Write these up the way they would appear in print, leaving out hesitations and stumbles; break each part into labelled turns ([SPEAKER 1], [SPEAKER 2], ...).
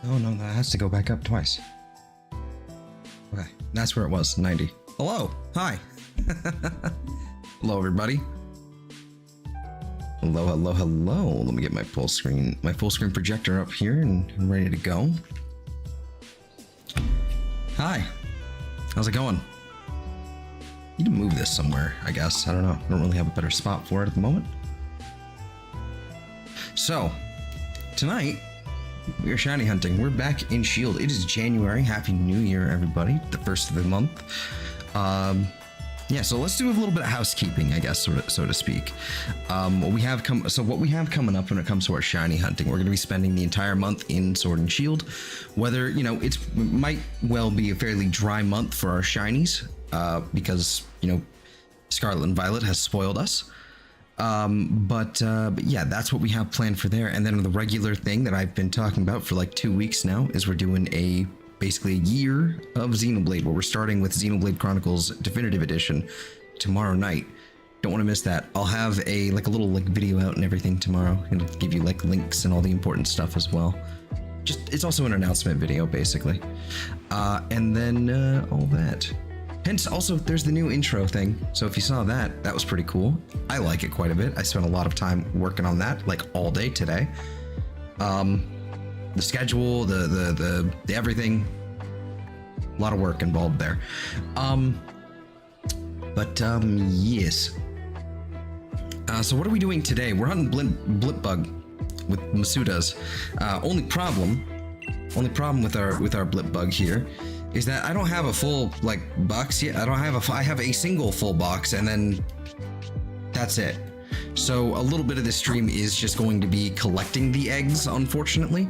[SPEAKER 1] Oh no, that has to go back up twice. Okay, that's where it was, 90. Hello, hi. Hello everybody. Hello, hello, hello. Let me get my full screen projector up here and I'm ready to go. Hi, how's it going? Need to move this somewhere, I guess. I don't know. I don't really have a better spot for it at the moment. So, tonight, we are shiny hunting. We're back in Shield. It is January. Happy New Year, everybody. The first of the month. Yeah, so let's do a little bit of housekeeping, I guess, so to speak. What we have coming up when it comes to our shiny hunting, we're going to be spending the entire month in Sword and Shield. Whether, you know, it might well be a fairly dry month for our shinies, because, you know, Scarlet and Violet has spoiled us. But yeah, that's what we have planned for there. And then the regular thing that I've been talking about for like 2 weeks now is we're doing basically a year of Xenoblade, where we're starting with Xenoblade Chronicles Definitive Edition tomorrow night. Don't want to miss that. I'll have a little video out and everything tomorrow, and it'll give you like links and all the important stuff as well. It's also an announcement video basically. And then all that. Hence, also, there's the new intro thing. So if you saw that, that was pretty cool. I like it quite a bit. I spent a lot of time working on that, like all day today. The schedule, the everything. A lot of work involved there. Yes. So what are we doing today? We're hunting Blipbug with Masuda's. Only problem with our Blipbug here is that I don't have a full like box yet. I have a single full box, and then that's it. So a little bit of this stream is just going to be collecting the eggs, unfortunately,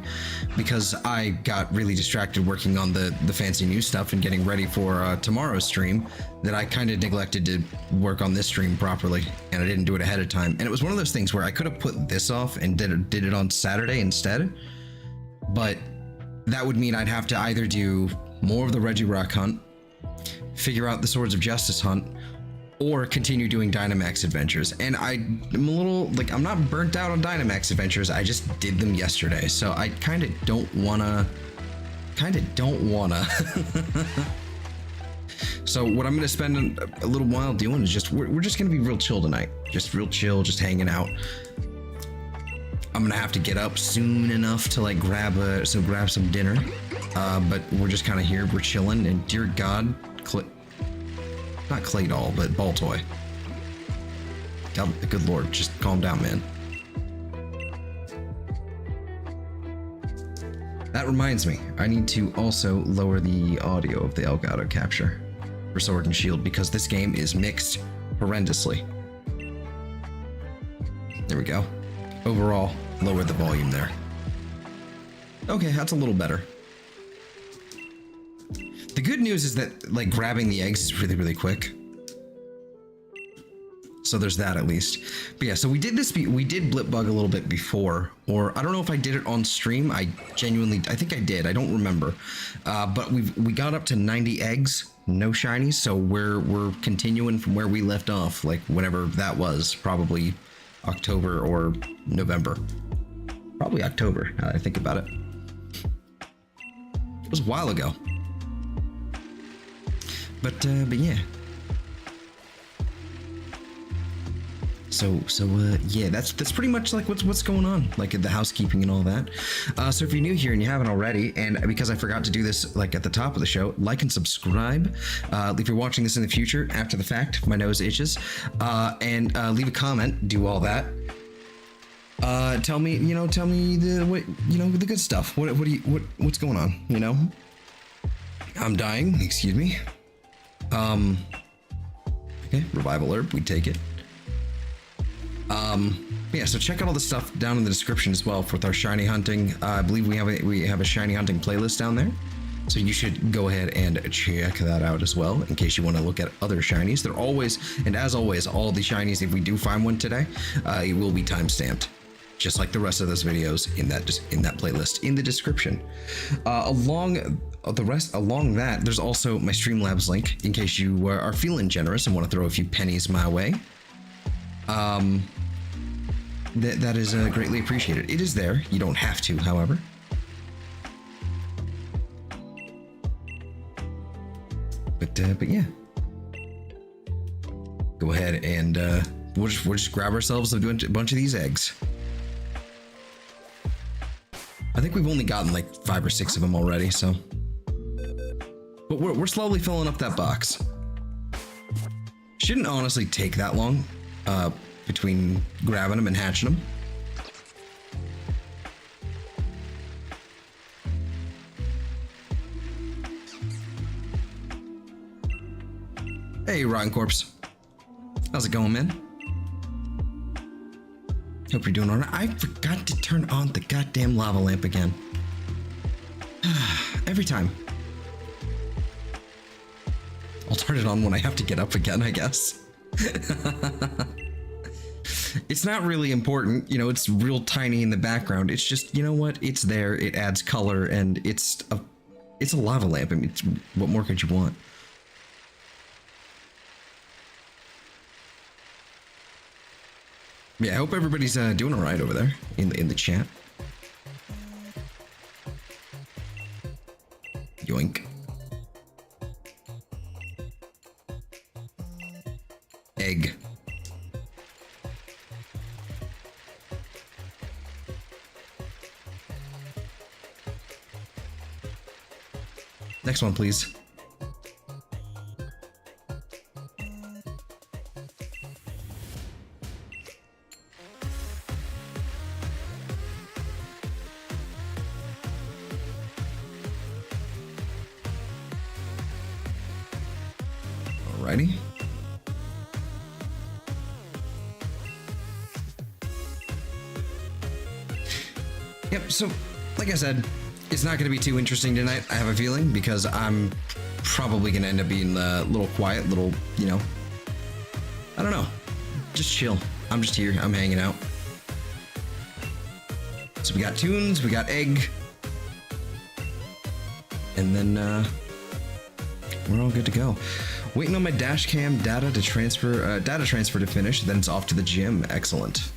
[SPEAKER 1] because I got really distracted working on the fancy new stuff and getting ready for tomorrow's stream, that I kind of neglected to work on this stream properly, and I didn't do it ahead of time. And it was one of those things where I could have put this off and did it on Saturday instead, but that would mean I'd have to either do more of the Reggie Rock hunt, figure out the Swords of Justice hunt, or continue doing Dynamax adventures. And I'm a little, like, I'm not burnt out on Dynamax adventures, I just did them yesterday, so I kind of don't wanna. So what I'm gonna spend a little while doing is just, we're just gonna be real chill tonight. Just real chill, just hanging out. I'm gonna have to get up soon enough to like grab some dinner. But we're just kind of here, we're chilling, and dear God, not clay doll, but ball toy. God, good Lord, just calm down, man. That reminds me, I need to also lower the audio of the Elgato capture for Sword and Shield, because this game is mixed horrendously. There we go. Overall, lower the volume there. Okay, that's a little better. The good news is that, like, grabbing the eggs is really, really quick. So there's that at least. But yeah, so we did Blipbug a little bit before, or I don't know if I did it on stream. I think I did. I don't remember. But we got up to 90 eggs, no shinies. So we're continuing from where we left off, like whenever that was, probably October or November. Probably October, now that I think about it. It was a while ago. But yeah. So yeah, that's pretty much like what's going on, like the housekeeping and all that. So if you're new here and you haven't already, and because I forgot to do this like at the top of the show, like and subscribe. If you're watching this in the future after the fact, my nose itches, and leave a comment, do all that. Tell me the good stuff. What's going on? You know, I'm dying. Excuse me. Okay, revival herb, we take it. Yeah, so check out all the stuff down in the description as well with our shiny hunting. I believe we have a shiny hunting playlist down there, so you should go ahead and check that out as well in case you want to look at other shinies. They're always, and as always, all the shinies, if we do find one today, it will be time-stamped, just like the rest of those videos in that playlist in the description. Along that, there's also my Streamlabs link in case you are feeling generous and want to throw a few pennies my way. That is greatly appreciated. It is there. You don't have to, however. But yeah. Go ahead and we'll just grab ourselves a bunch of these eggs. I think we've only gotten like 5 or 6 of them already, so. But we're slowly filling up that box. Shouldn't honestly take that long between grabbing them and hatching them. Hey, Rotten Corpse. How's it going, man? Hope you're doing all right. I forgot to turn on the goddamn lava lamp again. Every time. I'll turn it on when I have to get up again, I guess. It's not really important, you know, it's real tiny in the background. It's just, you know what? It's there, it adds color, and it's a lava lamp. I mean, what more could you want? Yeah, I hope everybody's doing all right over there in the chat. Yoink. Egg. Next one, please. Alrighty. Yep, so like I said, it's not going to be too interesting tonight, I have a feeling, because I'm probably going to end up being a little quiet, little, you know, I don't know, just chill. I'm just here, I'm hanging out. So we got tunes, we got egg, and then we're all good to go. Waiting on my dash cam data transfer to finish, then it's off to the gym. Excellent.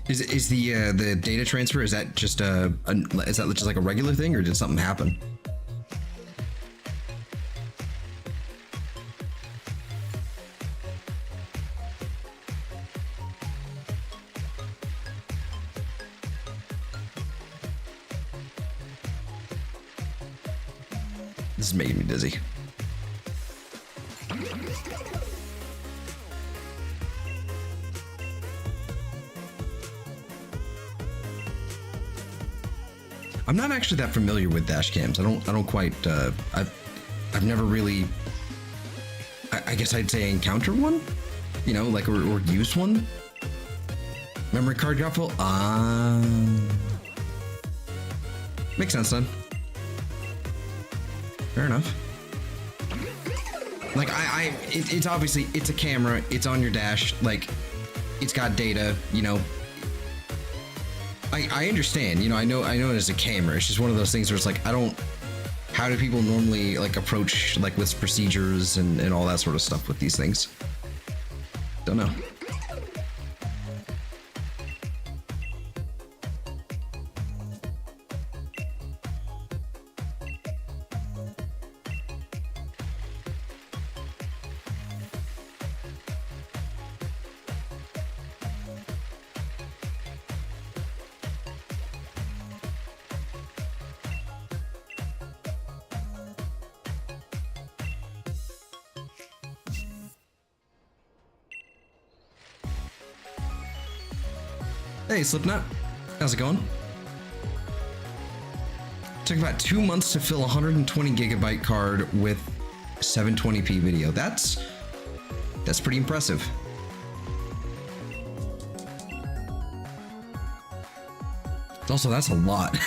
[SPEAKER 1] Is the data transfer, is that just like a regular thing, or did something happen? This is making me dizzy. I'm not actually that familiar with dash cams. I don't quite. I've never really. I guess I'd say encountered one. You know, like or used one. Memory card got full. Makes sense then. Fair enough. Like it's obviously, it's a camera, it's on your dash, like it's got data, you know. I understand, you know, I know it as a camera. It's just one of those things where it's like, how do people normally like approach like with procedures and all that sort of stuff with these things? Don't know. Hey, Slipknot. How's it going? Took about 2 months to fill a 120 gigabyte card with 720p video. That's pretty impressive. Also, that's a lot.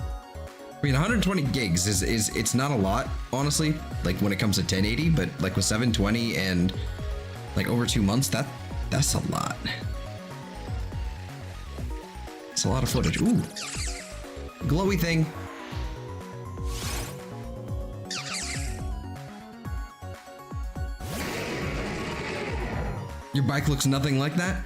[SPEAKER 1] I mean, 120 gigs is it's not a lot, honestly, like when it comes to 1080, but like with 720 and like over 2 months, that's a lot. It's a lot of footage. Ooh. Glowy thing. Your bike looks nothing like that?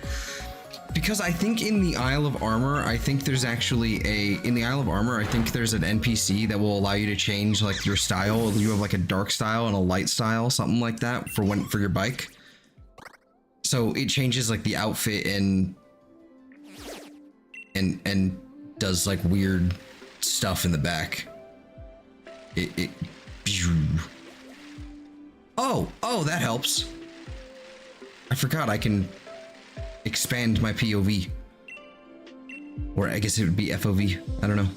[SPEAKER 1] Because I think in the Isle of Armor, I think there's actually in the Isle of Armor, I think there's an NPC that will allow you to change like your style. You have like a dark style and a light style, something like that for your bike. So it changes like the outfit and does like weird stuff in the back. Oh, that helps. I forgot I can expand my POV. Or I guess it would be FOV. I don't know.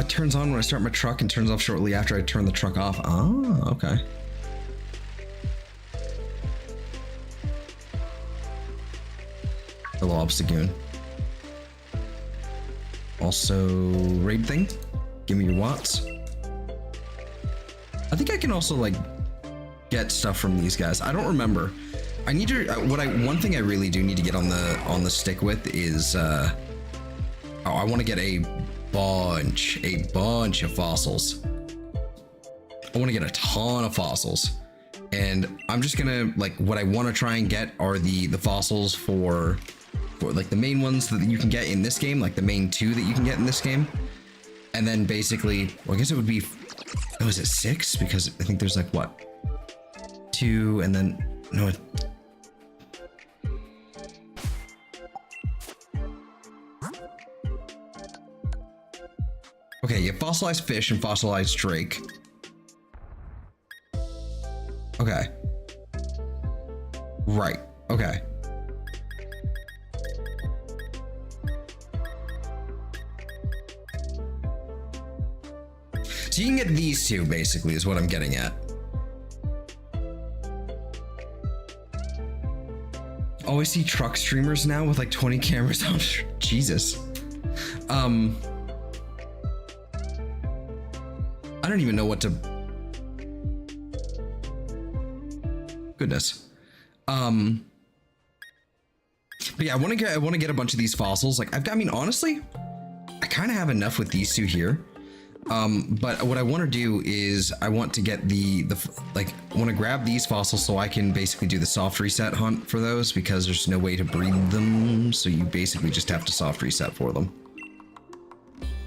[SPEAKER 1] Turns on when I start my truck and turns off shortly after I turn the truck off. Oh, okay. Hello, Obstagoon. Also, raid thing. Give me your watts. I think I can also like get stuff from these guys. I don't remember. I need to. One thing I really do need to get on the stick with is. I want to get a bunch of fossils. I want to get a ton of fossils, and I'm just gonna like what I want to try and get are the fossils for like the main ones that you can get in this game, like the main 2 that you can get in this game. And then basically, well, I guess it would be, oh, is it 6? Because I think there's like, what? 2, and then, no, okay, you have fossilized fish and fossilized drake. Okay. Right, okay. So you can get these two, basically, is what I'm getting at. Oh, I see truck streamers now with like 20 cameras on. Jesus. I don't even know what to... Goodness. But yeah, I want to get a bunch of these fossils. Like, I mean, honestly, I kind of have enough with these two here. But what I want to do is I want to get I want to grab these fossils so I can basically do the soft reset hunt for those, because there's no way to breed them. So you basically just have to soft reset for them.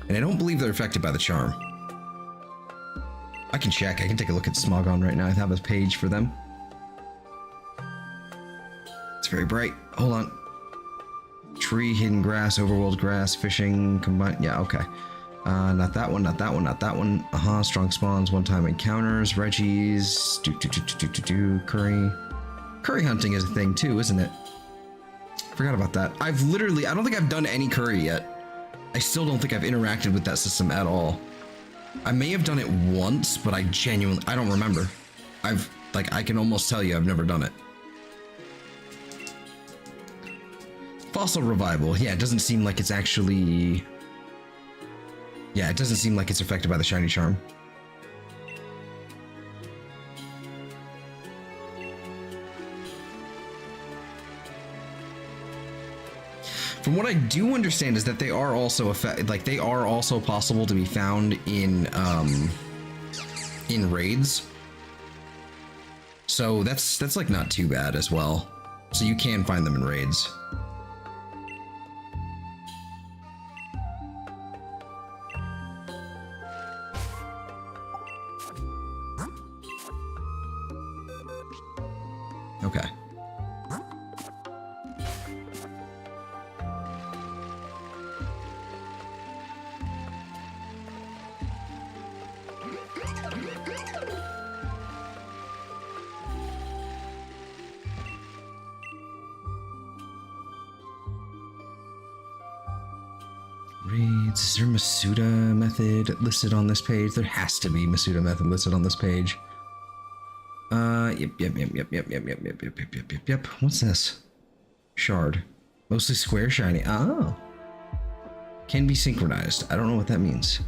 [SPEAKER 1] And I don't believe they're affected by the charm. I can check. I can take a look at Smogon right now. I have a page for them. It's very bright. Hold on. Tree, hidden grass, overworld grass, fishing, combined. Yeah, okay. Not that one, not that one, not that one. Strong spawns, one-time encounters, Reggie's, curry. Curry hunting is a thing too, isn't it? Forgot about that. I don't think I've done any curry yet. I still don't think I've interacted with that system at all. I may have done it once, but I don't remember. I can almost tell you I've never done it. Fossil revival. Yeah, it doesn't seem like it's actually... Yeah, it doesn't seem like it's affected by the shiny charm. From what I do understand is that they are also they are also possible to be found in raids. So that's like not too bad as well. So you can find them in raids. Okay. Reads, is there Masuda method listed on this page? There has to be Masuda method listed on this page. Yep. What's this? Shard. Mostly square shiny. Oh. Can be synchronized. I don't know what that means.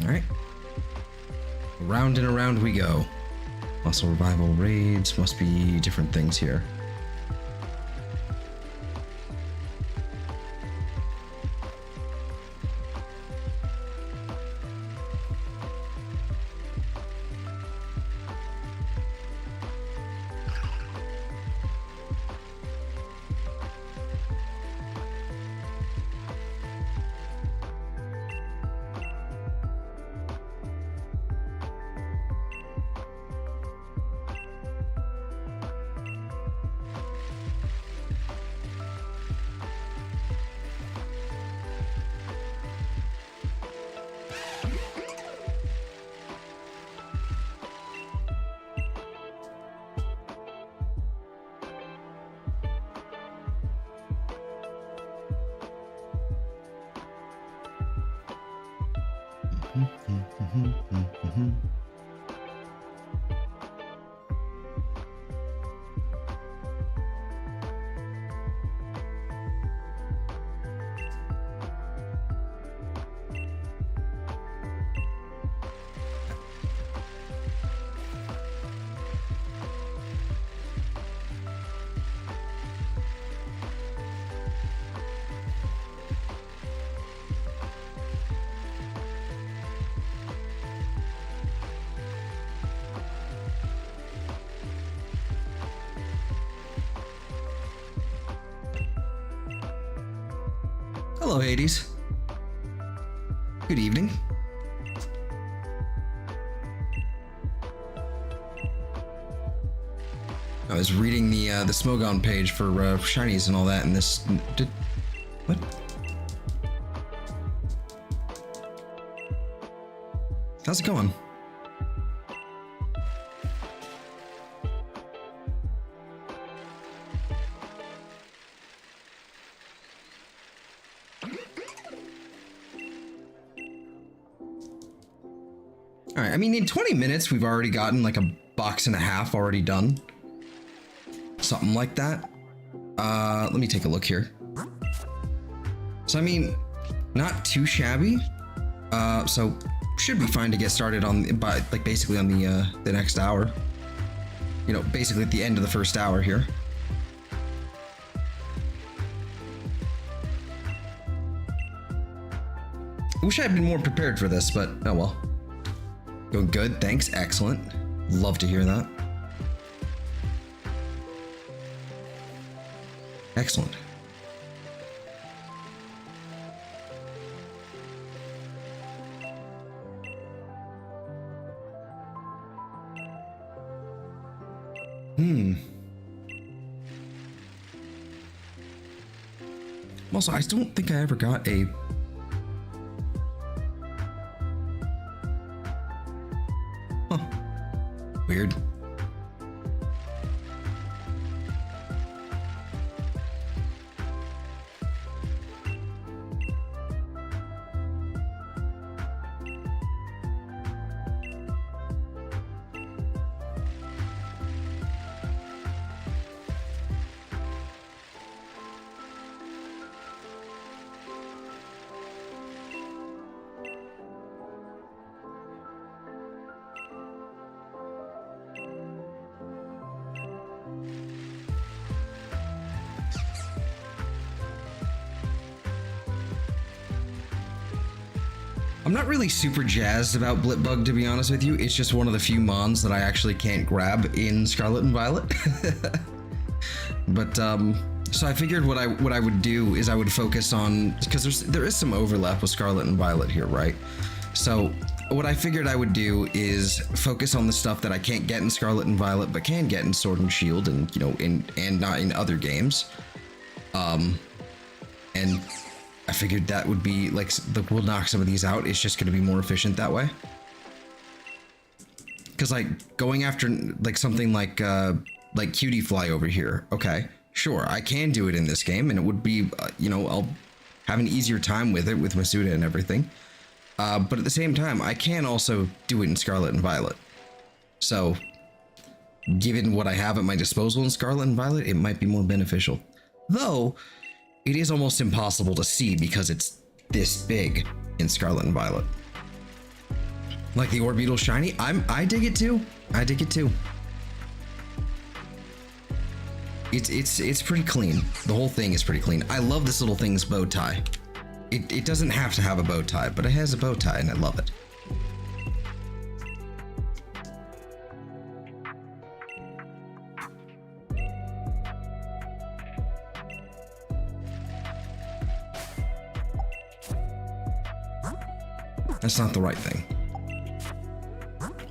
[SPEAKER 1] Alright. Round and around we go. Muscle revival raids, must be different things here. Hello, Hades. Good evening. I was reading the Smogon page for shinies and all that, and this did what? How's it going? All right, I mean, in 20 minutes, we've already gotten like a box and a half already done. Something like that. Let me take a look here. So, I mean, not too shabby. So should be fine to get started on by like basically on the next hour. You know, basically at the end of the first hour here. I wish I had been more prepared for this, but oh well. Going good, thanks, excellent. Love to hear that. Excellent. Also, I don't think I ever got a... Huh. Weird. I'm not really super jazzed about Blipbug, to be honest with you. It's just one of the few mons that I actually can't grab in Scarlet and Violet. But so I figured what I would do is I would focus on, because there is some overlap with Scarlet and Violet here, right? So what I figured I would do is focus on the stuff that I can't get in Scarlet and Violet, but can get in Sword and Shield, and you know, and not in other games. And I figured that would be like, we'll knock some of these out. It's just going to be more efficient that way. Because like going after like something like Cutie Fly over here. Okay, sure, I can do it in this game, and it would be, you know, I'll have an easier time with it with Masuda and everything. But at the same time, I can also do it in Scarlet and Violet. So, given what I have at my disposal in Scarlet and Violet, it might be more beneficial. Though, it is almost impossible to see because it's this big in Scarlet and Violet. Like the Orbeetle shiny, I dig it too. I dig it too. It's pretty clean. The whole thing is pretty clean. I love this little thing's bow tie. It doesn't have to have a bow tie, but it has a bow tie and I love it. That's not the right thing.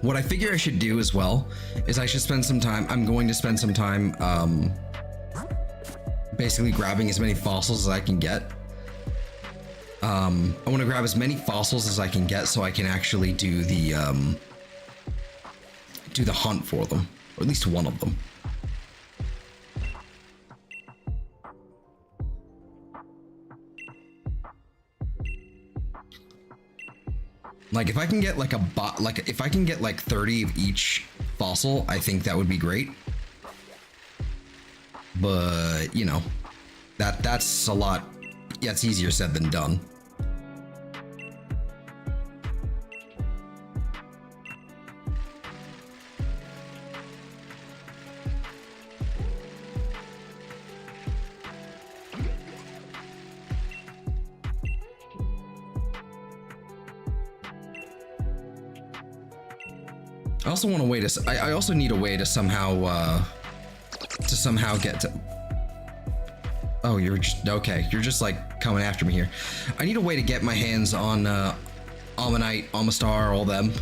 [SPEAKER 1] What I figure I should do as well is I should spend some time, I'm going to spend some time basically grabbing as many fossils as I can get. I want to grab as many fossils as I can get so I can actually do the hunt for them, or at least one of them. Like if I can get like if I can get like 30 of each fossil, I think that would be great. But you know, that's a lot. Yeah, it's easier said than done. I also want a way to. I also need a way to somehow get to. Oh, you're just okay. You're just like coming after me here. I need a way to get my hands on Ammonite, Amistar, all them.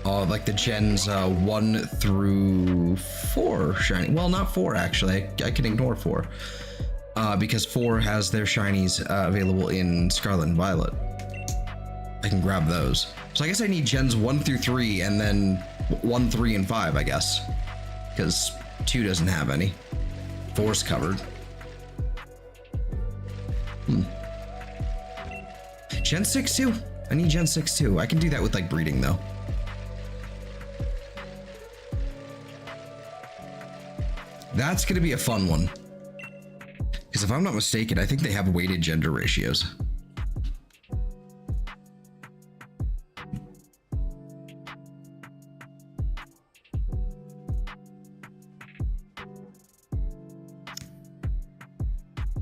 [SPEAKER 1] Like the gens 1 through 4 shiny. Well, not 4 actually. I can ignore 4 because 4 has their shinies available in Scarlet and Violet. I can grab those. So I guess I need gens 1 through 3 and then 1, 3, and 5, I guess, because 2 doesn't have any. 4's covered. Gen 6 too. I need Gen 6 too. I can do that with like breeding though. That's gonna be a fun one. Because if I'm not mistaken, I think they have weighted gender ratios.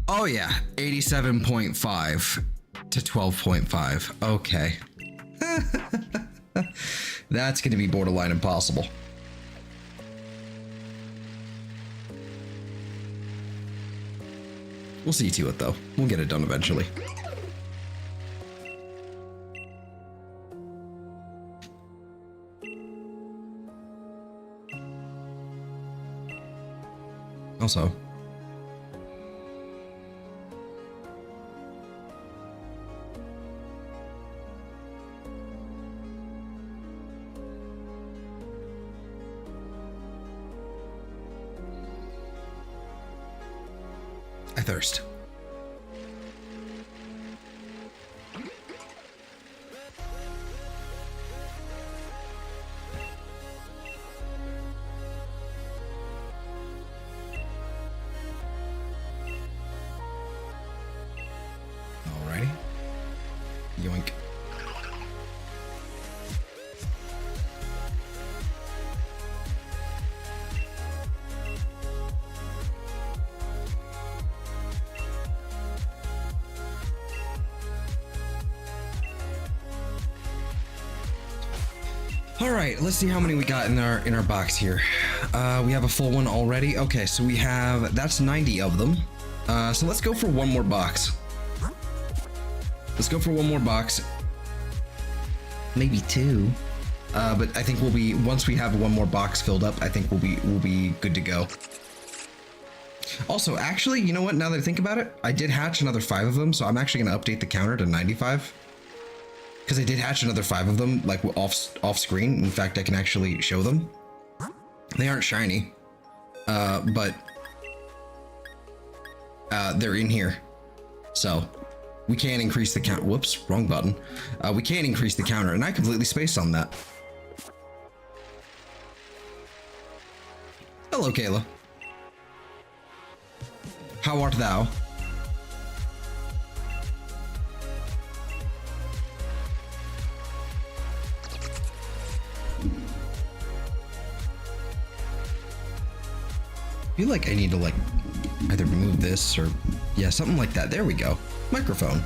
[SPEAKER 1] Oh yeah, 87.5 to 12.5. Okay. That's gonna be borderline impossible. We'll see to it though. We'll get it done eventually. Also, I thirst. Alrighty. Yoink. All right, let's see how many we got in our box here. We have a full one already. Okay, so we have, that's 90 of them. So let's go for one more box. Let's go for one more box. Maybe 2. But I think we'll be, once we have one more box filled up, I think we'll be good to go. Also, actually, you know what? Now that I think about it, I did hatch another 5 of them, so I'm actually going to update the counter to 95. Because I did hatch another 5 of them, like off screen. In fact, I can actually show them. They aren't shiny, but they're in here. So we can increase the count. Whoops, wrong button. We can increase the counter, and I completely spaced on that. Hello, Kayla. How art thou? I feel like I need to like either remove this or yeah, something like that. There we go. Microphone.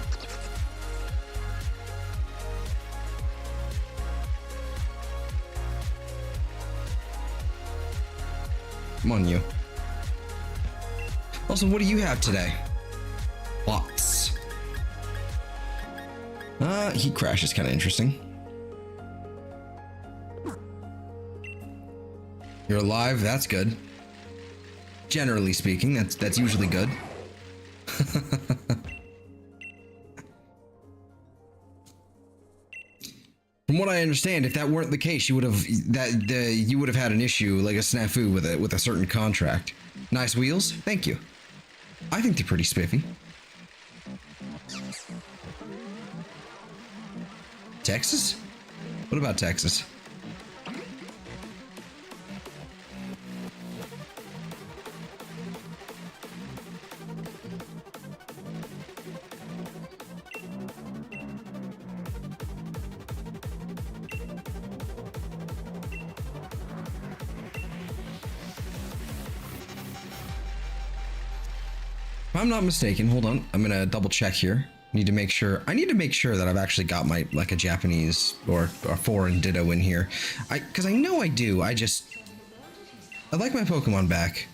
[SPEAKER 1] Come on, you. Also, what do you have today? Lots. Heat crash is kind of interesting. You're alive, that's good. Generally speaking, that's usually good. From what I understand, if that weren't the case, you would have had an issue, like a snafu with a certain contract. Nice wheels, thank you. I think they're pretty spiffy. Texas? What about Texas? If I'm not mistaken, hold on, I'm gonna double check here. I need to make sure that I've actually got my, like a Japanese or foreign ditto in here. Cause I know I do, I'd like my Pokemon back.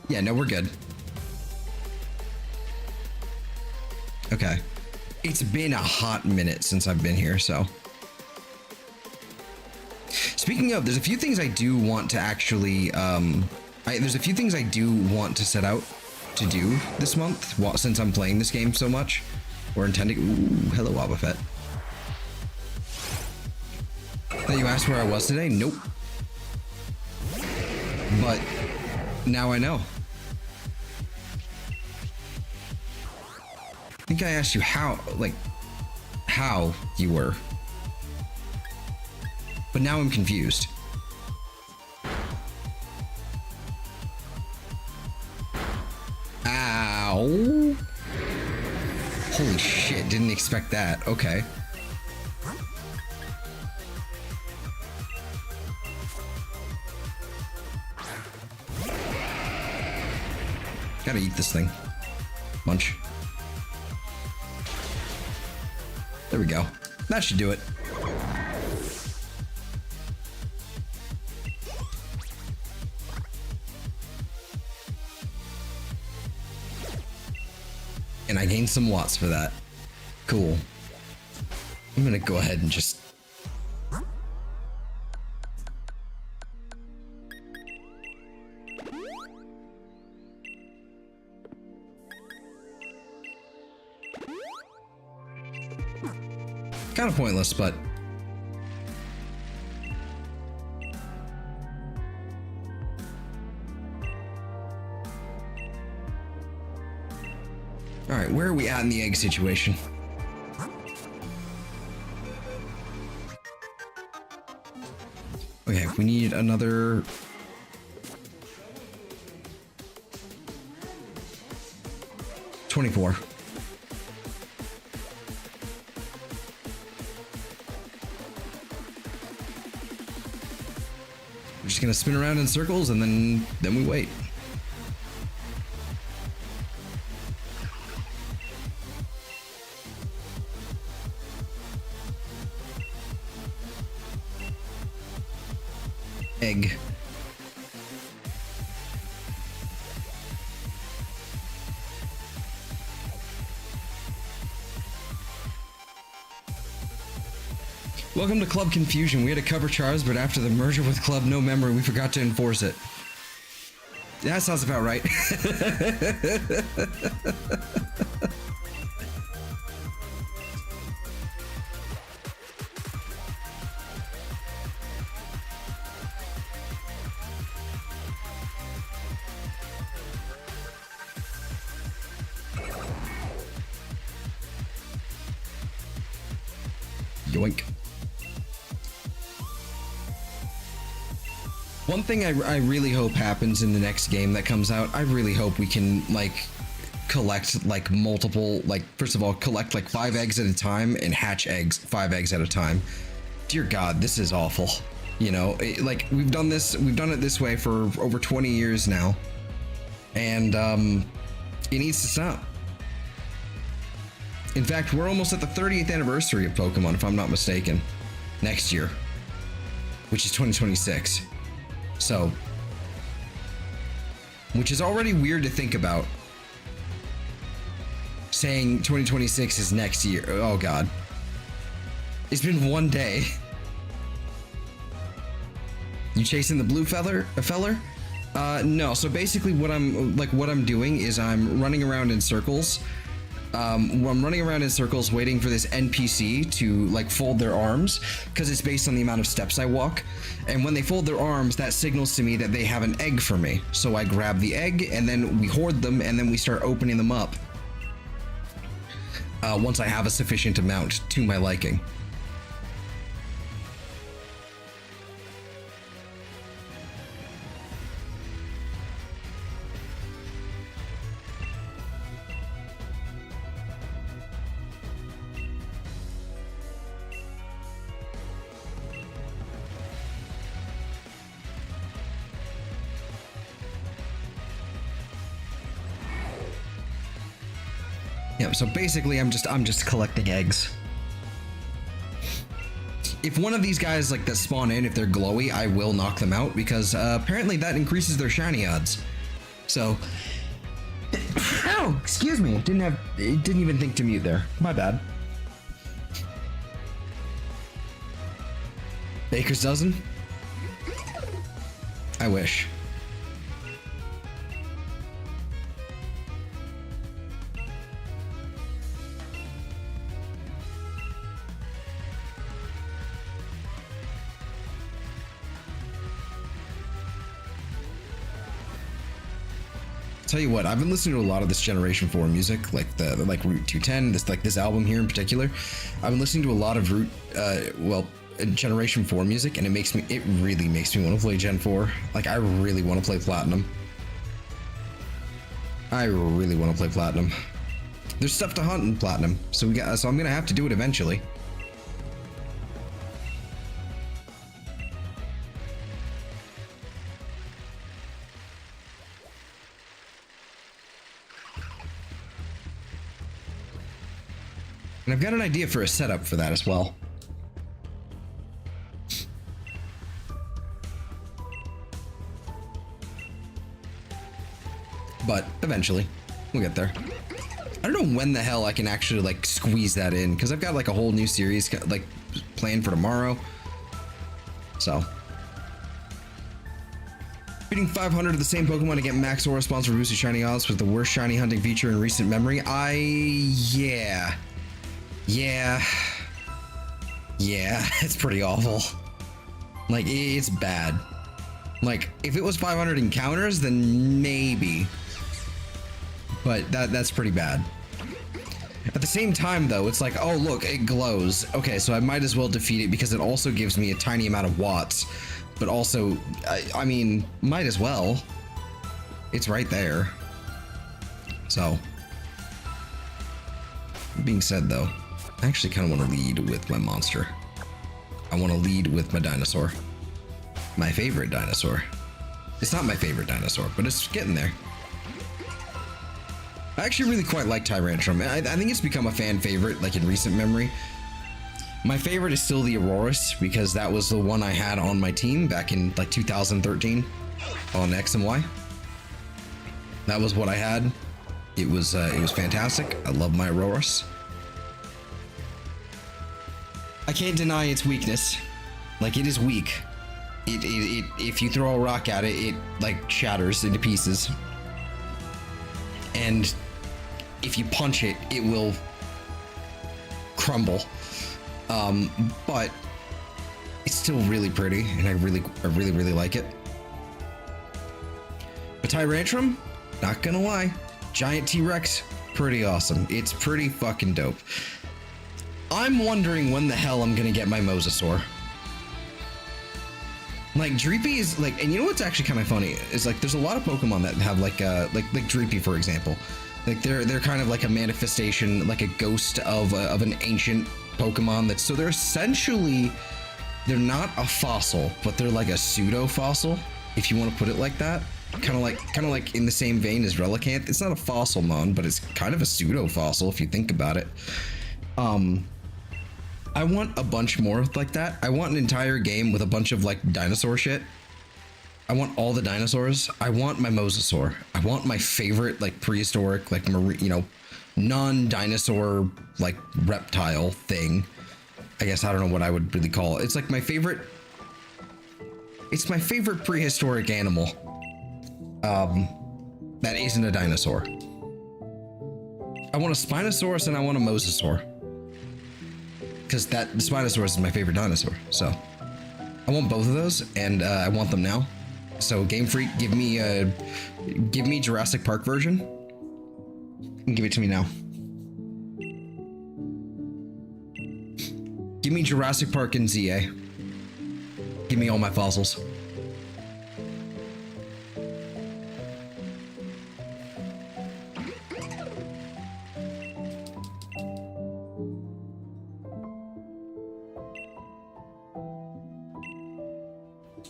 [SPEAKER 1] Yeah, no, we're good. Okay. It's been a hot minute since I've been here, so. Speaking of, there's a few things I do want to actually, there's a few things I do want to set out to do this month, since I'm playing this game so much. We're intending, ooh, hello, Wobbuffet. That you asked where I was today? Nope. But now I know. I think I asked you how you were. But now I'm confused. Ow. Holy shit, didn't expect that. Okay. Gotta eat this thing. Munch. There we go. That should do it. And I gained some watts for that. Cool. I'm gonna go ahead and just... Kind of pointless, but... Alright, where are we at in the egg situation? Okay, we need another... $24. We're just gonna spin around in circles and then we wait. Egg. Welcome to Club Confusion. We had to cover Char's, but after the merger with Club No Memory, we forgot to enforce it. That sounds about right. Yoink. One thing I really hope happens in the next game that comes out, I really hope we can, like, collect, like, multiple, like, first of all, collect, like, 5 eggs at a time and hatch eggs 5 eggs at a time. Dear God, this is awful. You know, like, we've done it this way for over 20 years now. And, it needs to stop. In fact, we're almost at the 30th anniversary of Pokemon, if I'm not mistaken, next year, which is 2026. So, which is already weird to think about, saying 2026 is next year. Oh God. It's been one day. You chasing the blue feller? No, so basically what I'm doing is I'm running around in circles. I'm running around in circles waiting for this NPC to, like, fold their arms, because it's based on the amount of steps I walk. And when they fold their arms, that signals to me that they have an egg for me. So I grab the egg, and then we hoard them, and then we start opening them up once I have a sufficient amount to my liking. Yeah, so basically I'm just collecting eggs. If one of these guys, like, that spawn in, if they're glowy, I will knock them out, because apparently that increases their shiny odds. So Oh, excuse me. Didn't even think to mute there. My bad. Baker's dozen? I wish. Tell you what, I've been listening to a lot of this Generation 4 music, like the like Route 210, this album here in particular. I've been listening to a lot of Generation 4 music, and it really makes me want to play Gen 4. Like, I really want to play Platinum. I really want to play Platinum. There's stuff to hunt in Platinum, so I'm gonna have to do it eventually. And I've got an idea for a setup for that as well. But eventually, we'll get there. I don't know when the hell I can actually like squeeze that in, because I've got like a whole new series like planned for tomorrow. So, beating 500 of the same Pokemon to get max aura spawns for boosted shiny odds was the worst shiny hunting feature in recent memory. Yeah, it's pretty awful. Like, it's bad. Like, if it was 500 encounters, then maybe. But that's pretty bad. At the same time, though, it's like, oh, look, it glows. Okay, so I might as well defeat it because it also gives me a tiny amount of watts. But also, I mean, might as well. It's right there. So, being said, though, I actually kind of want to lead with my monster. I want to lead with my dinosaur. My favorite dinosaur. It's not my favorite dinosaur, but it's getting there. I actually really quite like Tyrantrum. I think it's become a fan favorite, like in recent memory. My favorite is still the Aurorus, because that was the one I had on my team back in like 2013 on X and Y. That was what I had. It was fantastic. I love my Aurorus. I can't deny its weakness. Like, it is weak. If you throw a rock at it, it like shatters into pieces. And if you punch it, it will crumble. But it's still really pretty, and I really like it. But Tyrantrum, not gonna lie, giant T-Rex, pretty awesome. It's pretty fucking dope. I'm wondering when the hell I'm gonna get my Mosasaur. Like, Dreepy is like, and you know what's actually kind of funny is like there's a lot of Pokemon that have like Dreepy, for example. Like they're kind of like a manifestation, like a ghost of an ancient Pokemon. So they're essentially, they're not a fossil, but they're like a pseudo fossil, if you want to put it like that. Kind of like in the same vein as Relicanth. It's not a fossil mon, but it's kind of a pseudo fossil if you think about it. I want a bunch more like that. I want an entire game with a bunch of like dinosaur shit. I want all the dinosaurs. I want my Mosasaur. I want my favorite like prehistoric, like non-dinosaur like reptile thing. I guess I don't know what I would really call it. It's like my favorite. It's my favorite prehistoric animal. That isn't a dinosaur. I want a Spinosaurus and I want a Mosasaur. Because the Spinosaurus is my favorite dinosaur, so I want both of those, and I want them now. So Game Freak, give me Jurassic Park version, and give it to me now. Give me Jurassic Park and ZA. Give me all my fossils.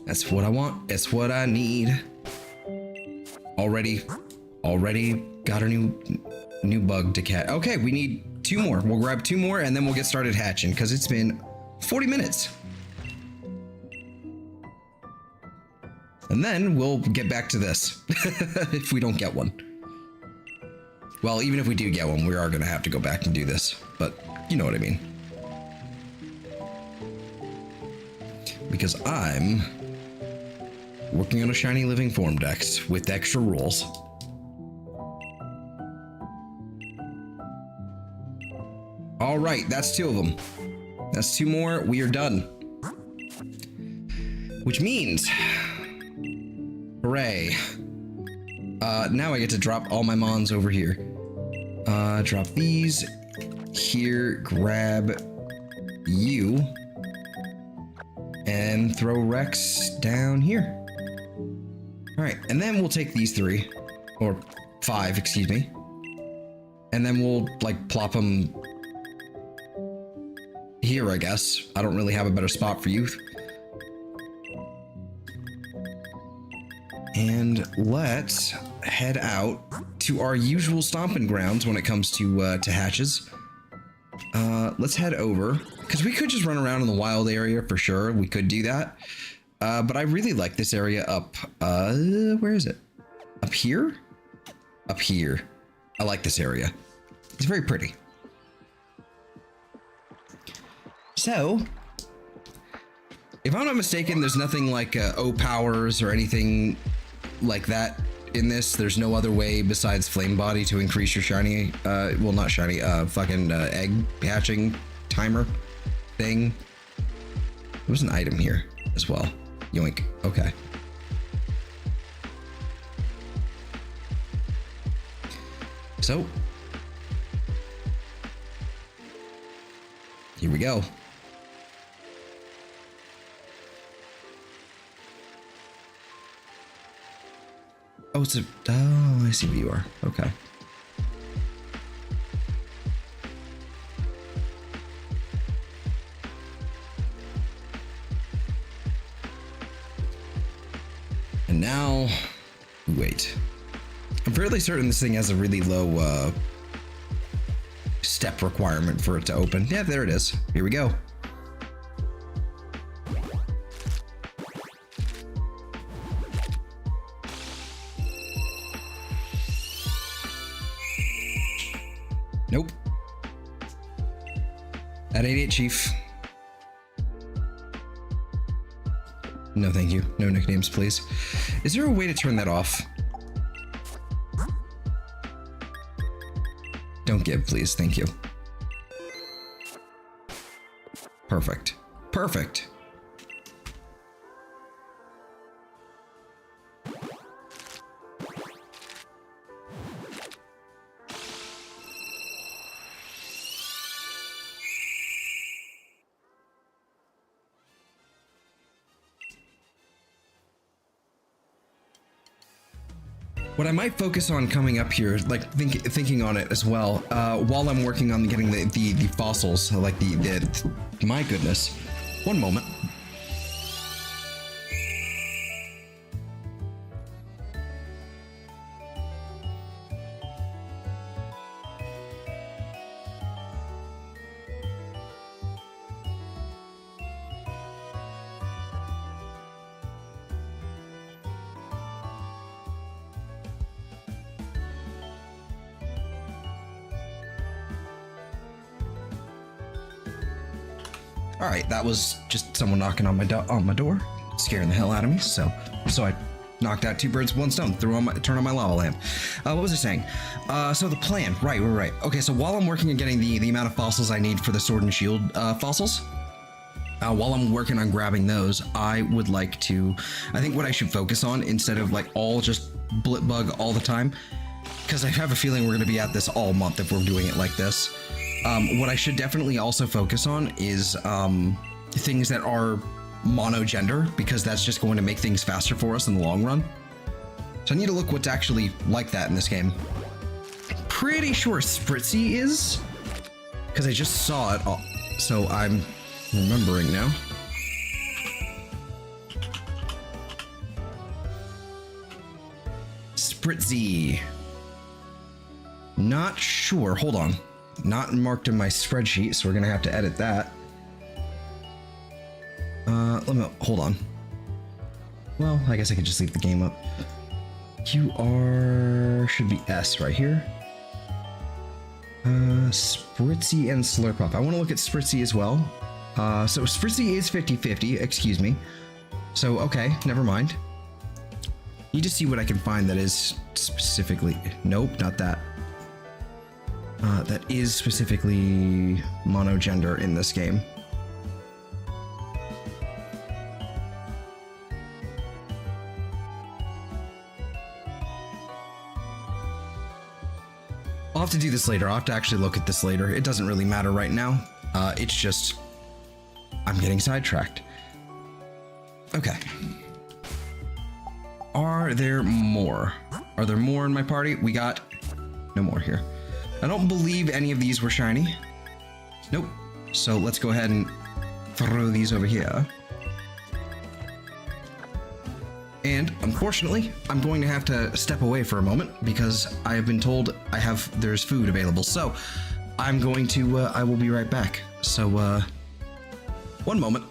[SPEAKER 1] That's what I want. It's what I need. Already got a new bug to catch. Okay, we need 2 more. We'll grab 2 more and then we'll get started hatching because it's been 40 minutes. And then we'll get back to this if we don't get one. Well, even if we do get one, we are going to have to go back and do this. But you know what I mean. Because I'm working on a shiny living form dex with extra rules. All right, that's 2 of them. That's 2 more. We are done. Which means, hooray. Now I get to drop all my mons over here. Drop these here, grab you, and throw Rex down here. All right, and then we'll take these 3, or 5, excuse me, and then we'll like plop them here, I guess. I don't really have a better spot for you. And let's head out to our usual stomping grounds when it comes to hatches. Let's head over, because we could just run around in the wild area for sure. We could do that. But I really like this area up, where is it? Up here? Up here. I like this area. It's very pretty. So, if I'm not mistaken, there's nothing like O powers or anything like that in this. There's no other way besides flame body to increase your shiny, well, not shiny, fucking egg hatching timer thing. There was an item here as well. Yoink. Okay. So, here we go. Oh, it's a... Oh, I see where you are. Okay. And now... Wait. I'm fairly certain this thing has a really low, step requirement for it to open. Yeah, there it is. Here we go. Nope. That ain't it, Chief. No, thank you. No nicknames, please. Is there a way to turn that off? Don't give, please. Thank you. Perfect. Perfect. What I might focus on coming up here, like thinking on it as well, while I'm working on getting the fossils, like my goodness. One moment. All right, that was just someone knocking on my door, scaring the hell out of me. So I knocked out 2 birds with 1 stone. Turn on my lava lamp. What was I saying? So the plan, right. Okay, so while I'm working on getting the amount of fossils I need for the sword and shield fossils, while I'm working on grabbing those, I would like to. I think what I should focus on instead of like all just Blipbug all the time, because I have a feeling we're going to be at this all month if we're doing it like this. What I should definitely also focus on is things that are monogender, because that's just going to make things faster for us in the long run. So I need to look what's actually like that in this game. Pretty sure Spritzy is, because I just saw it, so I'm remembering now. Spritzy. Not sure. Hold on. Not marked in my spreadsheet, so we're gonna have to edit that. Hold on. Well, I guess I could just leave the game up. You are should be S right here. Spritzy and Slurpuff. I want to look at Spritzy as well. So Spritzy is 50-50, excuse me. So, okay, never mind. Need to see what I can find that is specifically... Nope, not that. That is specifically monogender in this game. I'll have to do this later. I'll have to actually look at this later. It doesn't really matter right now. It's just... I'm getting sidetracked. Okay. Are there more? Are there more in my party? We got... No more here. I don't believe any of these were shiny. Nope. So let's go ahead and throw these over here. And unfortunately, I'm going to have to step away for a moment because I have been told there's food available. So I'm going to, I will be right back. So, one moment.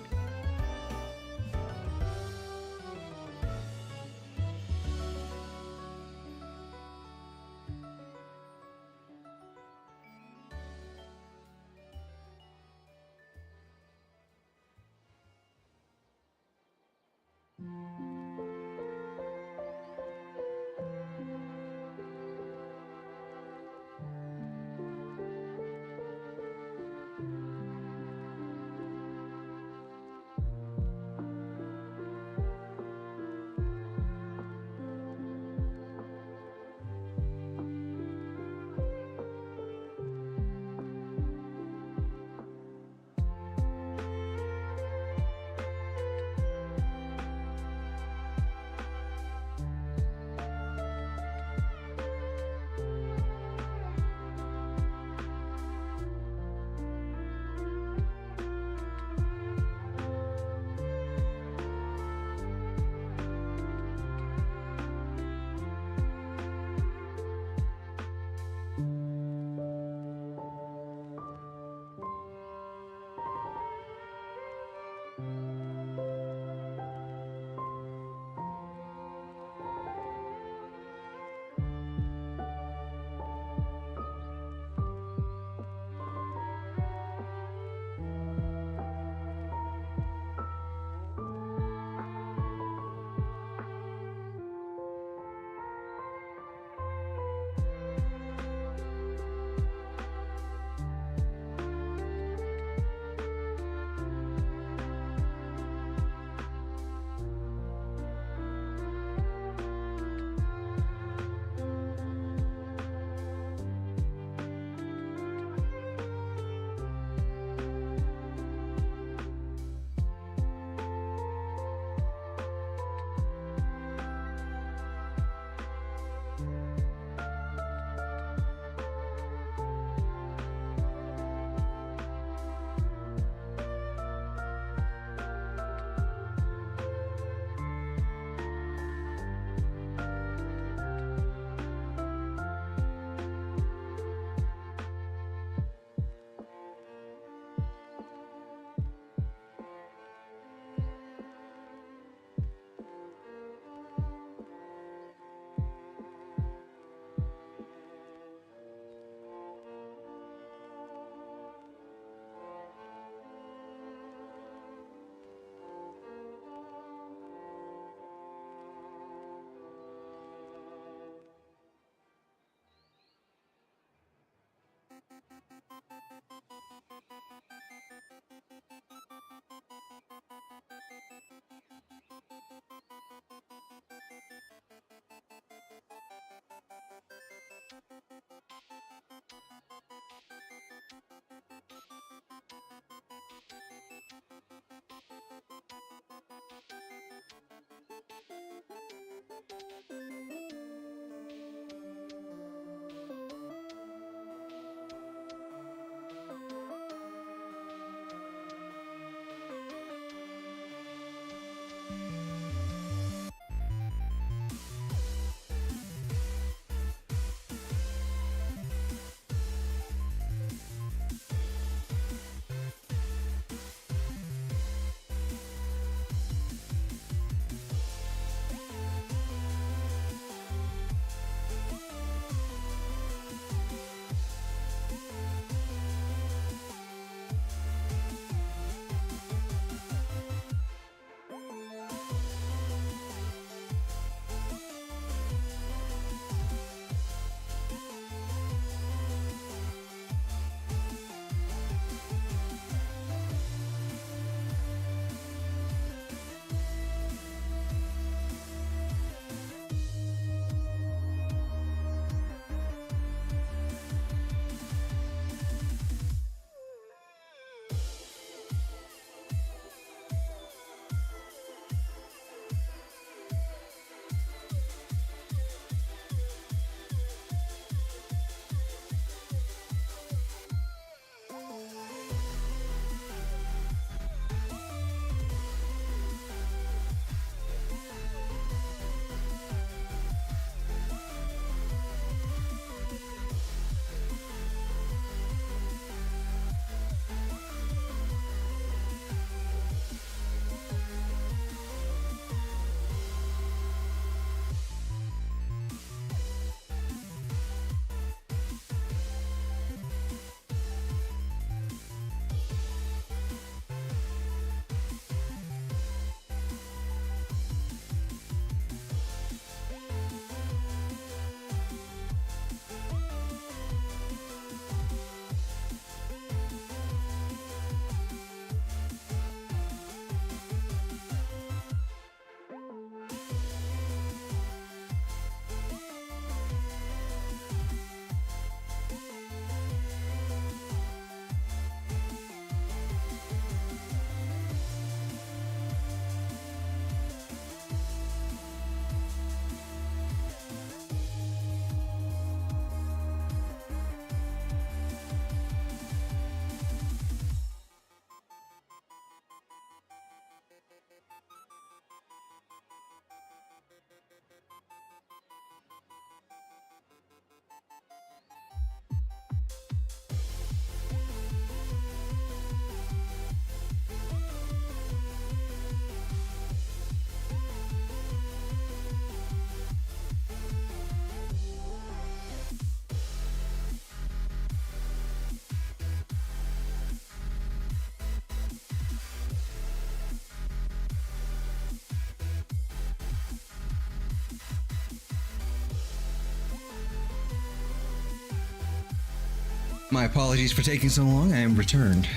[SPEAKER 1] My apologies for taking so long. I am returned.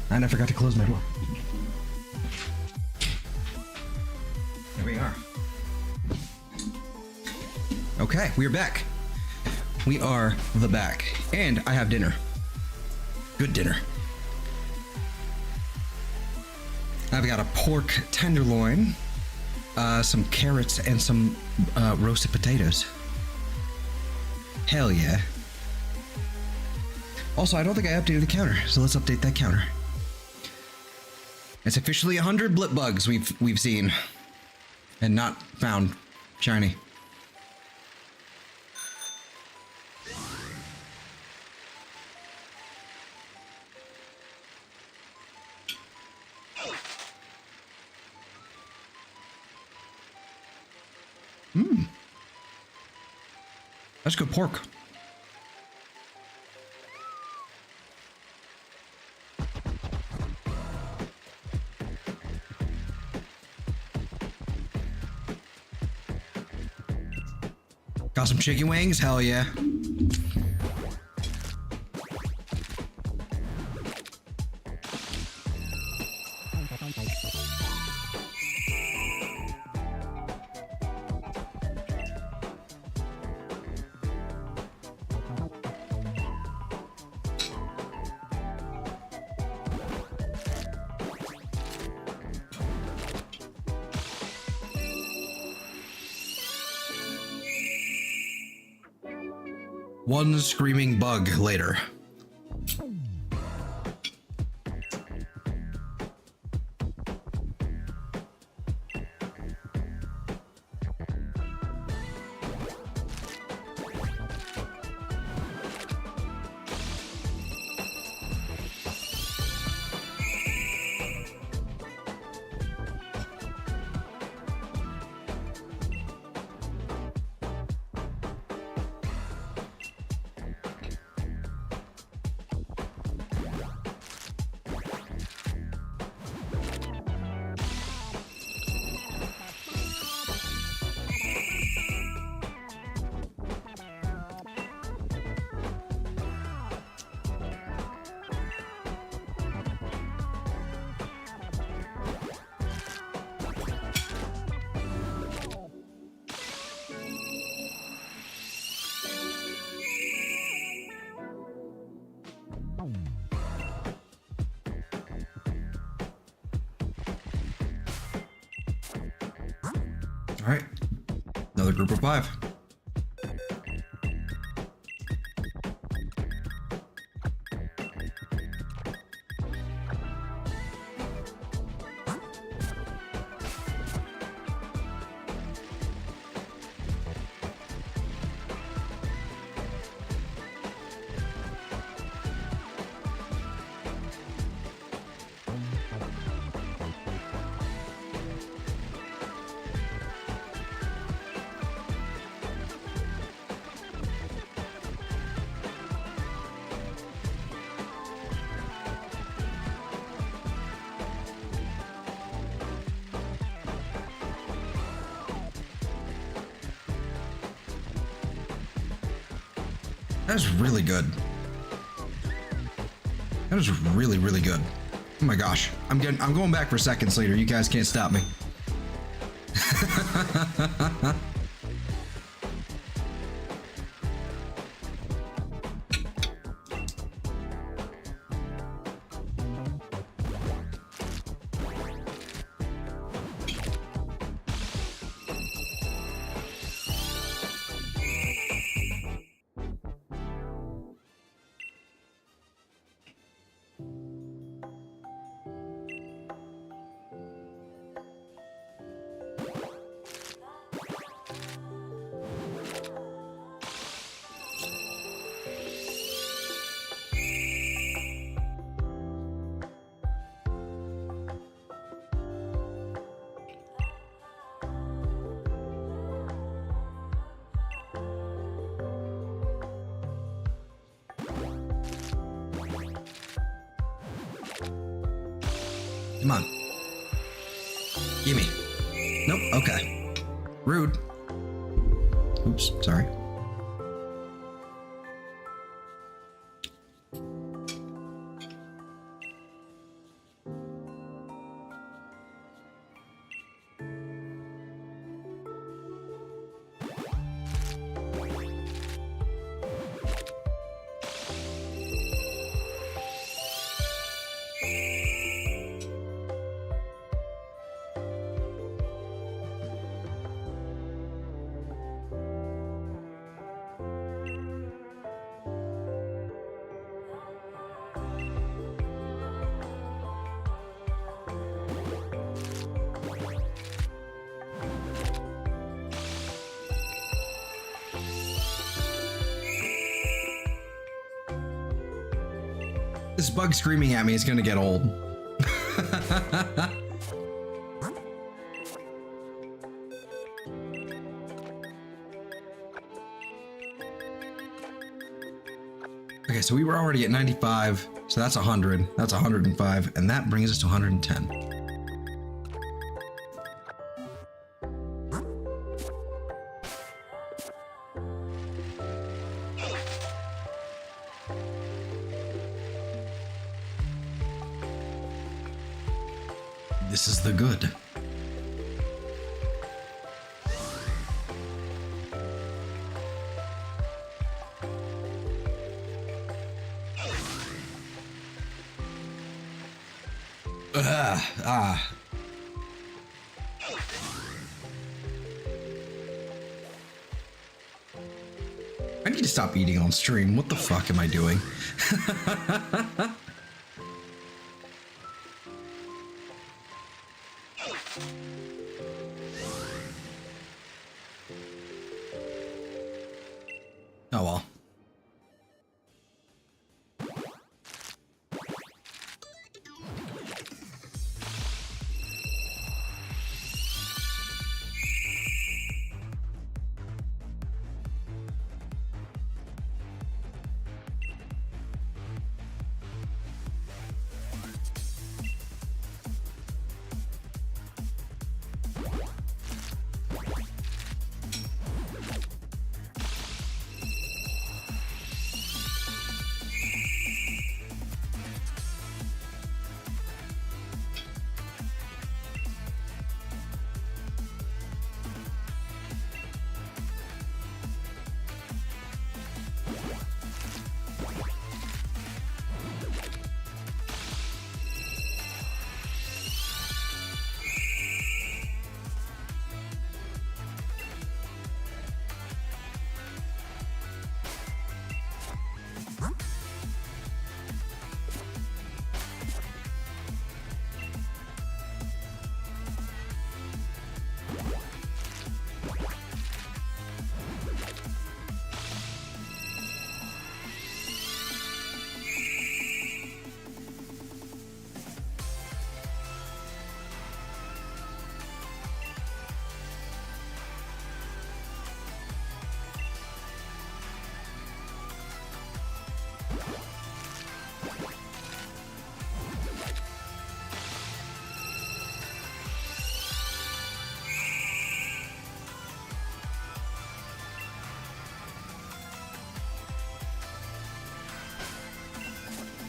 [SPEAKER 1] And I forgot to close my door. There we are. Okay, we are back. We are the back. And I have dinner. Good dinner. I've got a pork tenderloin, some carrots, and some roasted potatoes. Hell yeah. Also, I don't think I updated the counter, so let's update that counter. It's officially 100 Blipbugs we've seen and not found shiny. That's good pork. Got some chicken wings? Hell yeah. One screaming bug later. All right, another group of 5. That is really good. That is really, really good. Oh my gosh. I'm going back for seconds later. You guys can't stop me. Come on. Gimme. Nope. Okay. Rude. Oops. Sorry. this bug screaming at me is gonna get old. Okay, so we were already at 95, so that's 100, that's 105, and that brings us to 110. This is the good. I need to stop eating on stream. What the fuck am I doing? Oh well.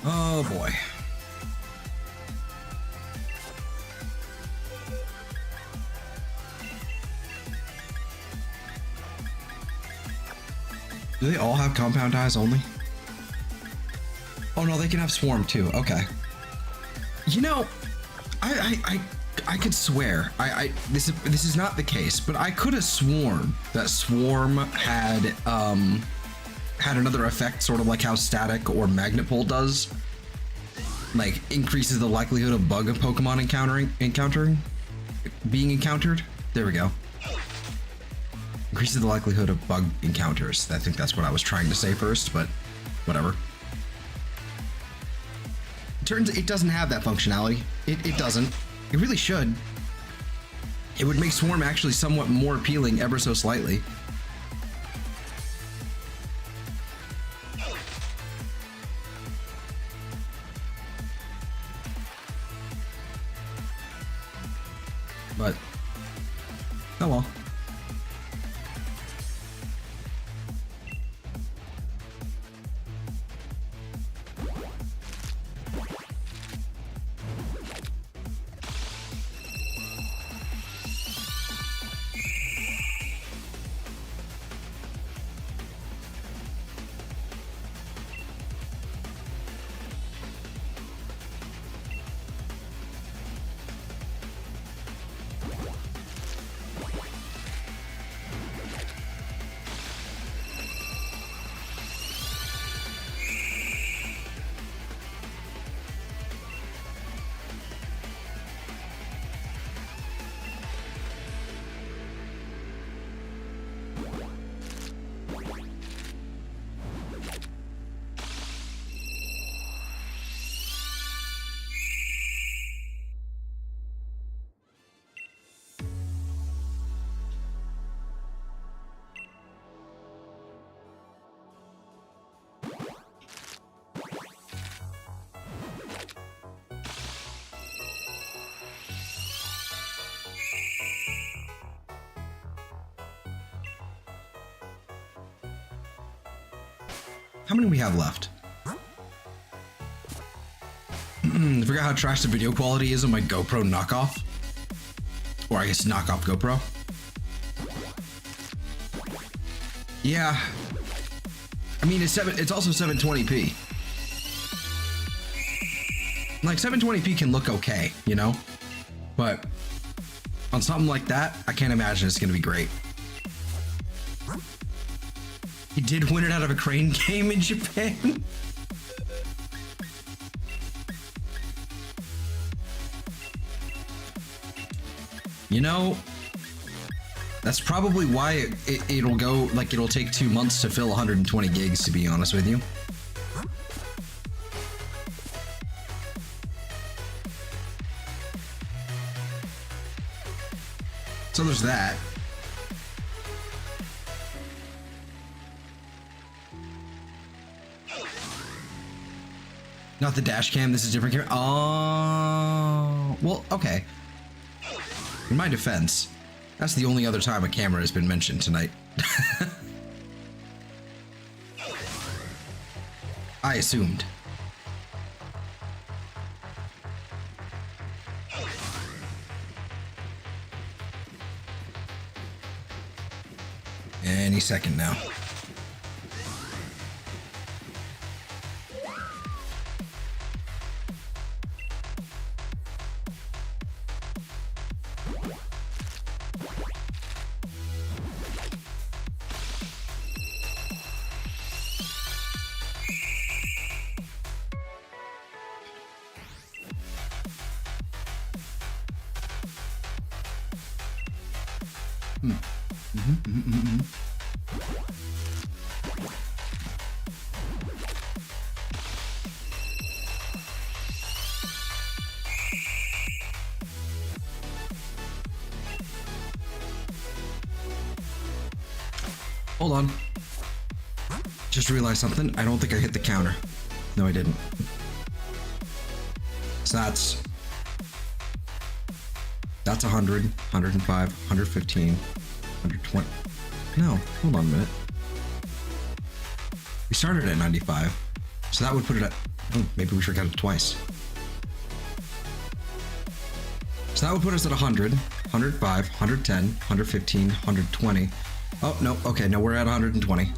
[SPEAKER 1] Oh boy. Do they all have compound eyes only? Oh no, they can have swarm too. Okay. You know, I could swear this is not the case, but I could have sworn that swarm had another effect, sort of like how static or magnet pole does, like increases the likelihood of bug Pokemon being encountered. There we go. Increases the likelihood of bug encounters. I think that's what I was trying to say first, but whatever. It doesn't have that functionality. It doesn't. It really should. It would make Swarm actually somewhat more appealing ever so slightly. But, oh well. How many we have left? I forgot how trash the video quality is on my GoPro knockoff. Or I guess knockoff GoPro. Yeah. I mean, it's also 720p. Like 720p can look okay, you know? But on something like that, I can't imagine it's gonna be great. He did win it out of a crane game in Japan. You know, that's probably why it'll go, like, it'll take 2 months to fill 120 gigs, to be honest with you. So there's that. Not the dash cam, this is a different camera. Oh, well, okay. In my defense, that's the only other time a camera has been mentioned tonight. I assumed. Any second now. Hold on. Just realized something. I don't think I hit the counter. No, I didn't. So that's 100, 105, 115, 120. No, hold on a minute. We started at 95. So that would put it at, oh, maybe we forgot it twice. So that would put us at 100, 105, 110, 115, 120. Oh, no, okay, no, we're at 120.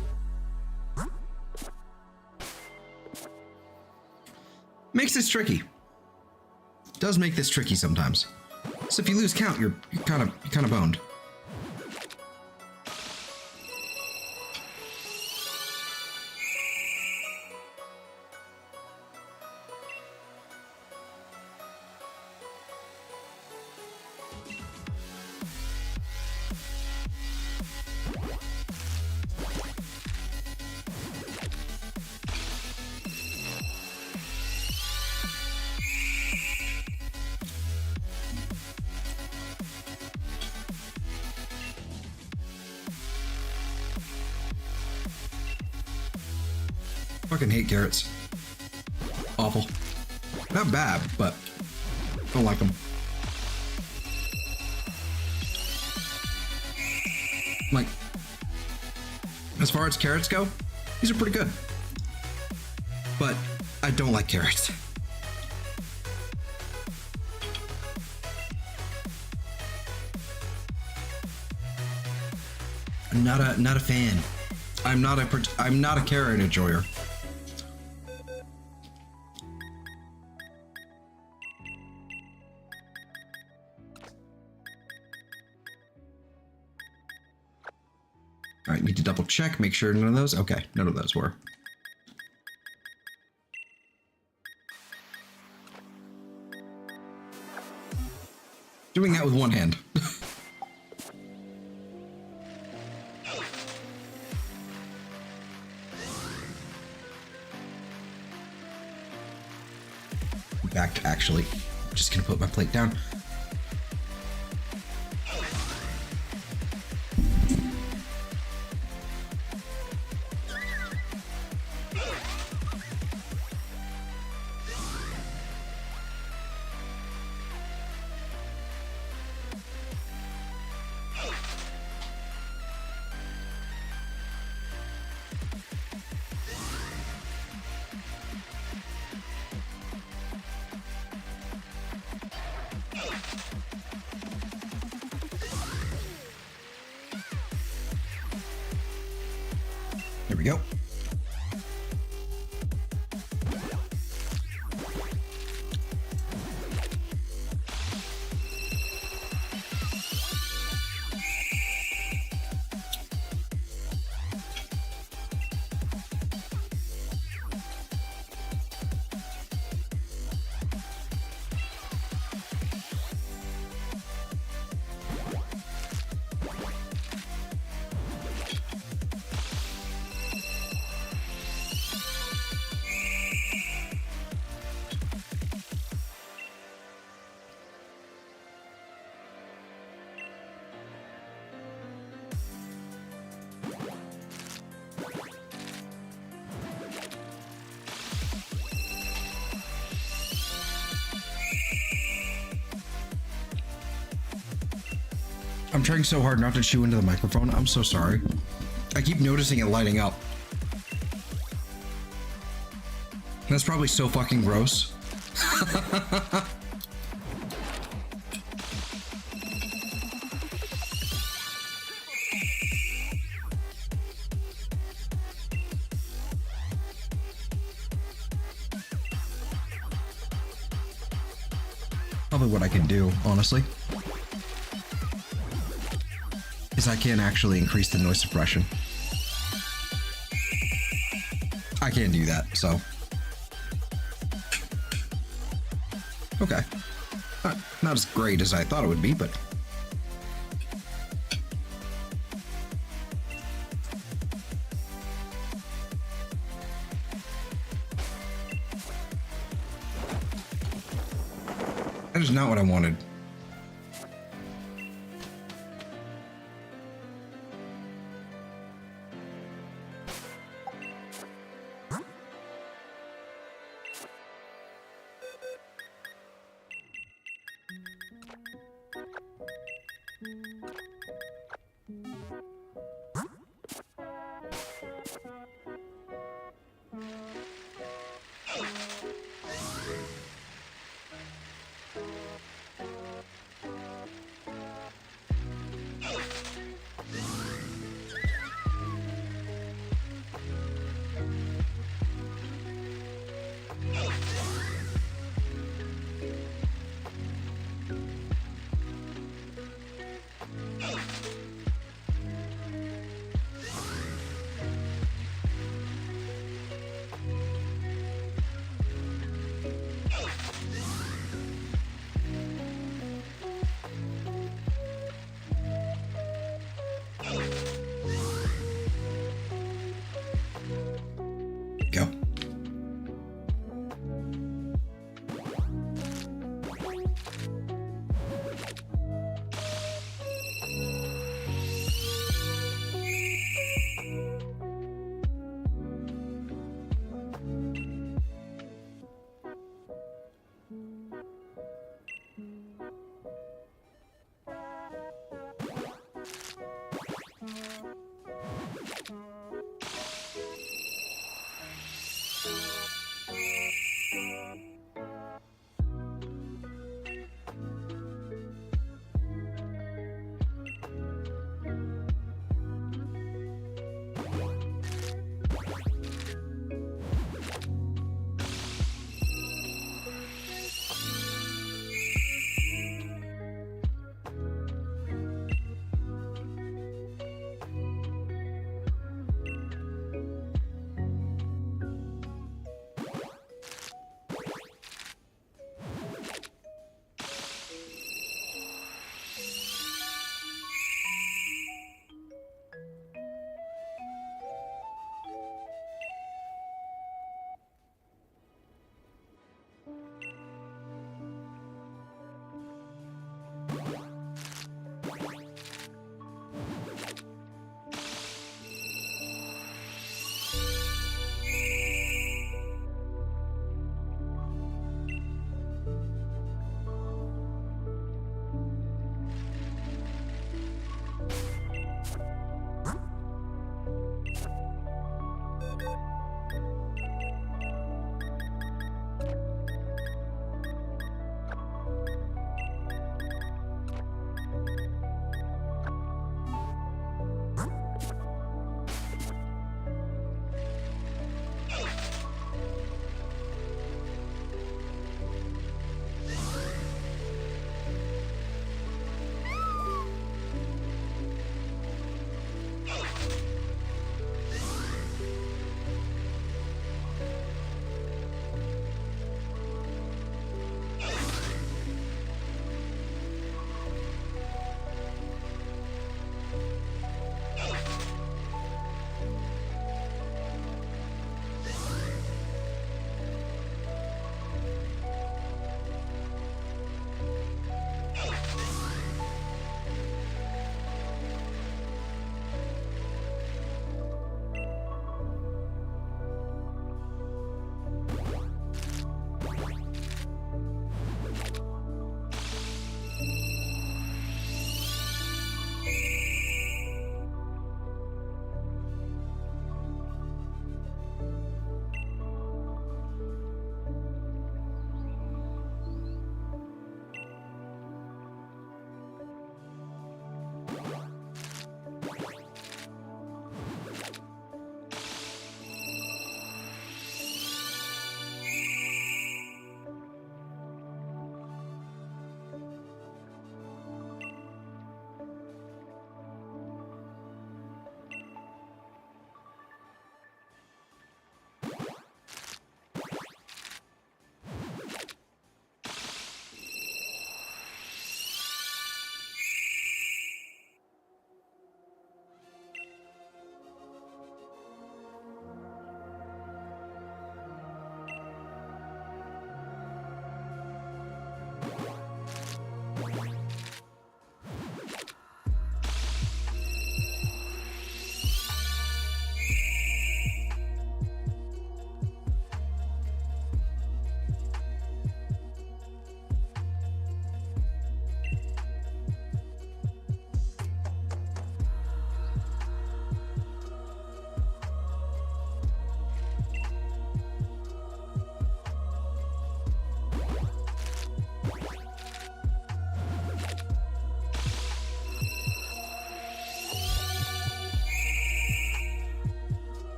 [SPEAKER 1] Makes this tricky. Does make this tricky sometimes. So if you lose count, you're kind of boned. Fucking hate carrots. Awful. Not bad, but don't like them. Like, as far as carrots go, these are pretty good. But I don't like carrots. I'm not a fan. I'm not a carrot enjoyer. All right, need to double check, make sure none of those. Okay, none of those were. Doing that with one hand. Back to actually, I'm just gonna put my plate down. we go. I'm trying so hard not to chew into the microphone. I'm so sorry. I keep noticing it lighting up. That's probably so fucking gross. Probably what I can do, honestly, is I can actually increase the noise suppression. I can't do that, so. Okay. Not as great as I thought it would be, but. That is not what I wanted.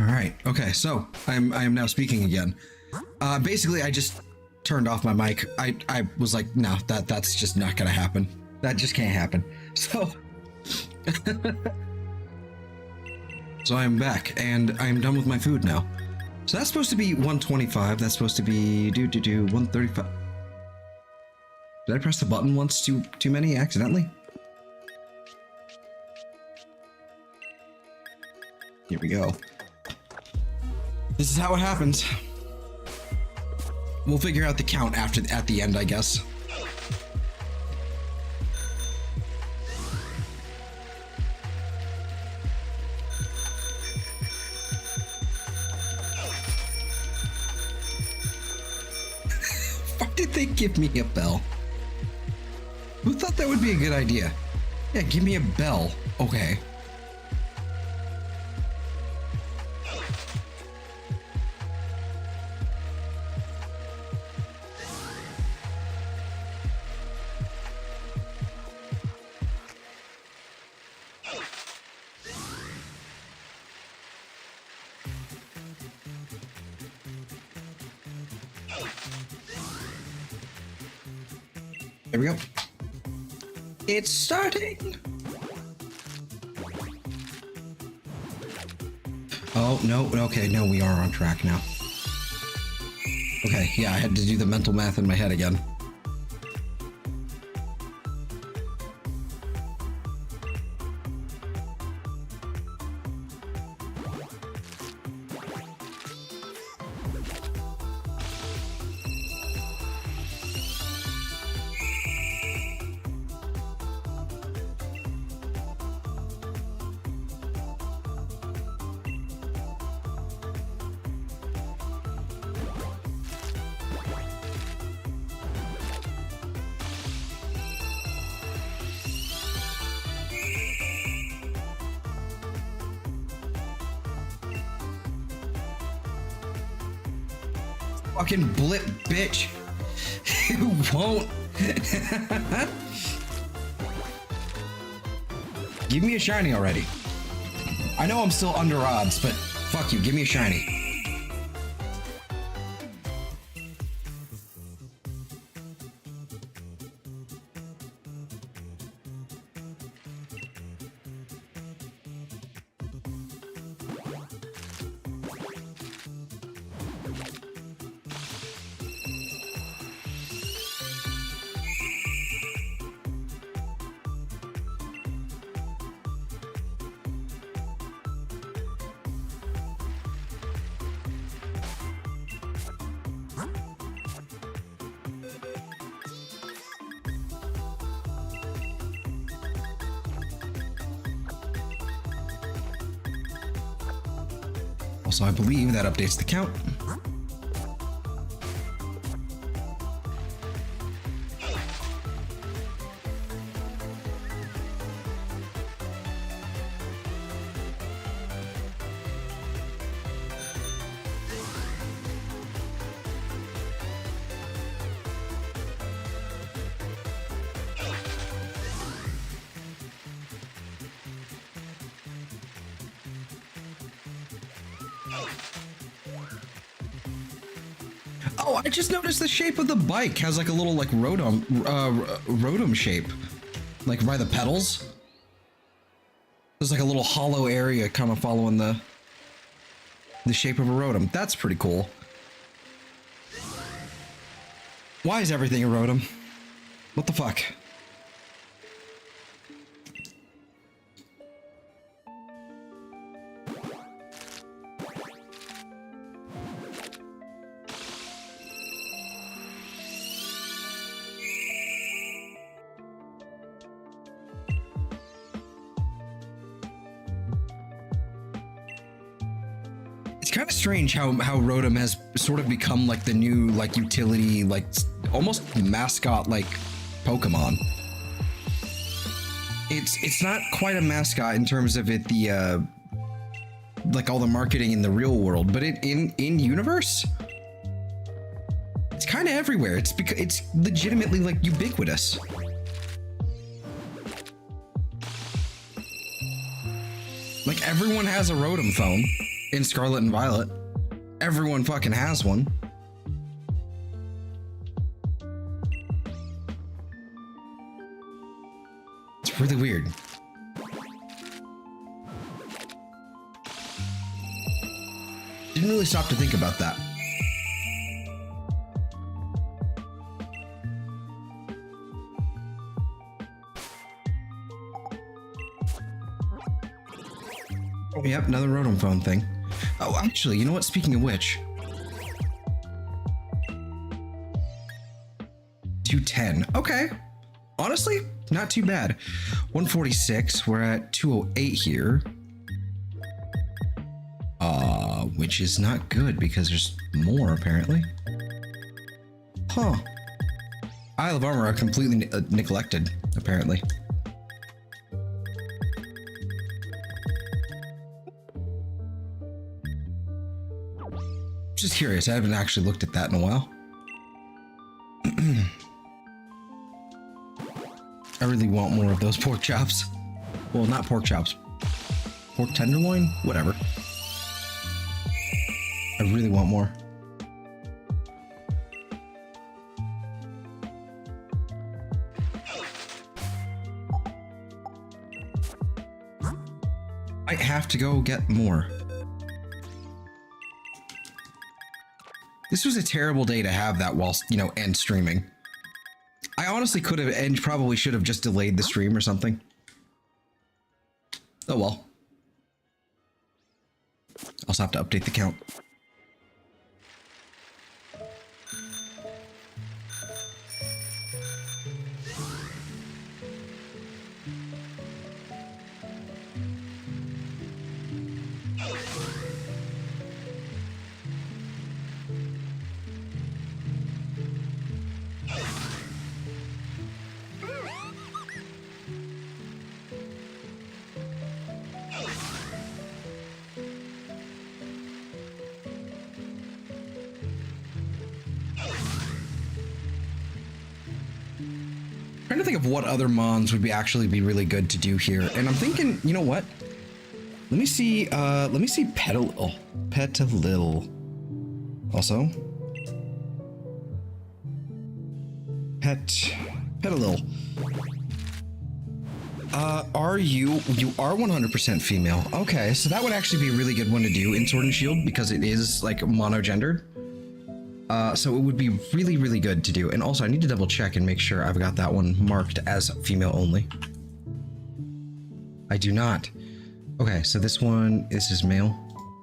[SPEAKER 1] All right. Okay. So I am now speaking again. Basically, I just turned off my mic. I was like, no, that's just not gonna happen. That just can't happen. So, so I'm back and I'm done with my food now. So that's supposed to be 125. That's supposed to be 135. Did I press the button once too many accidentally? Here we go. This is how it happens. We'll figure out the count at the end, I guess. Why did they give me a bell? Who thought that would be a good idea? Yeah, give me a bell. Okay. There we go. It's starting. Oh, no. Okay, no, we are on track now. Okay, yeah, I had to do the mental math in my head again. Fucking blip, bitch. You won't. Give me a shiny already. I know I'm still under odds, but fuck you, give me a shiny. Also, I believe that updates the count. Oh, I just noticed the shape of the bike has like a little like rotom shape, like by the pedals. There's like a little hollow area kind of following the shape of a rotom. That's pretty cool. Why is everything a rotom? What the fuck? It's kind of strange how Rotom has sort of become like the new like utility, like almost mascot like Pokemon. It's not quite a mascot in terms of it like all the marketing in the real world, but in universe, it's kind of everywhere. It's legitimately like ubiquitous. Like everyone has a Rotom phone. in Scarlet and Violet. Everyone fucking has one. It's really weird. Didn't really stop to think about that. Oh, yep, another Rotom phone thing. Oh, actually, you know what? Speaking of which, 210. Okay, honestly, not too bad. 146. We're at 208 here. Which is not good because there's more apparently. Huh. Isle of Armor are completely neglected apparently. Just curious, I haven't actually looked at that in a while. I really want more of those pork chops. Well, not pork chops. Pork tenderloin? Whatever. I really want more. I have to go get more. This was a terrible day to have that whilst, you know, end streaming. I honestly could have and probably should have just delayed the stream or something. Oh well. I'll also have to update the count. Trying to think of what other mons would actually be really good to do here, and I'm thinking, you know what? Let me see Petalil. Also. Petalil. You are 100% female. Okay, so that would actually be a really good one to do in Sword and Shield because it is like monogendered. So it would be really, really good to do. And also I need to double check and make sure I've got that one marked as female only. I do not. Okay, so this is male.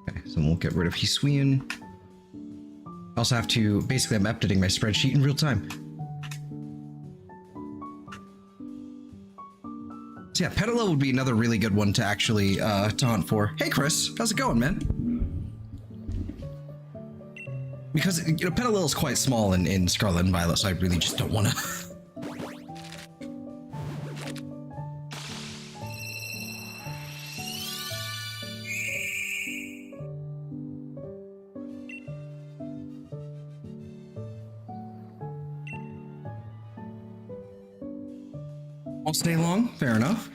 [SPEAKER 1] Okay, so we'll get rid of Hisuian. I also have to, basically I'm updating my spreadsheet in real time. So yeah, Petalil would be another really good one to actually to hunt for. Hey Chris, how's it going, man? Because, you know, Petalil is quite small in Scarlet and Violet, so I really just don't want to. Won't stay long, fair enough.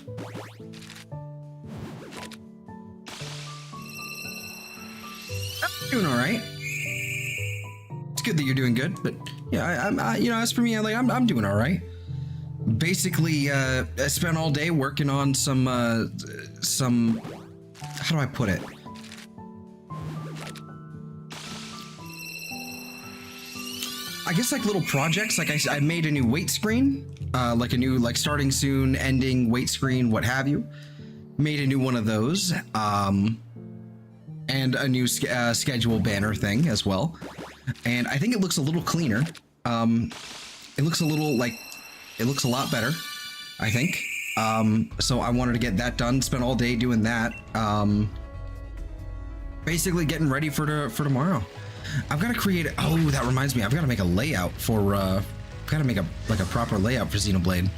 [SPEAKER 1] Doing all right. Good that you're doing good, but yeah, I'm you know, as for me, I'm doing all right. Basically, I spent all day working on some how do I put it? I guess like little projects. Like I made a new weight screen, like a new starting soon, ending weight screen, what have you. Made a new one of those, and a new schedule banner thing as well. And I think it looks a little cleaner. It looks a little it looks a lot better, I think. So I wanted to get that done, spent all day doing that. Basically getting ready for tomorrow. I've got to create, oh, that reminds me, I've got to make a layout for, I've got to make a proper layout for Xenoblade.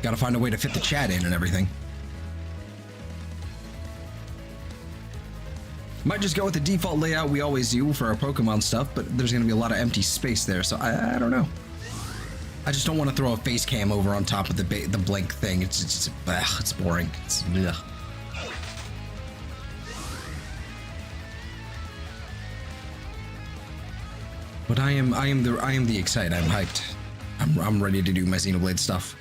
[SPEAKER 1] Got to find a way to fit the chat in and everything. Might just go with the default layout we always do for our Pokemon stuff, but there's going to be a lot of empty space there, so I don't know. I just don't want to throw a face cam over on top of the blink thing. It's boring. Ugh. But I am the excited. I'm hyped. I'm ready to do my Xenoblade stuff.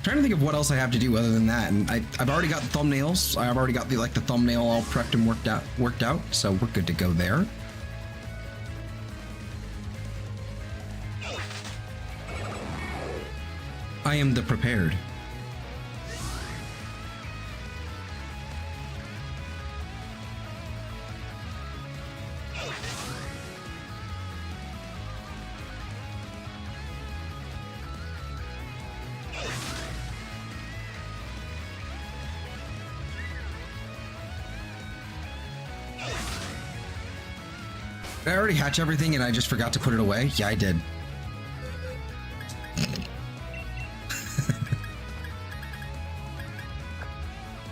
[SPEAKER 1] Trying to think of what else I have to do other than that, and I've already got the thumbnails. I've already got the thumbnail all prepped and worked out, so we're good to go there. I am the prepared. Did I already hatch everything and I just forgot to put it away? Yeah, I did.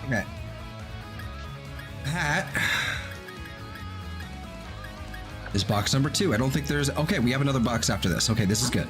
[SPEAKER 1] Okay. Hat is box number 2. I don't think there's... Okay, we have another box after this. Okay, this is good.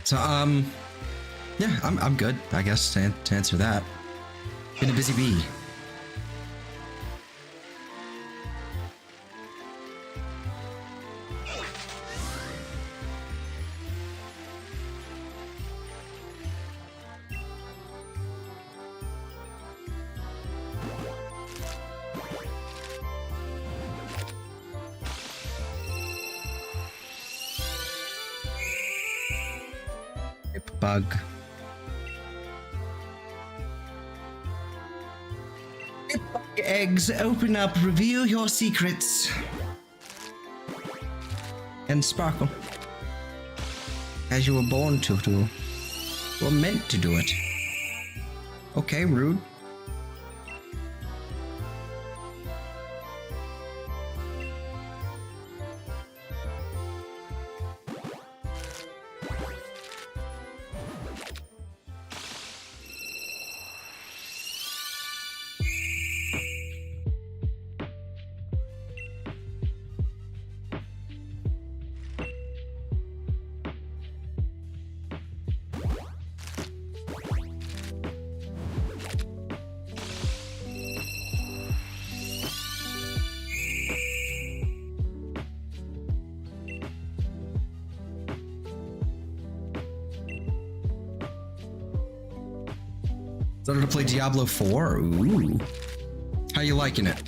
[SPEAKER 1] So, yeah, I'm good, I guess, to answer that. Been a busy bee. Blipbug. Blipbug eggs, open up, reveal your secrets. And sparkle. As you were born to do. You were meant to do it. Okay, rude. Started to play Diablo 4? Ooh. How you liking it?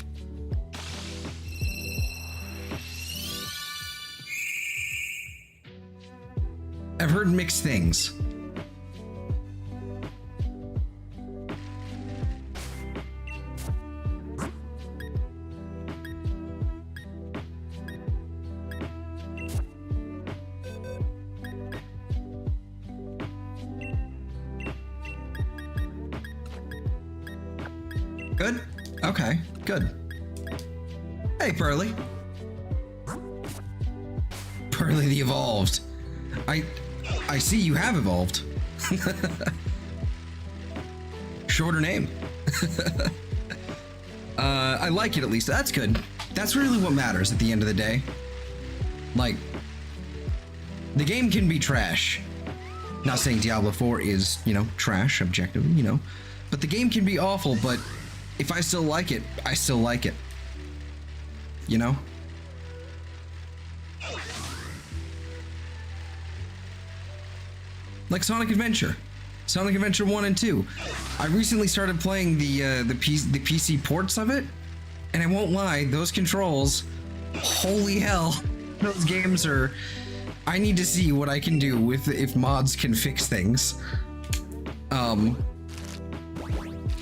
[SPEAKER 1] I've heard mixed things. Good? Okay, good. Hey, Pearly. Pearly the Evolved. I see you have evolved. Shorter name. I like it at least. That's good. That's really what matters at the end of the day. Like, the game can be trash. Not saying Diablo 4 is, you know, trash objectively, you know. But the game can be awful, but if I still like it, I still like it. You know? Like Sonic Adventure. Sonic Adventure 1 and 2. I recently started playing the PC ports of it, and I won't lie, those controls, holy hell, those games are... I need to see what I can do with if mods can fix things.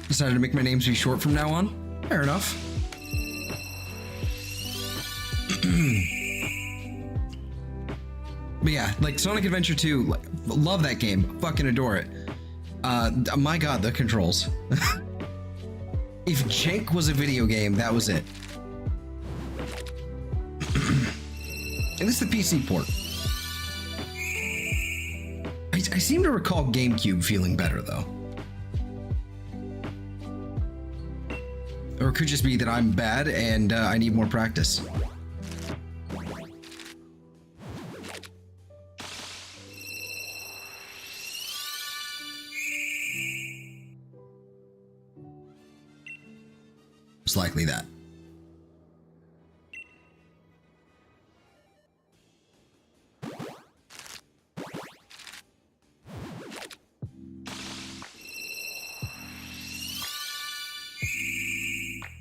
[SPEAKER 1] Decided to make my names be short from now on. Fair enough. But yeah, like Sonic Adventure 2, like, love that game. Fucking adore it. My god, the controls. If Jank was a video game, that was it. At least the PC port. I seem to recall GameCube feeling better, though. Or it could just be that I'm bad and I need more practice. It's likely that.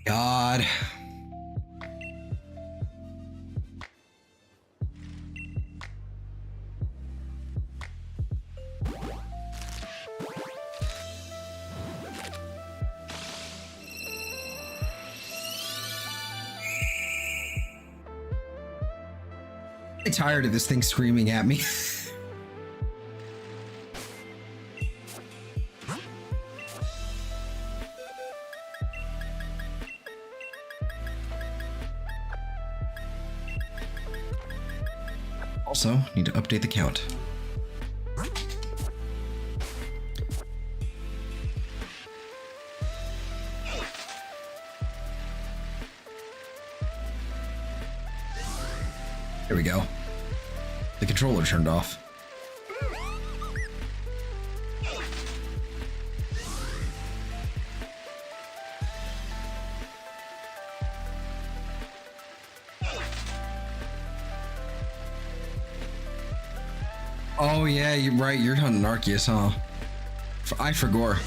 [SPEAKER 1] God. I'm tired of this thing screaming at me. Also, need to update the count. There we go. The controller turned off. Oh yeah, you're right. You're hunting Arceus, huh? I forgot.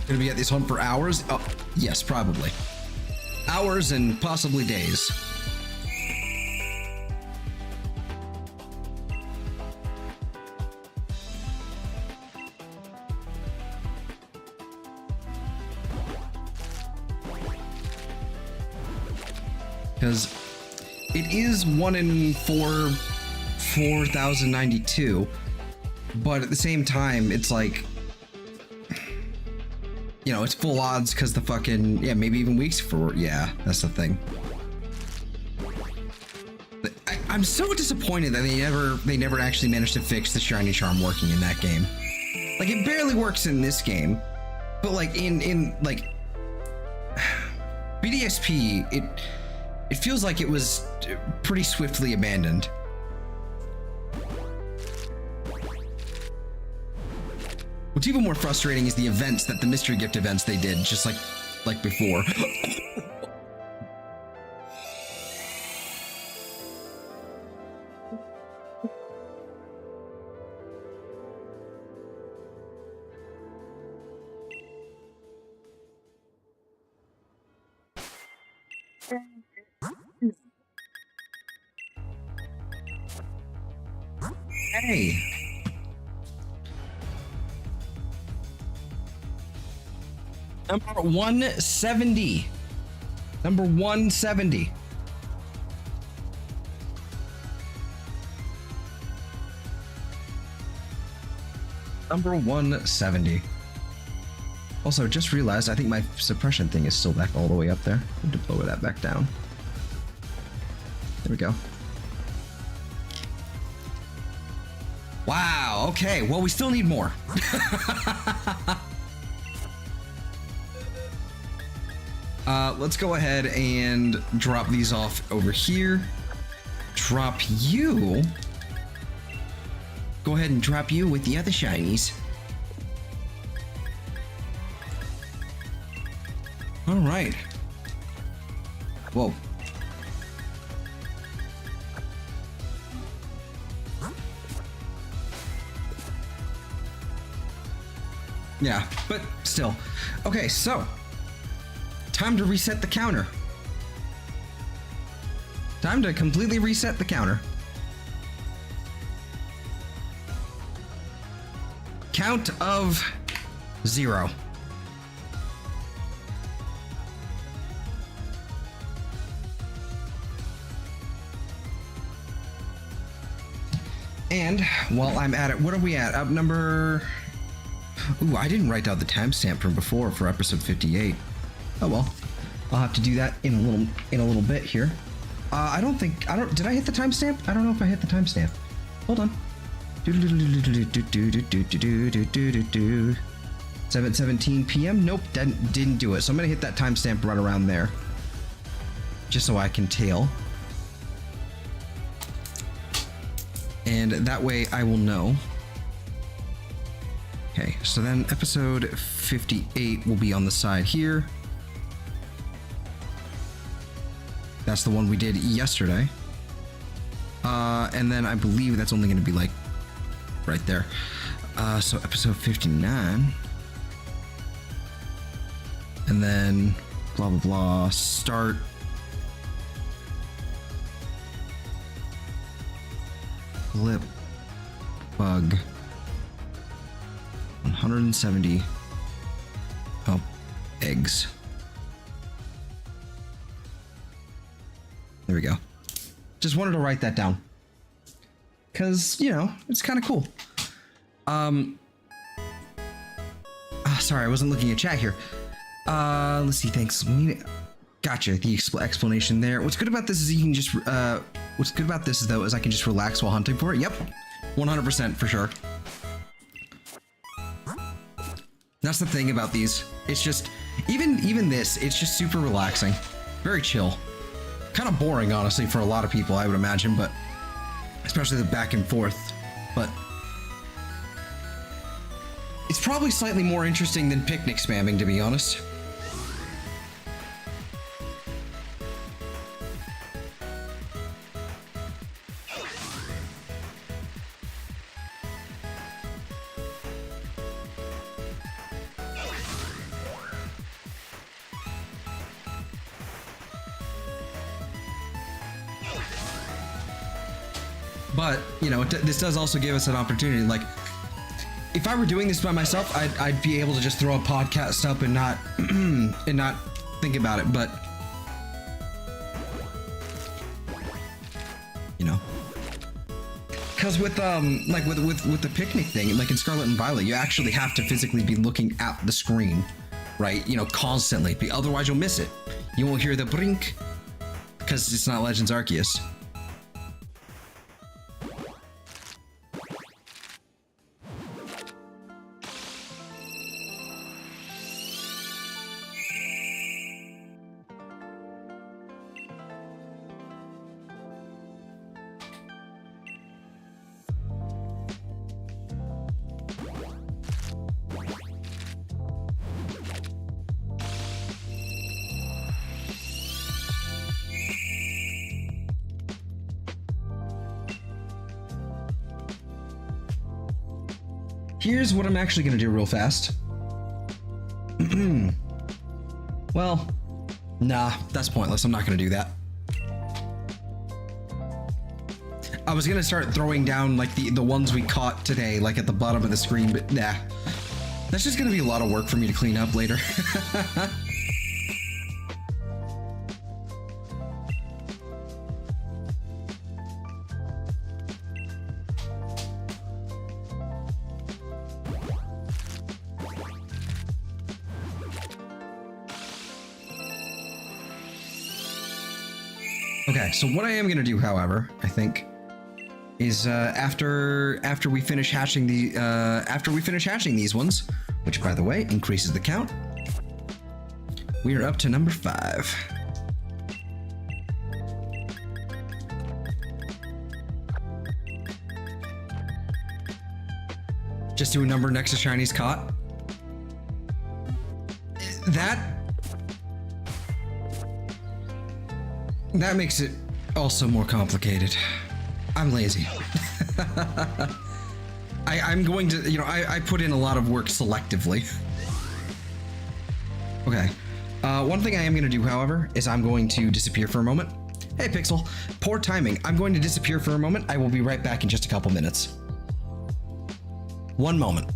[SPEAKER 1] Gonna be at this hunt for hours? Oh, yes, probably. Hours and possibly days. Because it is 1 in 4,092, but at the same time, it's like, you know, it's full odds because the fucking, yeah, maybe even weeks for, yeah, that's the thing. I'm so disappointed that they never actually managed to fix the shiny charm working in that game. Like, it barely works in this game, but like in like BDSP, it feels like it was pretty swiftly abandoned. What's even more frustrating is the events that the mystery gift events they did, just like before. Hey. Number 170. Number 170. Number 170. Also, just realized I think my suppression thing is still back all the way up there. I need to lower that back down. There we go. Wow, okay. Well, we still need more. Let's go ahead and drop these off over here. Drop you. Go ahead and drop you with the other shinies. All right. Whoa. Yeah, but still. Okay, so time to reset the counter. Time to completely reset the counter. Count of 0. And while I'm at it, what are we at? Up number... Ooh, I didn't write down the timestamp from before for episode 58. Oh well, I'll have to do that in a little bit here. Did I hit the timestamp? I don't know if I hit the timestamp. Hold on. 7:17 p.m. Nope, didn't do it. So I'm gonna hit that timestamp right around there, just so I can tail. And that way I will know. Okay, so then episode 58 will be on the side here. That's the one we did yesterday. And then I believe that's only going to be like right there. So episode 59. And then blah, blah, blah, start. Blipbug. 170 eggs. There we go. Just wanted to write that down because, you know, it's kind of cool. Sorry, I wasn't looking at chat here. Let's see. Thanks. Gotcha. The explanation there. What's good about this is you can just what's good about this though is I can just relax while hunting for it. Yep, 100% for sure. That's the thing about these. It's just, even this, it's just super relaxing. Very chill. Kind of boring, honestly, for a lot of people, I would imagine, but especially the back and forth. But it's probably slightly more interesting than picnic spamming, to be honest. But, you know, this does also give us an opportunity. Like, if I were doing this by myself, I'd be able to just throw a podcast up and not and not think about it. But, you know, because with like with the picnic thing, like in Scarlet and Violet, you actually have to physically be looking at the screen, right? You know, constantly. Otherwise, you'll miss it. You won't hear the brink because it's not Legends Arceus. Here's what I'm actually gonna do real fast. Well, nah, that's pointless. I'm not gonna do that. I was gonna start throwing down like the ones we caught today, like at the bottom of the screen, but nah. That's just gonna be a lot of work for me to clean up later. Okay, so what I am gonna do, however, I think, is after we finish hatching these ones, which by the way increases the count, we are up to number 5. Just do a number next to Shiny's caught. That That makes it also more complicated. I'm lazy. I'm going to, you know, I put in a lot of work selectively. Okay. One thing I am going to do, however, is I'm going to disappear for a moment. Hey, Pixel. Poor timing. I'm going to disappear for a moment. I will be right back in just a couple minutes. One moment.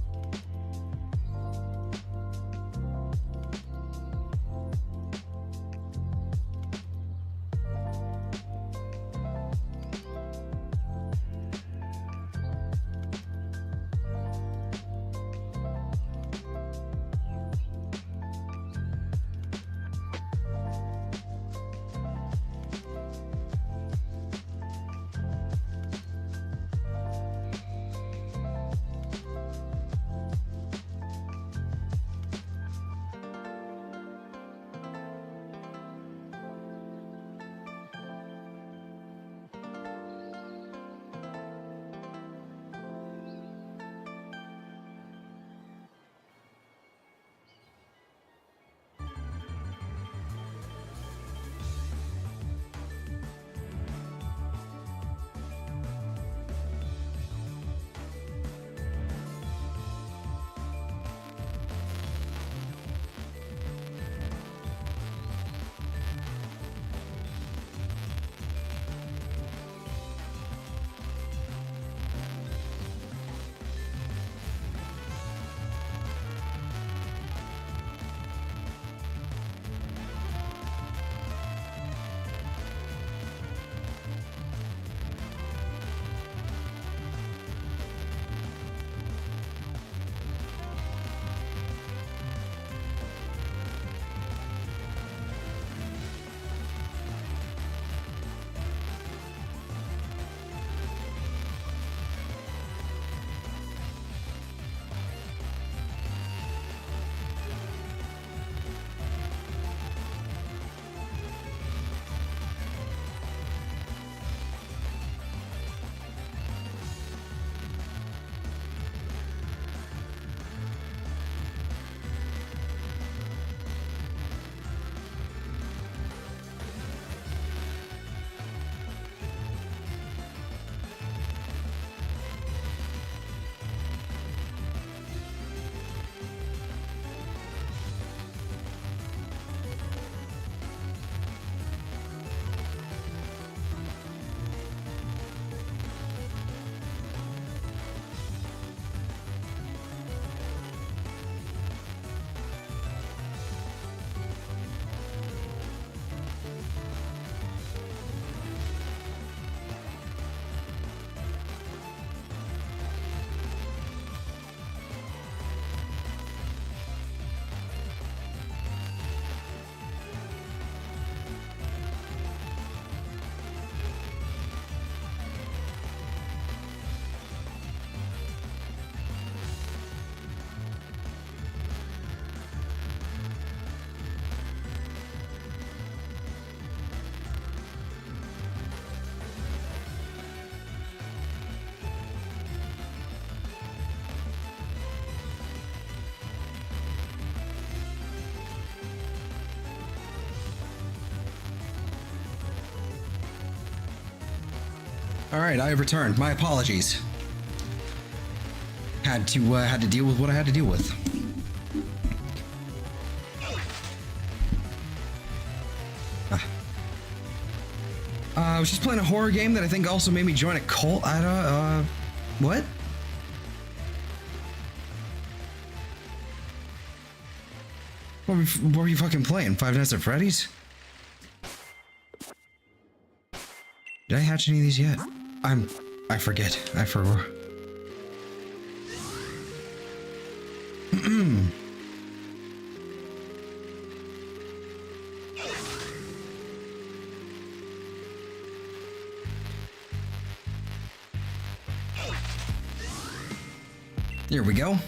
[SPEAKER 1] All right, I have returned. My apologies. Had to deal with what I had to deal with. I was just playing a horror game that I think also made me join a cult. What? What were you fucking playing? Five Nights at Freddy's? Did I hatch any of these yet? I forget. I forgot. Here we go.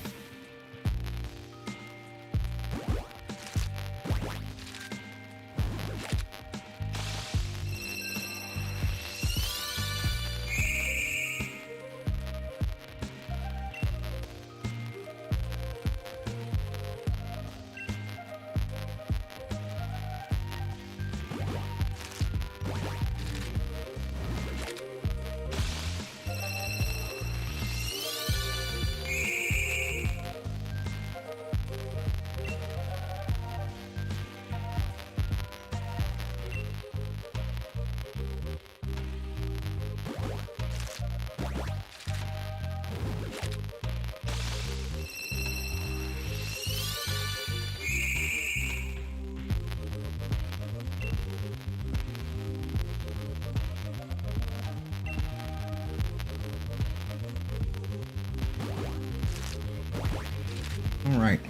[SPEAKER 1] All right.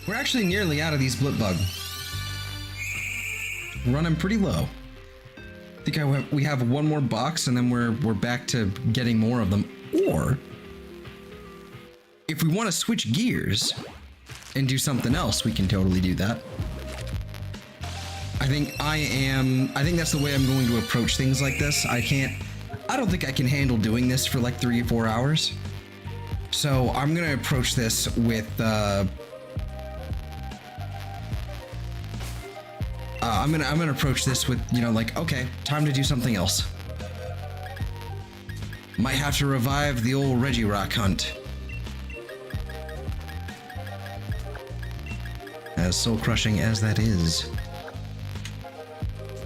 [SPEAKER 1] We're actually nearly out of these Blipbug. Running pretty low. I think we have one more box and then we're back to getting more of them. Or if we want to switch gears and do something else, we can totally do that. I think that's the way I'm going to approach things like this. I don't think I can handle doing this for like 3 or 4 hours. So I'm gonna approach this with I'm gonna approach this with, you know, like, okay, time to do something else. Might have to revive the old Regirock hunt. As soul crushing as that is.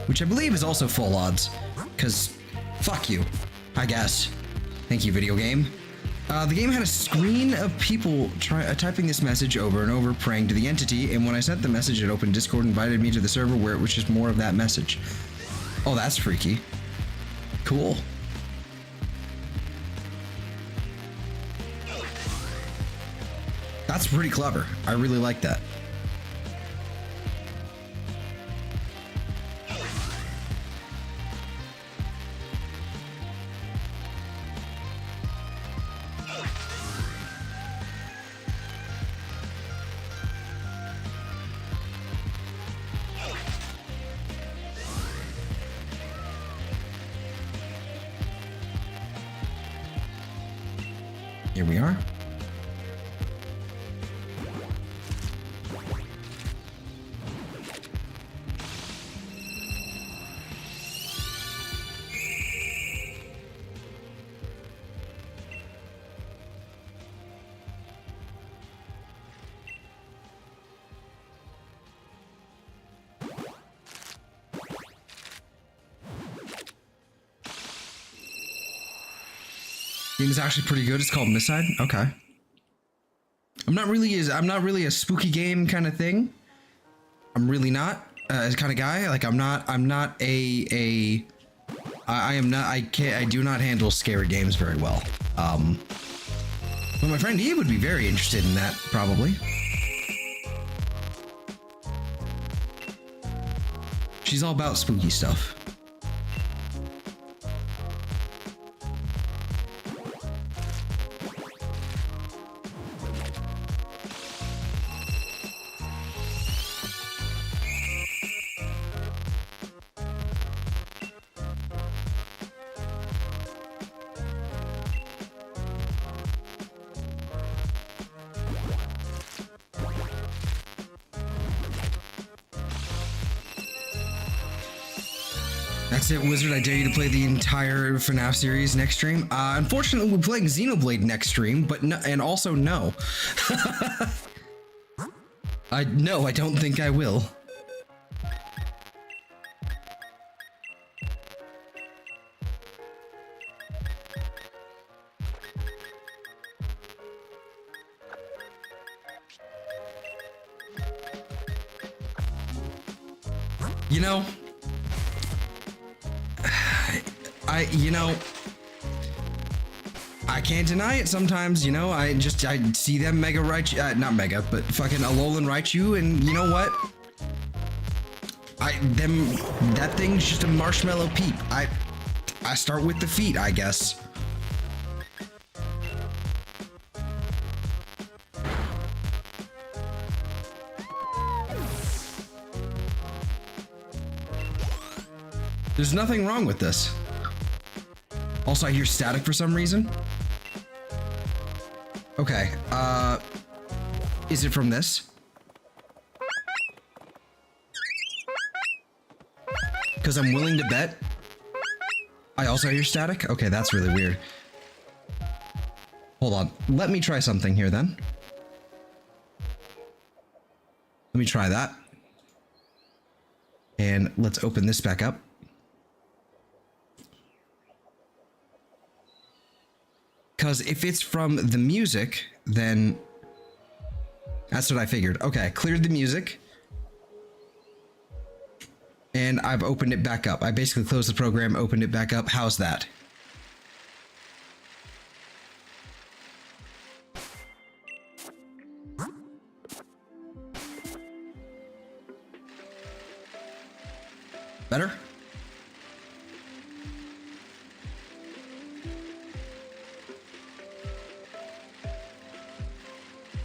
[SPEAKER 1] Which I believe is also full odds. Cause fuck you, I guess. Thank you, video game. The game had a screen of people typing this message over and over, praying to the entity, and when I sent the message, it opened Discord and invited me to the server where it was just more of that message. Oh, that's freaky. Cool. That's pretty clever. I really like that. Here we are. Game's actually pretty good. It's called Misside. Okay. I'm not really a spooky game kind of thing. I'm really not as kind of guy. Like I do not handle scary games very well. But my friend Eve would be very interested in that, probably. She's all about spooky stuff. That's it, Wizard. I dare you to play the entire FNAF series next stream. Unfortunately, we're playing Xenoblade next stream, but no, and also no. I don't think I will. You know, I can't deny it sometimes, you know, I see them Mega Raichu, not Mega, but fucking Alolan Raichu, and you know what? That thing's just a marshmallow peep. I start with the feet, I guess. There's nothing wrong with this. Also, I hear static for some reason. Okay, is it from this? Because I'm willing to bet. I also hear static? Okay, that's really weird. Hold on, let me try something here then. Let me try that. And let's open this back up. Because if it's from the music, then that's what I figured. Okay, cleared the music. And I've opened it back up. I basically closed the program, opened it back up. How's that? Better?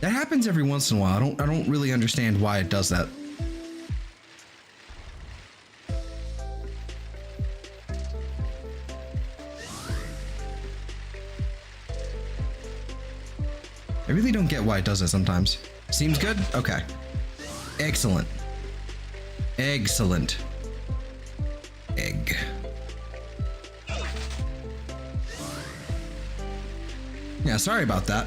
[SPEAKER 1] That happens every once in a while. I don't really understand why it does that. I really don't get why it does that sometimes. Seems good? Okay. Excellent. Excellent. Egg. Yeah, sorry about that.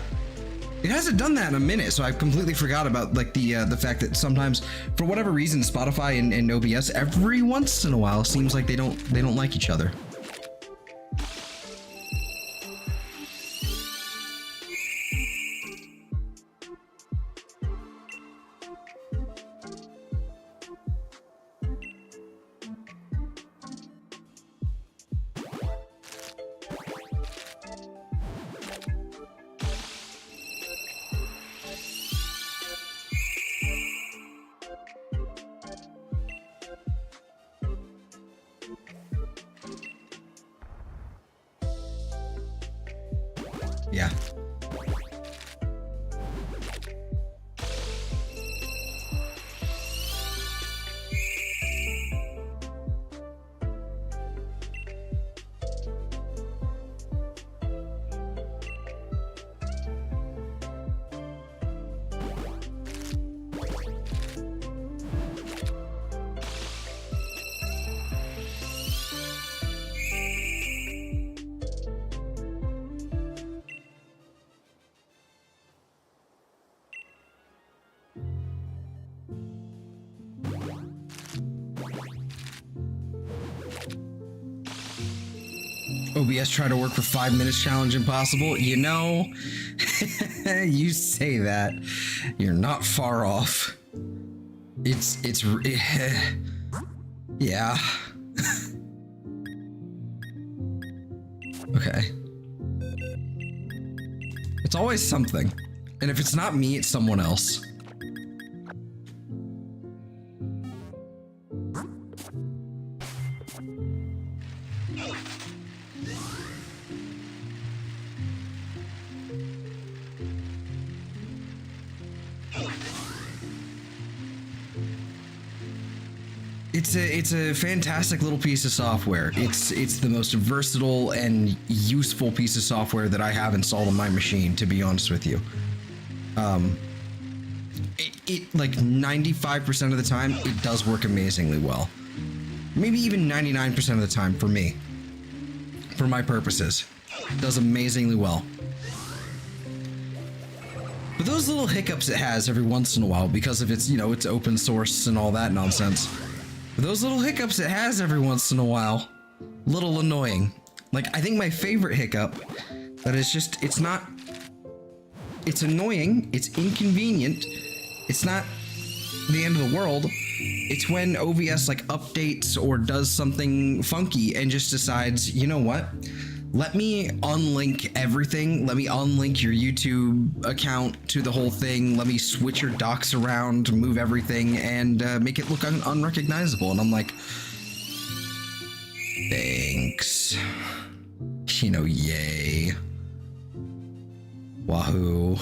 [SPEAKER 1] It hasn't done that in a minute, so I completely forgot about like the fact that sometimes, for whatever reason, Spotify and OBS every once in a while seems like they don't like each other. Yeah. OBS try to work for 5 minutes challenge impossible. You know, you say that, you're not far off. Yeah. Okay. It's always something. And if it's not me, it's someone else. It's a fantastic little piece of software. It's the most versatile and useful piece of software that I have installed on my machine, to be honest with you. It like 95% of the time, it does work amazingly well. Maybe even 99% of the time for me. For my purposes. It does amazingly well. But those little hiccups it has every once in a while, because of its, you know, it's open source and all that nonsense. But those little hiccups it has every once in a while, little annoying. Like, I think my favorite hiccup, that is just, it's annoying, it's inconvenient, it's not the end of the world. It's when OBS like updates or does something funky and just decides, you know what? Let me unlink everything. Let me unlink your YouTube account to the whole thing. Let me switch your docs around, move everything, and make it look unrecognizable. And I'm like, thanks. You know, yay. Wahoo.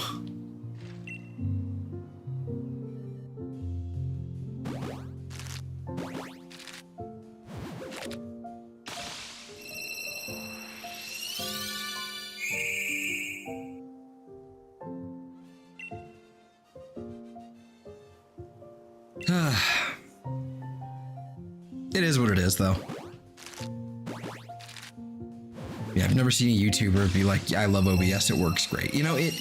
[SPEAKER 1] It is what it is, though. Yeah, I've never seen a YouTuber be like, yeah, I love OBS, it works great. You know, it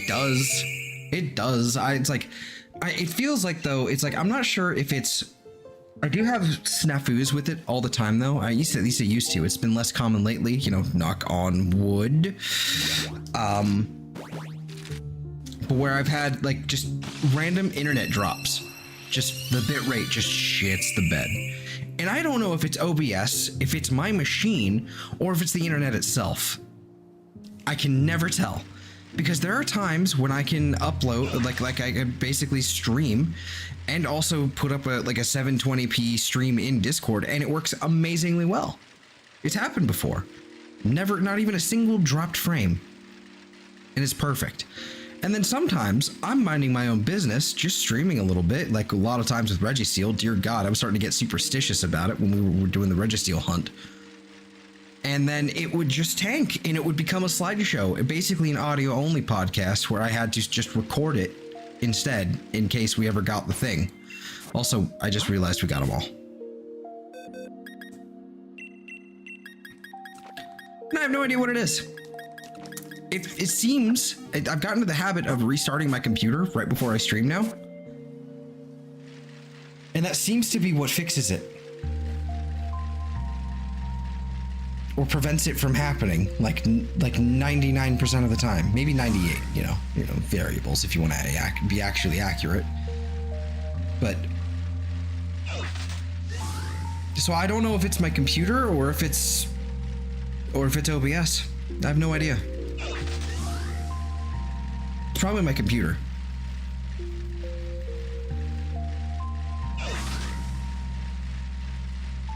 [SPEAKER 1] does. It does. It feels like, though, it's like, I'm not sure if it's, I do have snafus with it all the time, though. At least I used to. It's been less common lately, you know, knock on wood. But where I've had, like, just random internet drops. Just the bit rate just shits the bed. And I don't know if it's OBS, if it's my machine, or if it's the internet itself. I can never tell. because there are times when I can upload, like I can basically stream and also put up a 720p stream in Discord, and it works amazingly well. It's happened before. Never, not even a single dropped frame. And it's perfect. And then sometimes I'm minding my own business, just streaming a little bit, like a lot of times with Registeel. Dear God, I was starting to get superstitious about it when we were doing the Registeel hunt. And then it would just tank, and it would become a slideshow, basically an audio-only podcast where I had to just record it instead in case we ever got the thing. Also, I just realized we got them all. And I have no idea what it is. It seems, I've gotten into the habit of restarting my computer right before I stream now. And that seems to be what fixes it. Or prevents it from happening, like 99% of the time. Maybe 98, you know, variables if you want to be actually accurate. But, so I don't know if it's my computer or if it's OBS. I have no idea. It's probably my computer.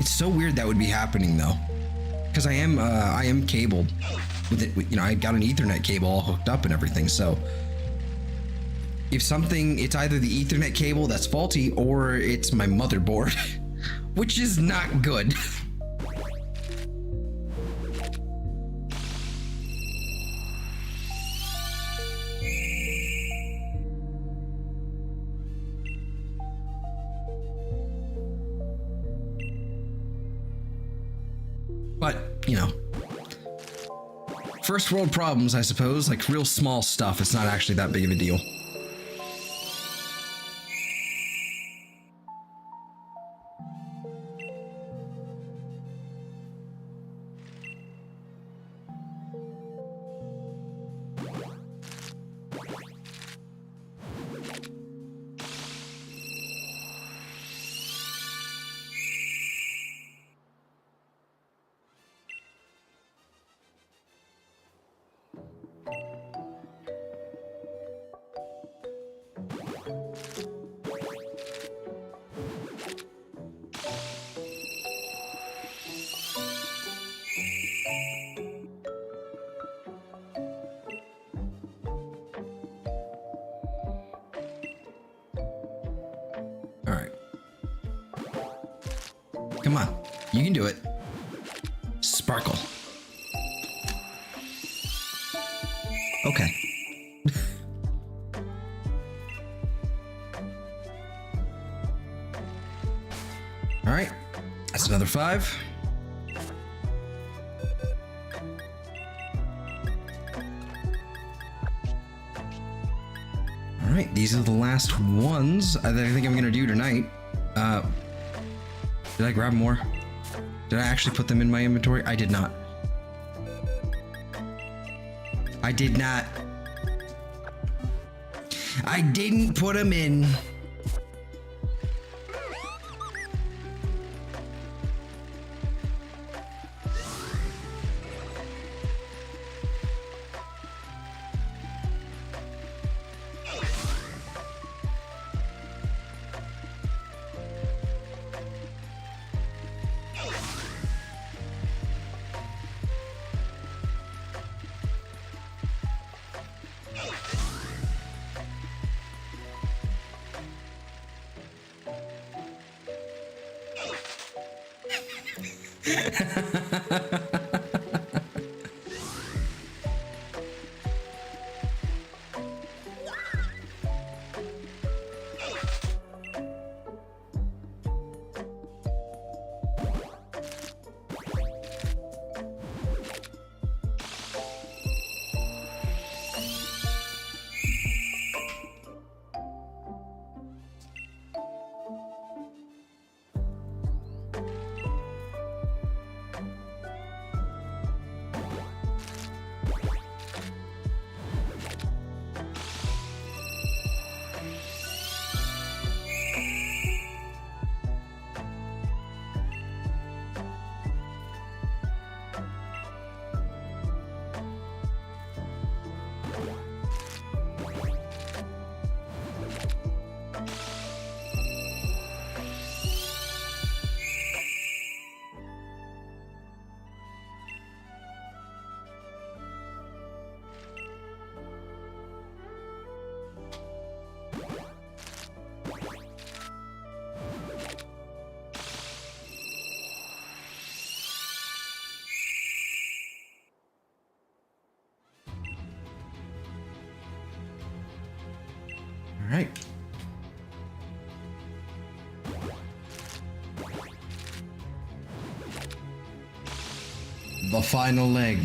[SPEAKER 1] It's so weird that would be happening though, because I am cabled with it. You know, I got an Ethernet cable all hooked up and everything. So if something, it's either the Ethernet cable that's faulty or it's my motherboard, which is not good. But, you know, first world problems, I suppose, like real small stuff. It's not actually that big of a deal. All right. Come on. You can do it. Sparkle. Okay. All right. That's another 5. All right. These are the last ones that I think I'm going to do tonight. Did I grab more? Did I actually put them in my inventory? I did not. I did not. I didn't put them in. All right. The final leg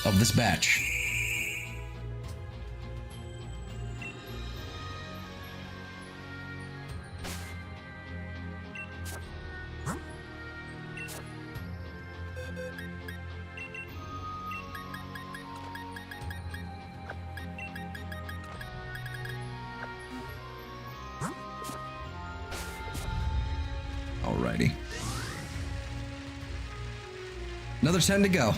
[SPEAKER 1] of this batch. Alrighty. Another 10 to go.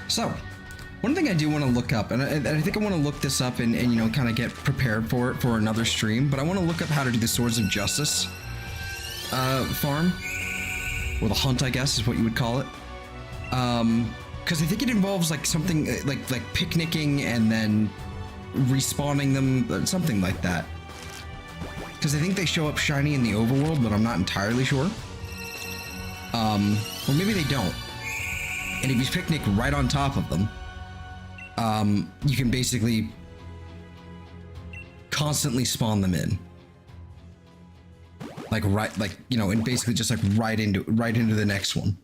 [SPEAKER 1] So, one thing I do want to look up, and I think I want to look this up and you know, kind of get prepared for it for another stream, but I want to look up how to do the Swords of Justice farm, or the hunt, I guess is what you would call it. Because I think it involves like something like picnicking and then respawning them, something like that. Because I think they show up shiny in the overworld, but I'm not entirely sure. Or maybe they don't. And if you picnic right on top of them, you can basically constantly spawn them in. Like you know, and basically just like right into the next one.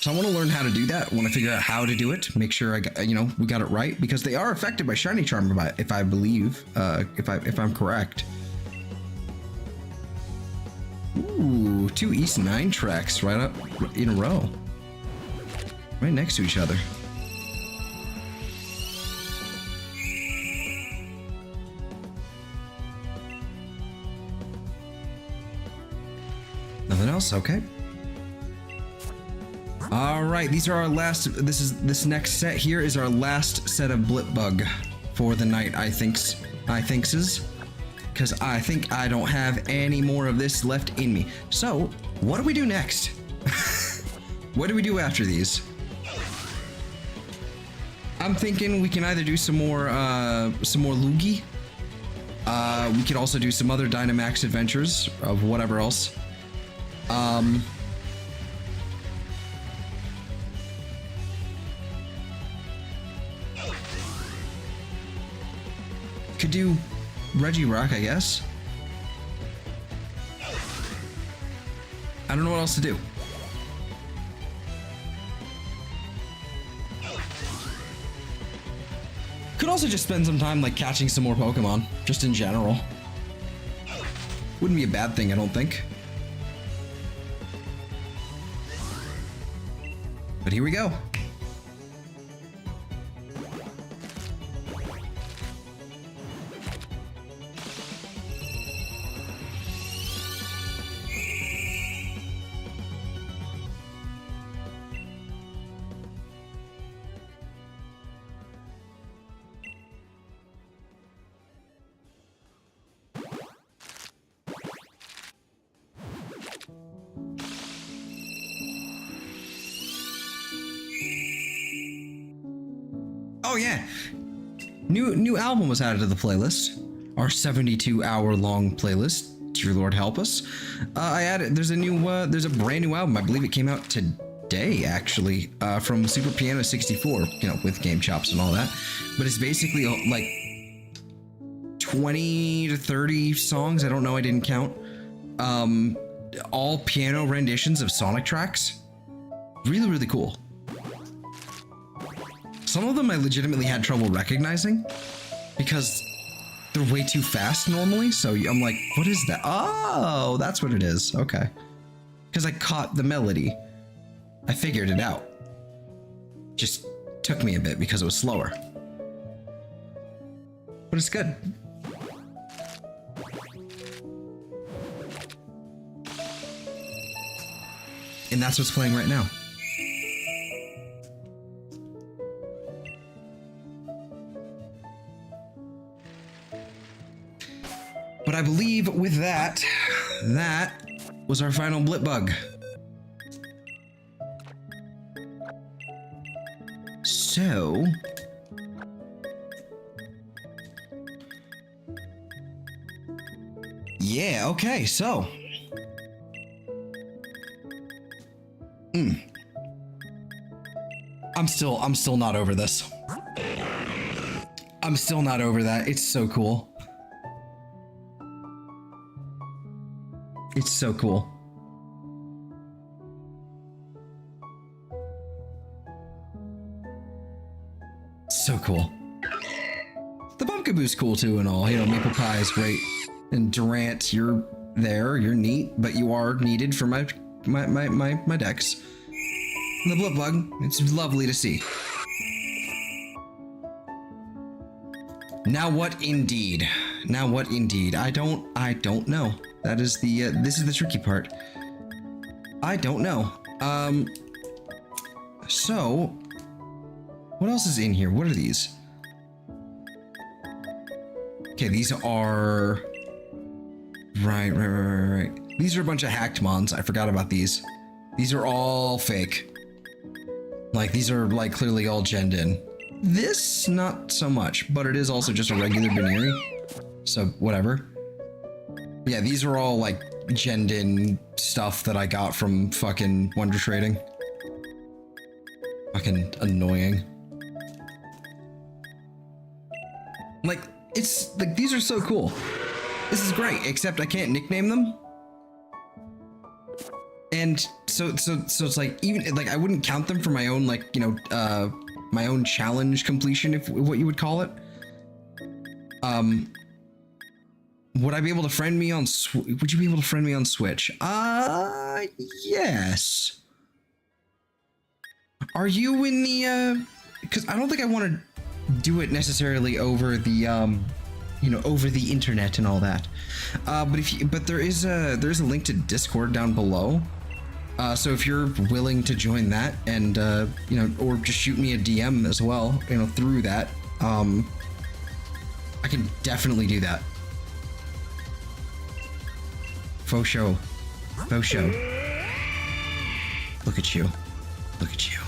[SPEAKER 1] So I want to learn how to do that. I want to figure out how to do it. Make sure I got, you know, we got it right, because they are affected by shiny charm, if I believe, if I'm correct. Ooh, 2 East 9 tracks right up in a row. Right next to each other. Nothing else? Okay. All right, these are our last, this next set here is our last set of Blipbug for the night, I thinks. Because I think I don't have any more of this left in me. So, what do we do next? What do we do after these? I'm thinking we can either do some more Luigi. We could also do some other Dynamax adventures of whatever else. Could do Regirock, I guess. I don't know what else to do. Could also just spend some time like catching some more Pokemon, just in general. Wouldn't be a bad thing, I don't think. But here we go. Oh yeah, new album was added to the playlist. Our 72-hour-long playlist. Dear Lord help us. I added. There's a brand new album. I believe it came out today, actually, from Super Piano 64. You know, with game chops and all that. But it's basically like 20 to 30 songs. I don't know. I didn't count. All piano renditions of Sonic tracks. Really, really cool. Some of them I legitimately had trouble recognizing because they're way too fast normally. So I'm like, what is that? Oh, that's what it is. Okay. Because I caught the melody. I figured it out. Just took me a bit because it was slower. But it's good. And that's what's playing right now. But I believe with that, that was our final Blipbug. So... yeah, okay, so... I'm still not over this. I'm still not over that. It's so cool. It's so cool. So cool. The Bumpkaboo's cool too and all. You know, Maple Pie is great. And Durant, you're there, you're neat, but you are needed for my decks. And the Blipbug, it's lovely to see. Now what indeed? Now what indeed? I don't know. That is the this is the tricky part. I don't know. So what else is in here? What are these? Okay, these are right. These are a bunch of hacked mons. I forgot about these. These are all fake. Like, these are, like, clearly all genned in. This, not so much, but it is also just a regular Baneri. So, whatever. Yeah, these are all, like, genned in stuff that I got from fucking Wonder Trading. Fucking annoying. Like, it's, like, these are so cool. This is great, except I can't nickname them. And so it's like, even like I wouldn't count them for my own, like, you know, my own challenge completion, if what you would call it. Would I be able to friend me on would you be able to friend me on Switch? Yes. Are you in the because I don't think I want to do it necessarily over the you know, over the internet and all that. But there's a link to Discord down below. So if you're willing to join that and, you know, or just shoot me a DM as well, you know, through that, I can definitely do that. Faux show. Faux show. Look at you. Look at you.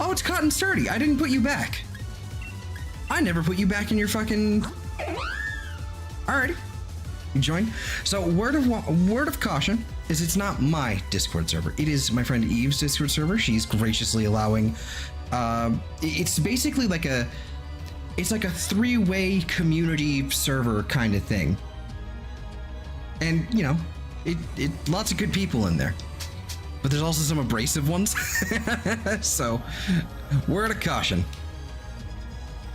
[SPEAKER 1] Oh, it's Cotton Sturdy. I didn't put you back. I never put you back in your fucking... Alrighty. You join. So word of caution is it's not my Discord server. It is my friend Eve's Discord server. She's graciously allowing... it's basically like a... It's like a three-way community server kind of thing. And, you know, it lots of good people in there. But there's also some abrasive ones. So, word of caution.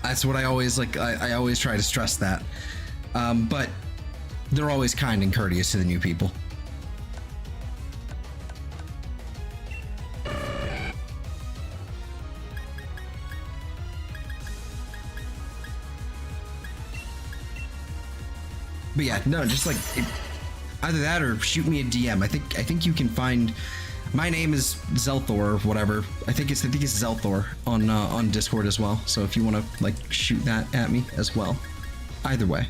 [SPEAKER 1] That's what I always like. I always try to stress that. But they're always kind and courteous to the new people. But yeah, no, just like either that or shoot me a DM. I think you can find. My name is Zelthor or whatever. I think it's Zelthor on Discord as well. So if you want to like shoot that at me as well, either way.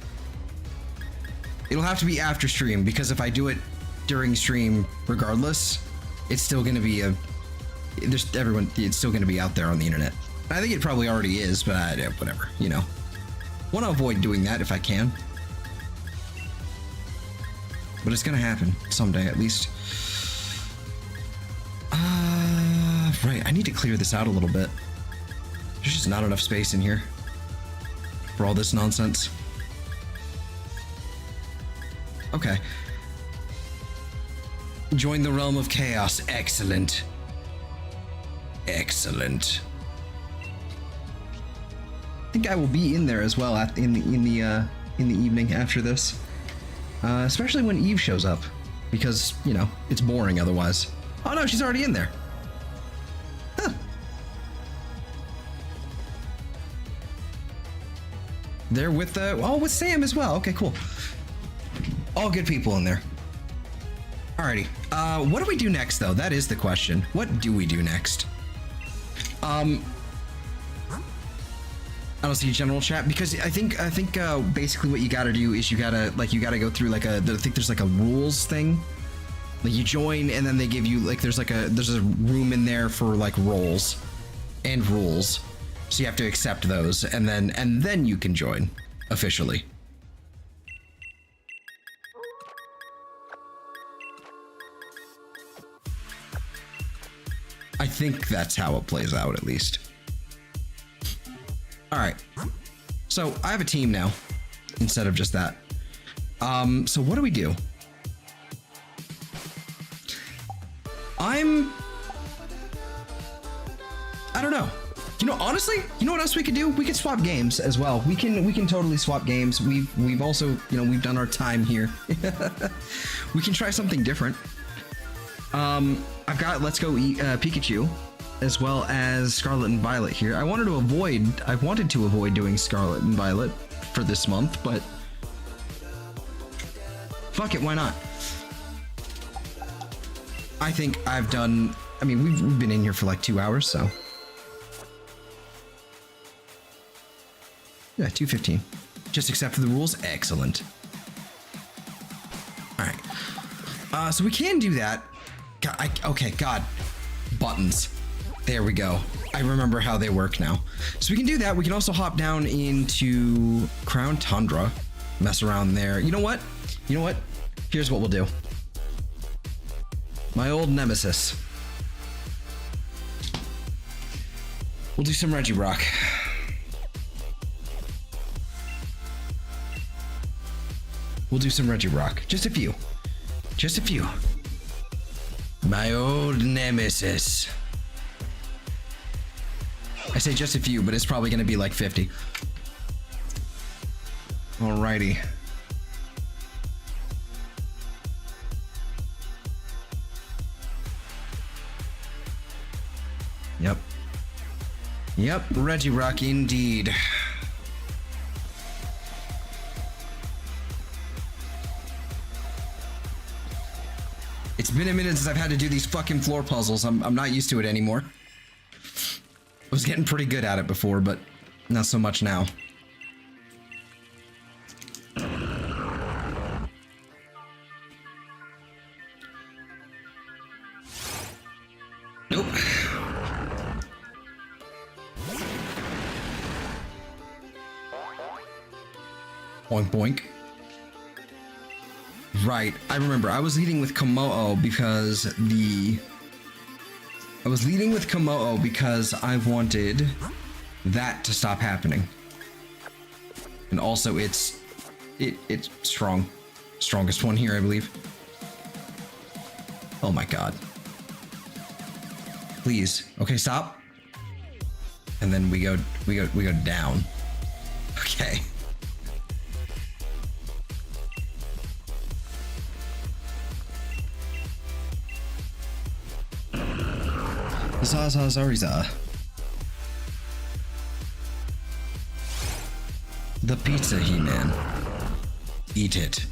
[SPEAKER 1] It'll have to be after stream because if I do it during stream, regardless, it's still going to be it's still going to be out there on the internet. I think it probably already is, but whatever, you know. Want to avoid doing that if I can. But it's going to happen someday at least. Right, I need to clear this out a little bit. There's just not enough space in here for all this nonsense. Okay. Join the realm of chaos. Excellent. Excellent. think I will be in there as well in the evening after this, especially when Eve shows up, because you know it's boring otherwise. Oh no, she's already in there. Huh. They're with with Sam as well. Okay, cool. All good people in there. Alrighty. What do we do next though? That is the question. What do we do next? I don't see general chat because I think basically what you gotta do is you gotta go through like I think there's like a rules thing. Like you join and then they give you like there's a room in there for like roles and rules. So you have to accept those and then you can join officially. I think that's how it plays out, at least. All right. So I have a team now instead of just that. So what do we do? I don't know. You know, honestly, you know what else we could do? We could swap games as well. We can totally swap games. We've also, you know, we've done our time here. We can try something different. I've got Let's Go Pikachu, as well as Scarlet and Violet here. I wanted to avoid doing Scarlet and Violet for this month, but fuck it, why not? I think I've done. I mean, we've been in here for like 2 hours, so yeah, 2:15. Just accept the rules. Excellent. All right. So we can do that. Okay, God. Buttons. There we go. I remember how they work now. So we can do that. We can also hop down into Crown Tundra. Mess around there. You know what? Here's what we'll do. My old nemesis. We'll do some Regirock. We'll do some Regirock. Just a few. Just a few. My old nemesis. I say just a few, but it's probably going to be like 50. Alrighty. Yep, Regirock indeed. It's been a minute since I've had to do these fucking floor puzzles. I'm not used to it anymore. I was getting pretty good at it before, but not so much now. Nope. Boink boink. Right, I remember. I was leading with Komodo because I wanted that to stop happening. And also it's strong. Strongest one here, I believe. Oh my god. Please. Okay, stop. And then we go down. Okay. Zazazariza. The pizza, He-Man. Eat it.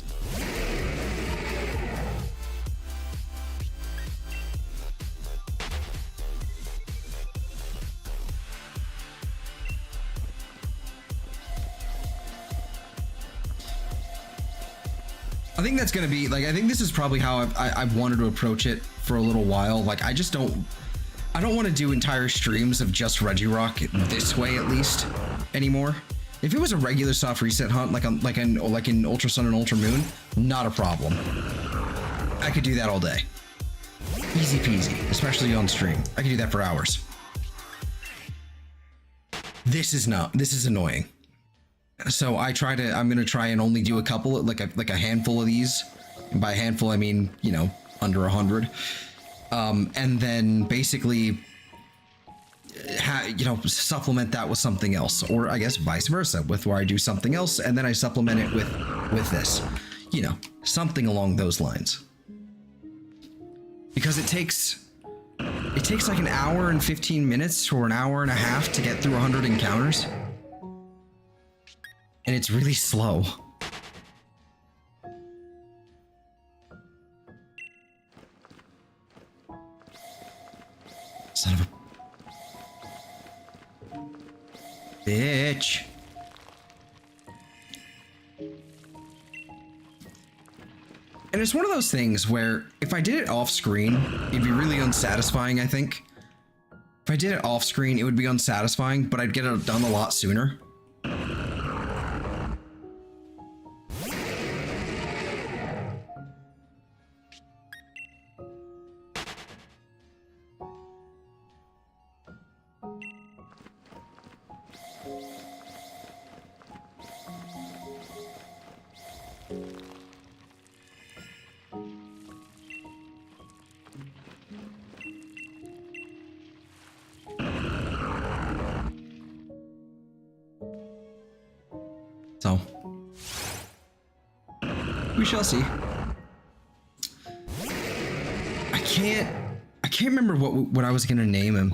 [SPEAKER 1] I think that's gonna be like, I think this is probably how I've wanted to approach it for a little while. Like, I don't want to do entire streams of just Regirock this way, at least, anymore. If it was a regular soft reset hunt, like in Ultra Sun and Ultra Moon, not a problem. I could do that all day. Easy peasy, especially on stream. I could do that for hours. This is annoying. So I'm gonna try and only do a couple, like a handful of these. And by handful, I mean, you know, under 100. And then basically, supplement that with something else, or I guess vice versa, with where I do something else and then I supplement it with this, something along those lines. Because it takes like an hour and 15 minutes or an hour and a half to get through 100 encounters, and it's really slow. Son of a bitch. And it's one of those things where if I did it off screen, it'd be really unsatisfying, I think. If I did it off screen, it would be unsatisfying, but I'd get it done a lot sooner. So, we shall see. I can't remember what I was gonna name him.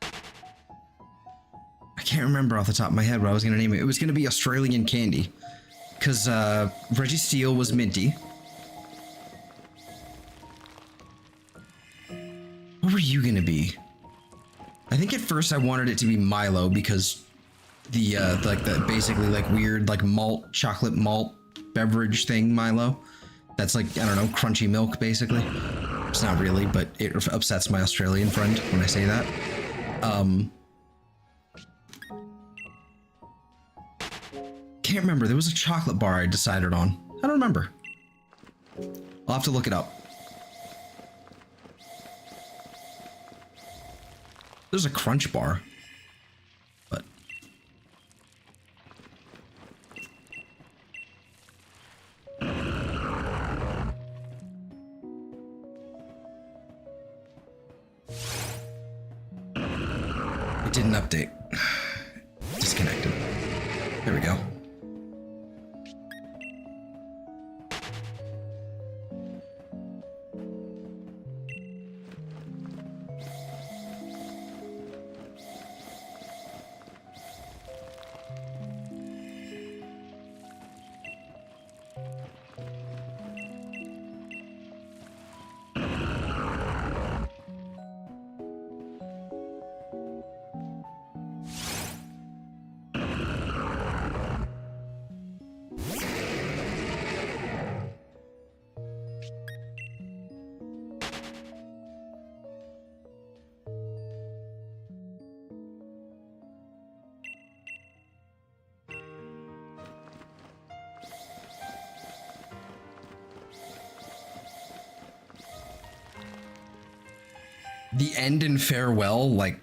[SPEAKER 1] I can't remember off the top of my head what I was gonna name it. It was gonna be Australian Candy, because Reggie Steele was Minty. What were you gonna be? I think at first I wanted it to be Milo because the basically like weird like chocolate malt beverage thing Milo. That's like, I don't know, crunchy milk basically. It's not really, but it upsets my Australian friend when I say that. Can't remember. There was a chocolate bar I decided on. I don't remember. I'll have to look it up. There's a crunch bar. But it didn't update. Disconnected. There we go. The end and farewell, like,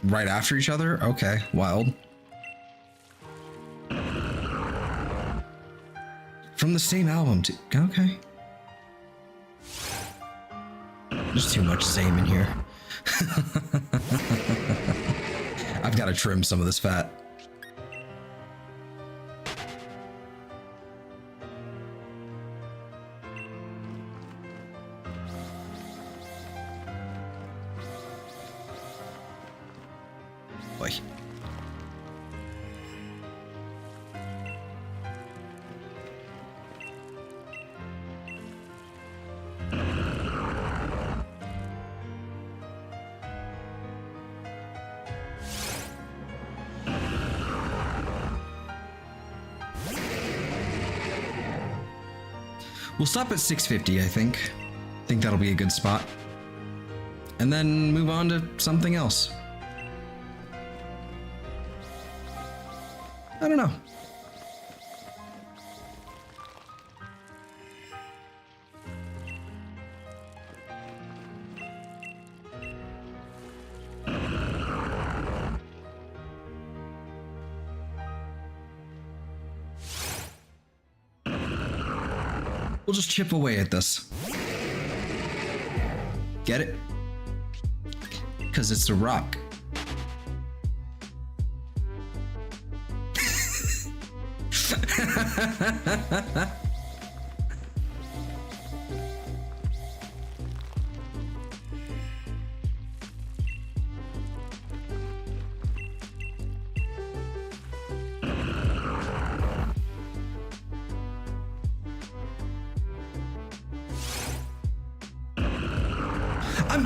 [SPEAKER 1] right after each other? Okay, wild. From the same album, too. Okay. There's too much Zame in here. I've got to trim some of this fat. Boy. We'll stop at 650, I think. I think that'll be a good spot. And then move on to something else. I don't know. We'll just chip away at this. Get it? Because it's a rock.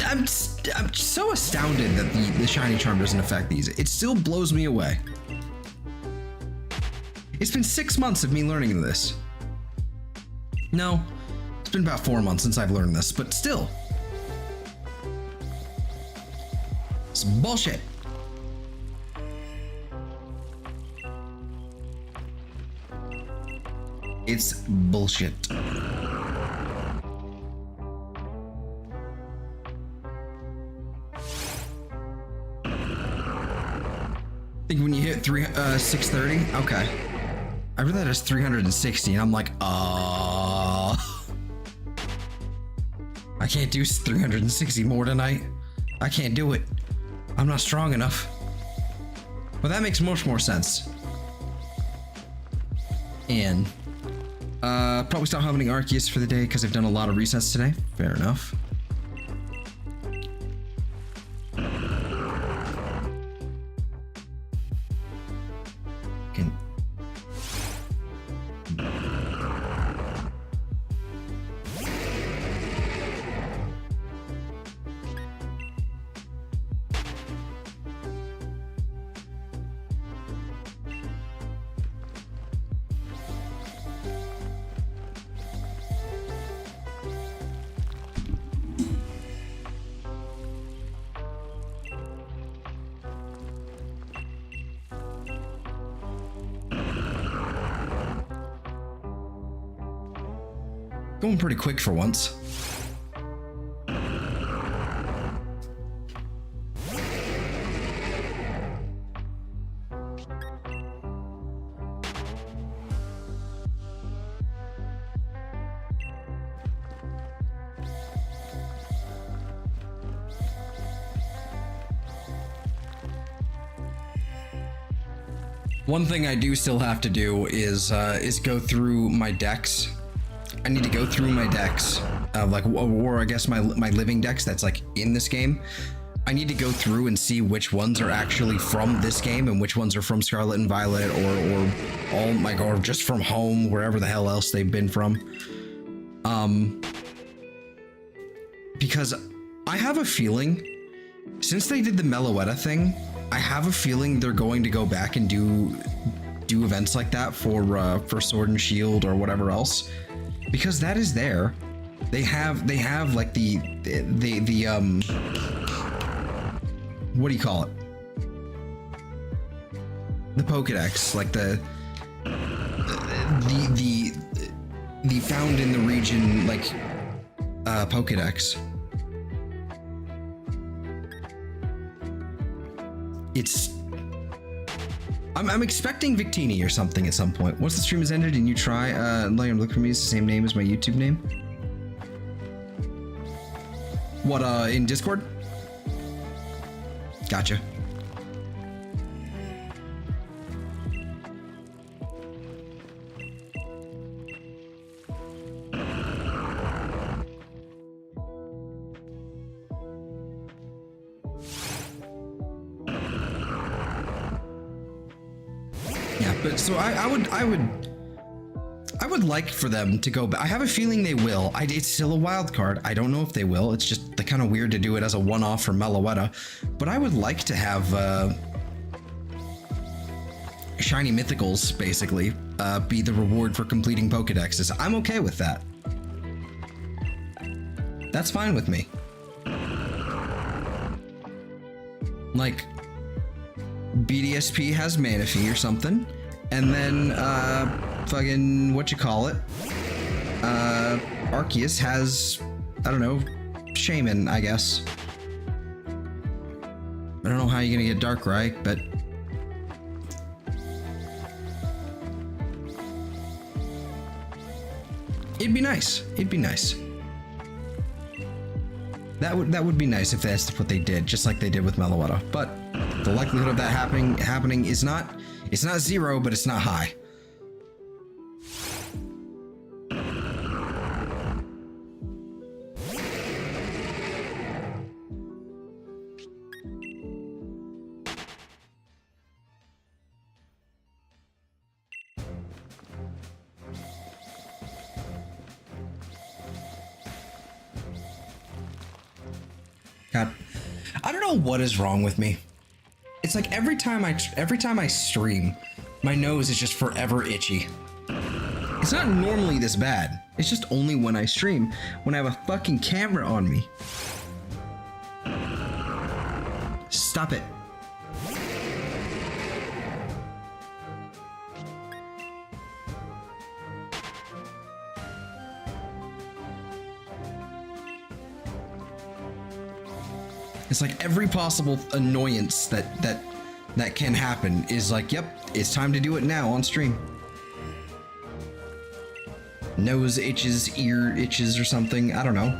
[SPEAKER 1] I'm so astounded that the shiny charm doesn't affect these. It still blows me away. It's been 6 months of me learning this. No, it's been about 4 months since I've learned this, but still. It's bullshit. It's bullshit. I think when you hit 630, okay. I read that as 360, and I'm like, I can't do 360 more tonight. I can't do it. I'm not strong enough. Well, that makes much more sense. And probably stop having Arceus for the day because I've done a lot of resets today. Fair enough. Going pretty quick for once. One thing I do still have to do is go through my decks. I need to go through my decks, or I guess my living decks that's like in this game. I need to go through and see which ones are actually from this game and which ones are from Scarlet and Violet, or just from home, wherever the hell else they've been from. Because I have a feeling, since they did the Meloetta thing, I have a feeling they're going to go back and do events like that for Sword and Shield or whatever else. Because that is there. They have like the what do you call it? The Pokedex, like the found in the region like Pokedex. I'm expecting Victini or something at some point. Once the stream has ended and you try, look for me, it's the same name as my YouTube name. What, in Discord? Gotcha. But so I would like for them to go back. I have a feeling they will. It's still a wild card. I don't know if they will. It's just the kind of weird to do it as a one-off for Meloetta. But I would like to have shiny mythicals basically be the reward for completing Pokedexes. I'm okay with that. That's fine with me. Like BDSP has Manaphy or something. And then, fucking, Arceus has, I don't know, Shaman, I guess. I don't know how you're gonna get Darkrai, but... It'd be nice. It'd be nice. That would be nice if that's what they did, just like they did with Meloetta. But the likelihood of that happening is not... It's not zero, but it's not high. God, I don't know what is wrong with me. It's like every time I stream, my nose is just forever itchy. It's not normally this bad. It's just only when I stream, when I have a fucking camera on me. Stop it. It's like every possible annoyance that can happen is like, yep, it's time to do it now on stream. Nose itches, ear itches or something, I don't know.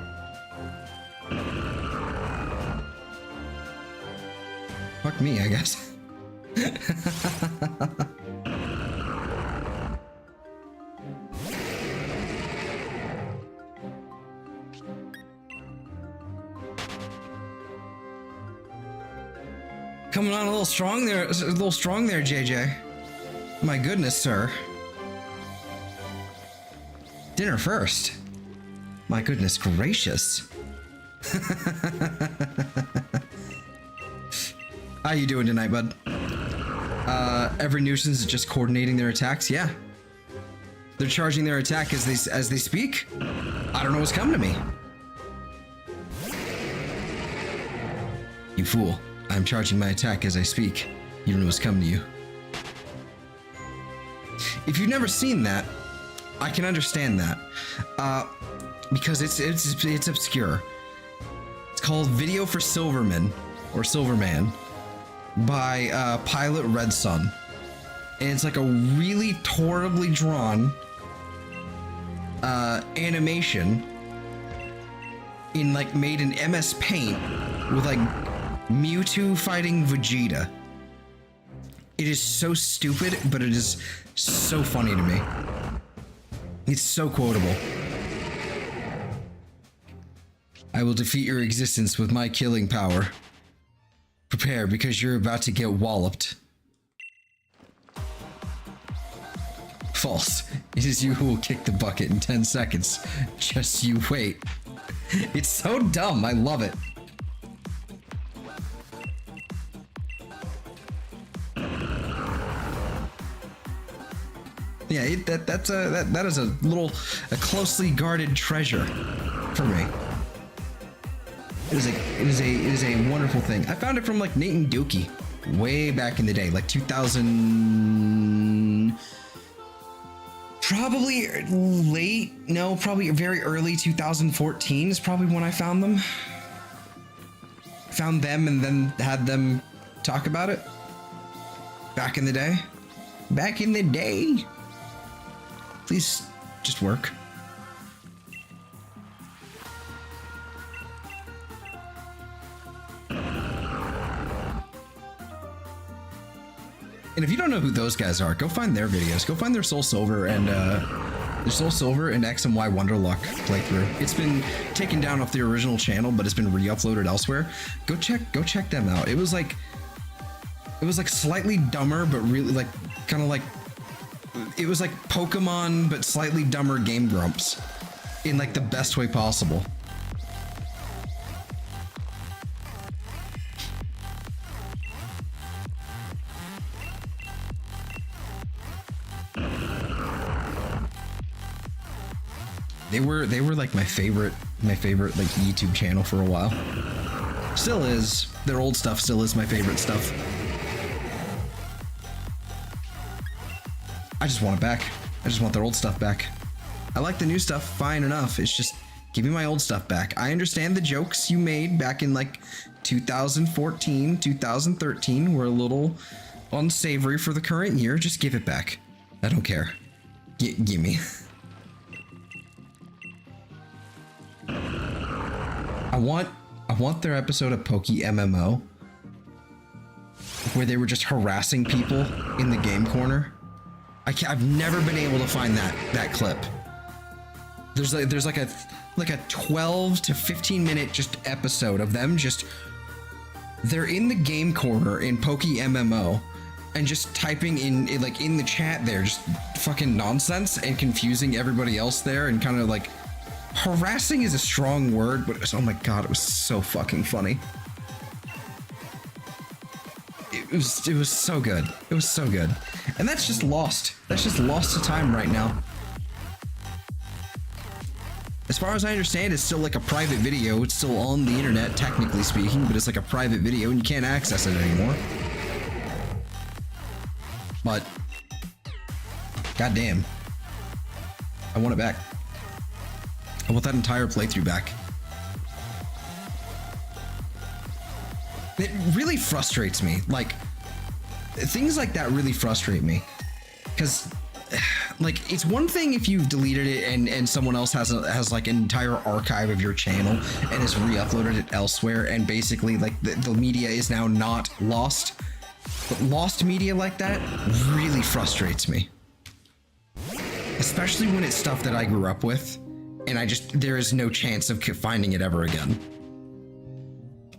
[SPEAKER 1] Fuck me, I guess. Coming on a little strong there, JJ. My goodness, sir. Dinner first. My goodness gracious. How you doing tonight, bud? Every nuisance is just coordinating their attacks. Yeah, they're charging their attack as they speak. I don't know what's coming to me. You fool! I'm charging my attack as I speak. You don't know what's coming to you. If you've never seen that, I can understand that, because it's obscure. It's called Video for Silverman or Silverman by Pilot Red Sun, and it's like a really horribly drawn animation in like made in MS Paint with like Mewtwo fighting Vegeta. It is so stupid, but it is so funny to me. It's so quotable. I will defeat your existence with my killing power. Prepare, because you're about to get walloped. False. It is you who will kick the bucket in 10 seconds. Just you wait. It's so dumb. I love it. Yeah, that is a closely guarded treasure for me. It is a wonderful thing. I found it from like Nate and Dookie way back in the day, like 2000, probably probably very early 2014 is probably when I found them. Found them and then had them talk about it. Back in the day. Back in the day. Please just work. And if you don't know who those guys are, go find their videos. Go find their Soul Silver and X and Y Wonderluck playthrough. It's been taken down off the original channel, but it's been re-uploaded elsewhere. Go check them out. It was like slightly dumber, but really like kind of like it was like Pokemon, but slightly dumber Game Grumps in like the best way possible. They were like my favorite like YouTube channel for a while. Still is. Their old stuff still is my favorite stuff. I just want it back. I just want their old stuff back. I like the new stuff fine enough. It's just, give me my old stuff back. I understand the jokes you made back in like 2014, 2013 were a little unsavory for the current year. Just give it back. I don't care. Gimme. I want their episode of Poke MMO where they were just harassing people in the game corner. I've never been able to find that clip. There's like a 12 to 15 minute just episode of them they're in the game corner in Poke MMO and just typing in the chat there just fucking nonsense and confusing everybody else there and kind of like harassing is a strong word, but it was, oh my god, it was so fucking funny. It was so good. It was so good. And that's just lost. That's just lost to time right now. As far as I understand, it's still like a private video. It's still on the internet, technically speaking, but it's like a private video and you can't access it anymore. But goddamn, I want it back. I want that entire playthrough back. It really frustrates me. Like, things like that really frustrate me. Because, like, it's one thing if you've deleted it and someone else has like an entire archive of your channel and has re-uploaded it elsewhere, and basically like the media is now not lost. But lost media like that really frustrates me. Especially when it's stuff that I grew up with and there is no chance of finding it ever again.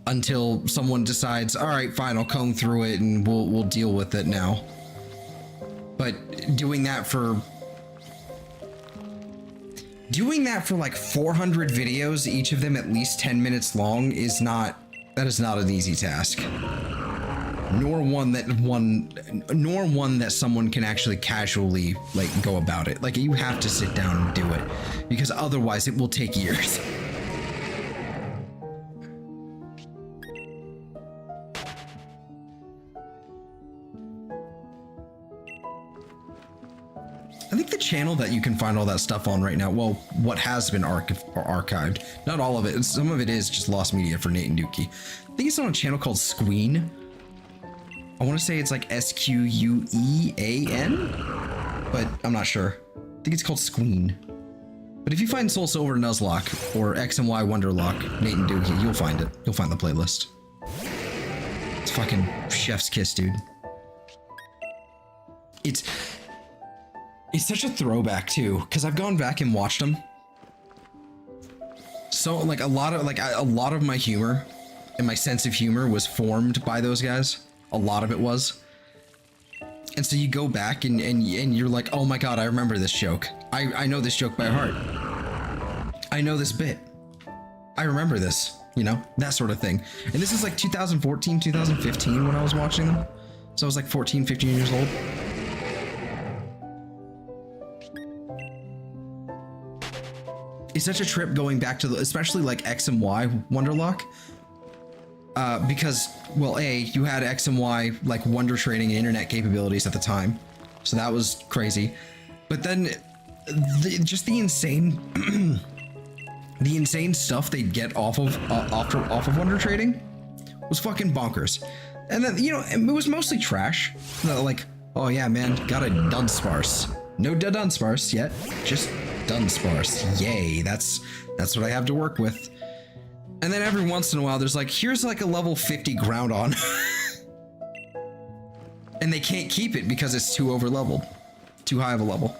[SPEAKER 1] Until someone decides, all right, fine, I'll comb through it and we'll deal with it now. But doing that for like 400 videos, each of them at least 10 minutes long, is not an easy task. Nor one that someone can actually casually like go about it. Like, you have to sit down and do it, because otherwise it will take years. I think the channel that you can find all that stuff on right now, well, what has been archived, not all of it, some of it is just lost media for Nate and Dookie. I think it's on a channel called Squeen. I want to say it's like Squean, but I'm not sure. I think it's called Squeen. But if you find Soul Silver Nuzlocke or X and Y Wonderlock, Nate and Dookie, you'll find it. You'll find the playlist. It's fucking chef's kiss, dude. It's such a throwback too, because I've gone back and watched them. So like a lot of my humor and my sense of humor was formed by those guys. A lot of it was. And so you go back and you're like, oh my god, I remember this joke. I know this joke by heart. I know this bit. I remember this, you know, that sort of thing. And this is like 2014, 2015 when I was watching them. So I was like 14, 15 years old. It's such a trip going back to especially like X and Y Wonderlock. Because, well, you had X and Y like wonder trading and internet capabilities at the time, so that was crazy. But then, just the insane, the insane stuff they'd get off of wonder trading was fucking bonkers. And then, you know, it was mostly trash. Like, oh yeah, man, got a Dunsparce. No Dunsparce yet, just Dunsparce. Yay, that's what I have to work with. And then every once in a while, there's like, here's like a level 50 Groudon. And they can't keep it because it's too over-leveled. Too high of a level.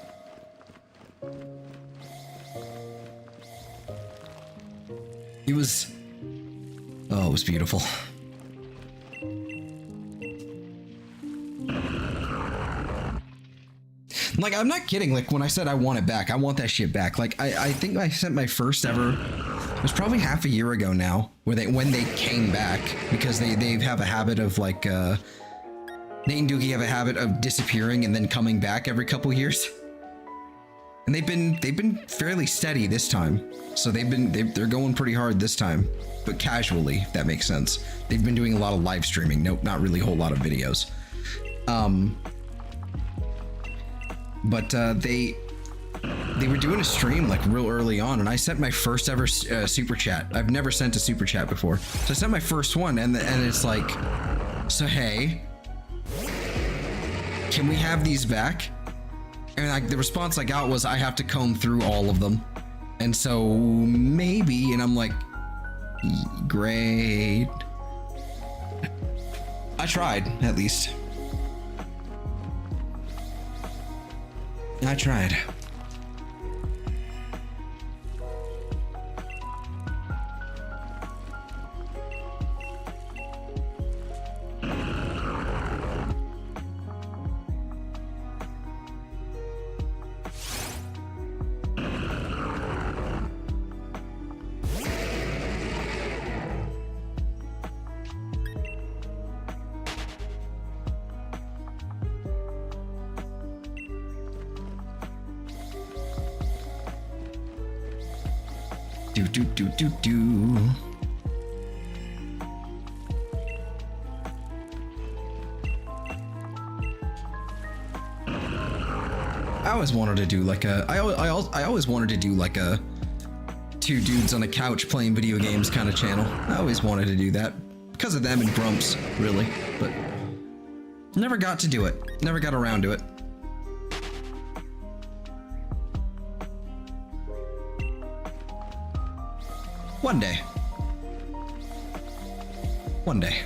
[SPEAKER 1] It was beautiful. Like, I'm not kidding. Like, when I said I want it back, I want that shit back. Like, I think I sent my first ever, it was probably half a year ago now, when they came back, because they have a habit of like, Nate and Dookie have a habit of disappearing and then coming back every couple years. And they've been fairly steady this time. So they're going pretty hard this time, but casually, if that makes sense. They've been doing a lot of live streaming. Nope, not really a whole lot of videos. But they were doing a stream like real early on, and I sent my first ever super chat. I've never sent a super chat before, so I sent my first one, and it's like, so hey, can we have these back? And like the response I got was, I have to comb through all of them, and so maybe. And I'm like, great. I tried, at least. I tried. Do do do do do. I always wanted to do like a. I always wanted to do like a two dudes on a couch playing video games kind of channel. I always wanted to do that because of them and Grumps, really, but never got to do it. Never got around to it. One day. One day.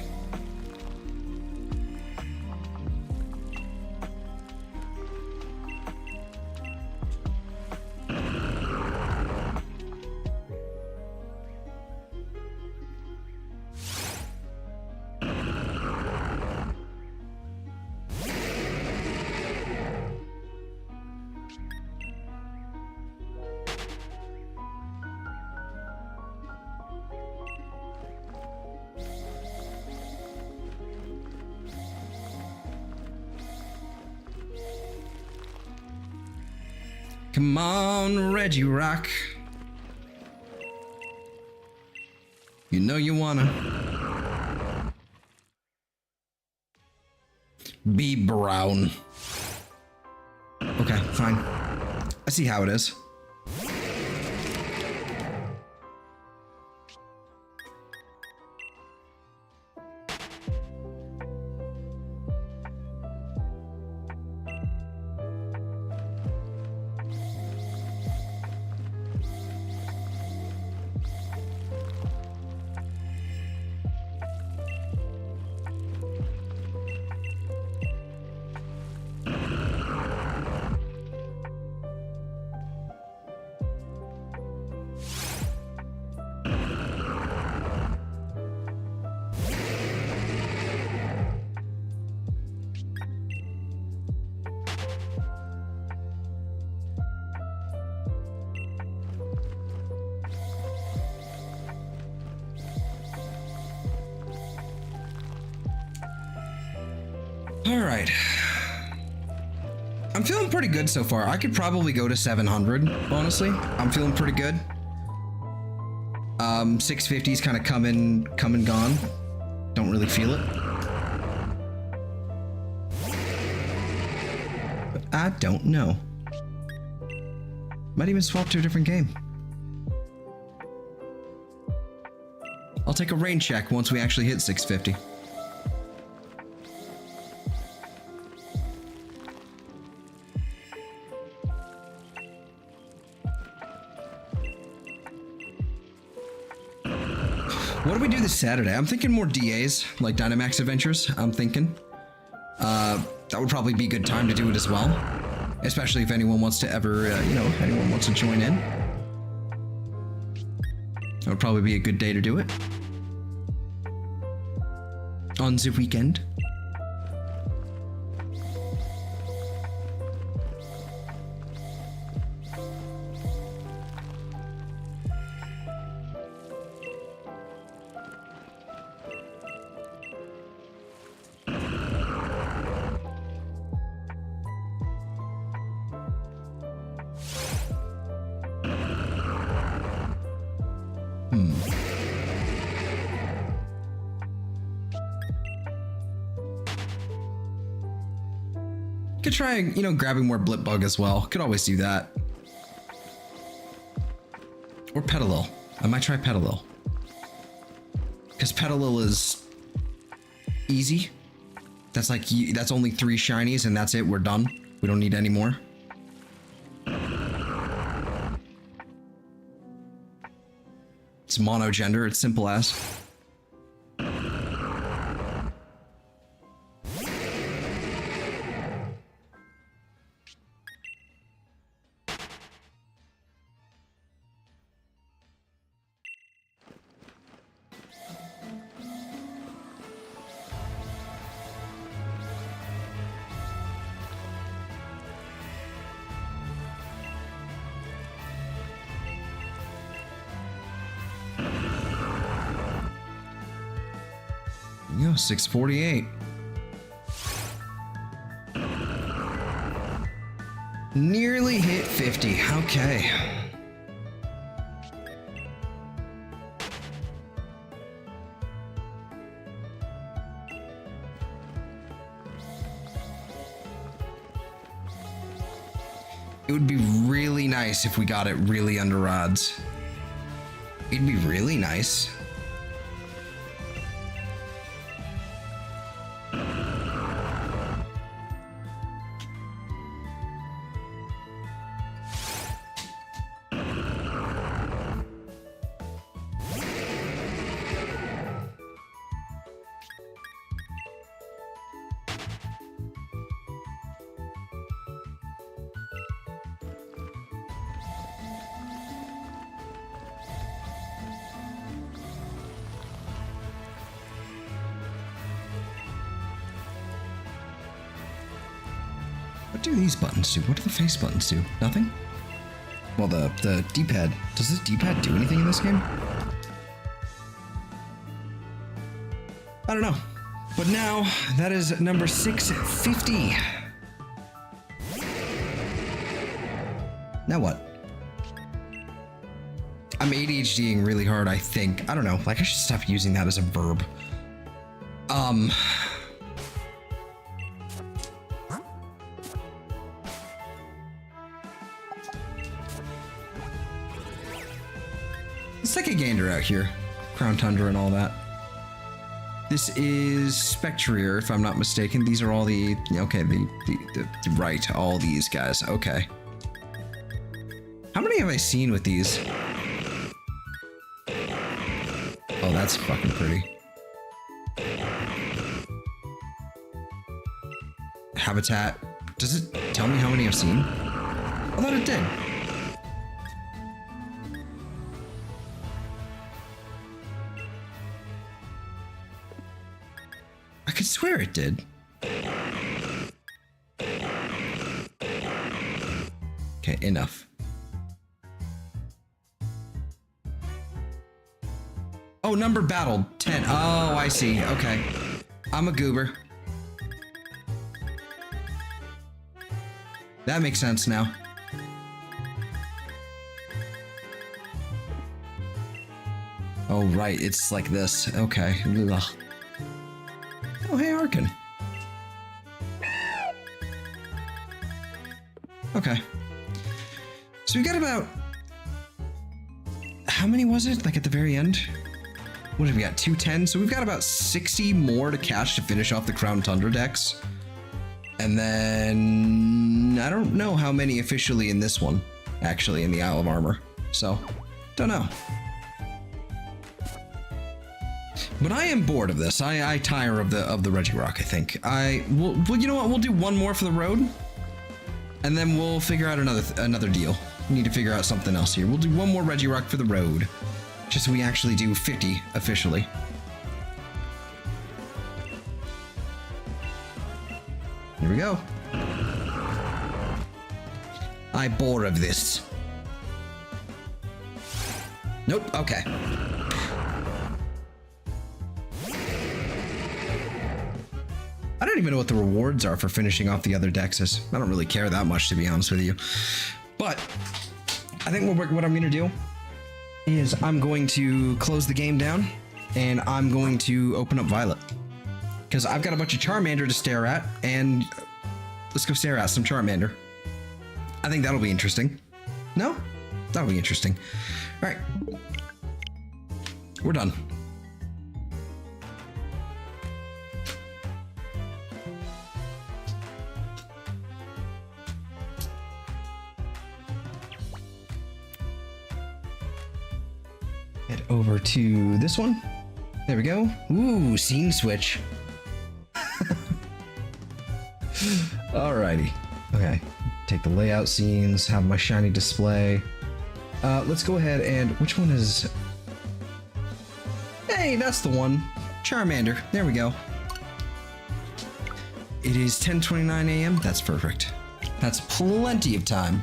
[SPEAKER 1] Come on, Reggie Rock. You know you wanna be brown. Okay, fine. I see how it is. All right. I'm feeling pretty good so far. I could probably go to 700, honestly. I'm feeling pretty good. 650's kind of come and gone. Don't really feel it. But I don't know. Might even swap to a different game. I'll take a rain check once we actually hit 650. What do we do this Saturday? I'm thinking more DAs, like Dynamax Adventures, I'm thinking. That would probably be a good time to do it as well. Especially if anyone wants to ever, you know, if anyone wants to join in. That would probably be a good day to do it. On the weekend. Could try, you know, grabbing more Blipbug as well. Could always do that. Or Petalil. I might try Petalil. Because Petalil is easy. That's like, that's only 3 shinies and that's it. We're done. We don't need any more. It's monogender. It's simple as. Yeah, 648. Nearly hit 50. Okay. It would be really nice if we got it really under odds. It'd be really nice. What do these buttons do? What do the face buttons do? Nothing? Well, the D-pad. Does this D-pad do anything in this game? I don't know. But now, that is number 650. Now what? I'm ADHDing really hard, I think. I don't know. Like, I should stop using that as a verb. Let's take a gander out here. Crown Tundra and all that. This is Spectrier, if I'm not mistaken. These are all the, okay, the right, all these guys, okay. How many have I seen with these? Oh, that's fucking pretty. Habitat. Does it tell me how many I've seen? I thought it did. I could swear it did. Okay, enough. Oh, number battled, 10. Oh, I see, okay. I'm a goober. That makes sense now. Oh, right, it's like this, okay. Ugh. Oh, hey, Arkin. Okay. So we got about... How many was it? Like at the very end? What did we got? 210? So we've got about 60 more to cash to finish off the Crown Tundra decks. And then... I don't know how many officially in this one. Actually, in the Isle of Armor. So, don't know. But I am bored of this. I tire of the Regirock, I think. Well, you know what? We'll do one more for the road, and then we'll figure out another deal. We need to figure out something else here. We'll do one more Regirock for the road, just so we actually do 50 officially. Here we go. I bore of this. Nope. Okay. I don't even know what the rewards are for finishing off the other decks. I don't really care that much, to be honest with you. But I think what I'm going to do is I'm going to close the game down, and I'm going to open up Violet. Because I've got a bunch of Charmander to stare at, and let's go stare at some Charmander. I think that'll be interesting. No? That'll be interesting. All right. We're done. Head over to this one. There we go. Ooh, scene switch. Alrighty. Okay. Take the layout scenes, have my shiny display. Let's go ahead and... Which one is... Hey, that's the one. Charmander. There we go. It is 10:29 a.m. That's perfect. That's plenty of time.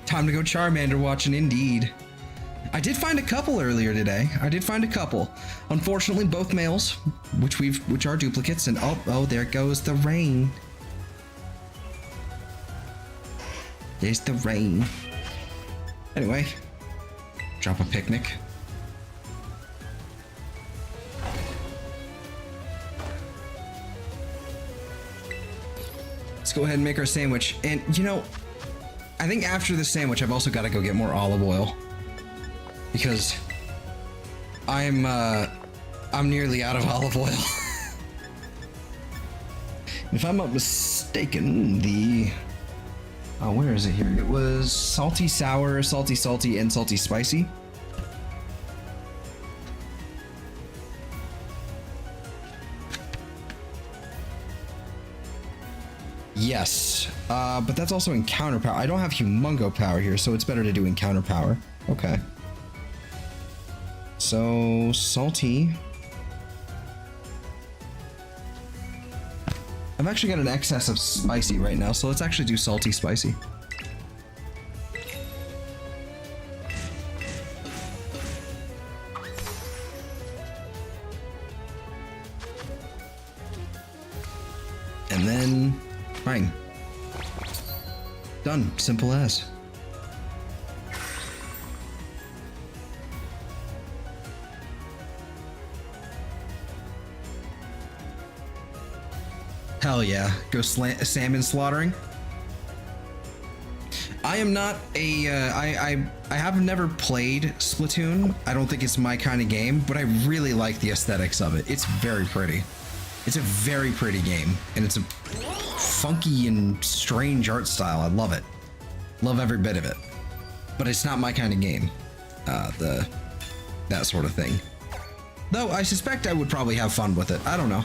[SPEAKER 1] Time to go Charmander watching, indeed. I did find a couple earlier today. Unfortunately, both males, which are duplicates, and oh, there goes the rain. There's the rain. Anyway, drop a picnic. Let's go ahead and make our sandwich. And you know, I think after the sandwich, I've also got to go get more olive oil because I'm nearly out of olive oil. If I'm not mistaken, where is it here? It was salty sour, salty salty, and salty spicy. Yes, but that's also encounter power. I don't have humongo power here, so it's better to do encounter power. Okay. So, salty. I've actually got an excess of spicy right now, so let's actually do salty spicy. And then, bang. Done. Simple as. Hell yeah. Go salmon slaughtering. I am not a, I have never played Splatoon. I don't think it's my kind of game, but I really like the aesthetics of it. It's very pretty. It's a very pretty game, and it's a funky and strange art style. I love it. Love every bit of it. But it's not my kind of game. That sort of thing. Though I suspect I would probably have fun with it. I don't know.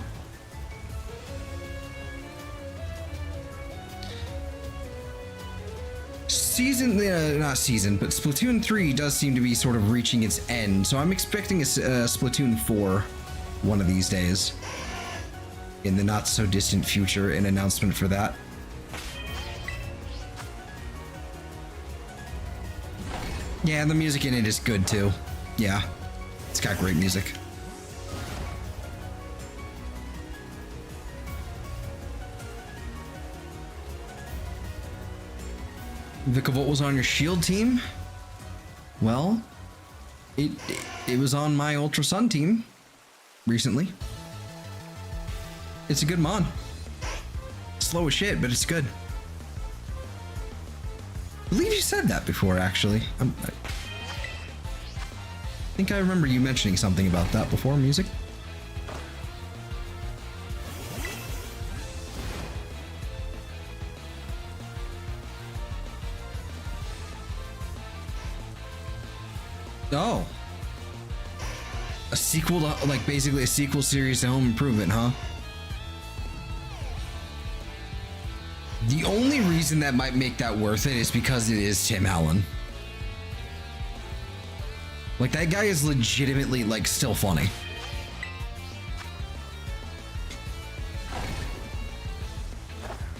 [SPEAKER 1] Not season, but Splatoon 3 does seem to be sort of reaching its end, so I'm expecting a Splatoon 4 one of these days. In the not so distant future, an announcement for that. Yeah, and the music in it is good too. Yeah, it's got great music. Vikavolt was on your shield team? Well, it was on my Ultra Sun team recently. It's a good mon. Slow as shit, but it's good. I believe you said that before, actually. I think I remember you mentioning something about that before, music. Oh. A sequel to, like, basically a sequel series to Home Improvement, huh? The only reason that might make that worth it is because it is Tim Allen. Like, that guy is legitimately, like, still funny.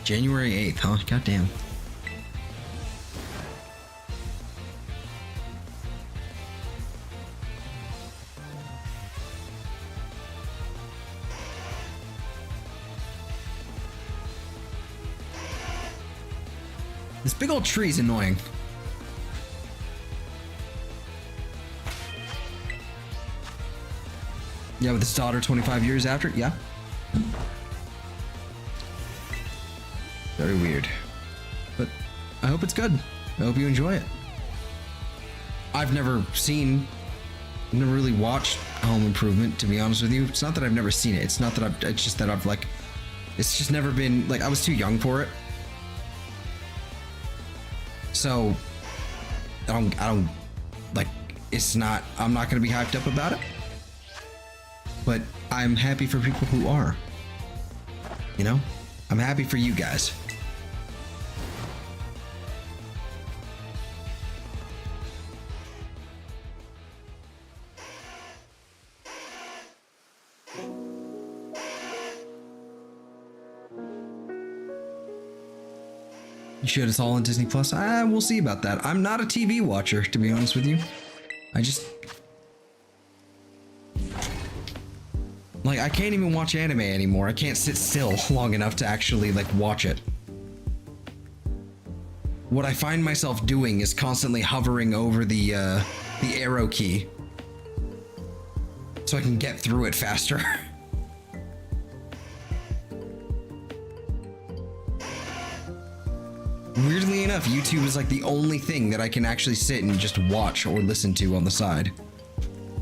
[SPEAKER 1] January 8th, huh? Goddamn. This big old tree is annoying. Yeah, with his daughter 25 years after? Yeah. Very weird. But I hope it's good. I hope you enjoy it. I've never really watched Home Improvement, to be honest with you. It's not that I've never seen it. It's not that it's just that I've, like, it's just never been, like, I was too young for it. So, I don't, like, I'm not gonna be hyped up about it. But I'm happy for people who are. You know? I'm happy for you guys. You should. It's all on Disney Plus. We'll see about that. I'm not a TV watcher, to be honest with you. I just... Like, I can't even watch anime anymore. I can't sit still long enough to actually, like, watch it. What I find myself doing is constantly hovering over the arrow key so I can get through it faster. Weirdly enough, YouTube is like the only thing that I can actually sit and just watch or listen to on the side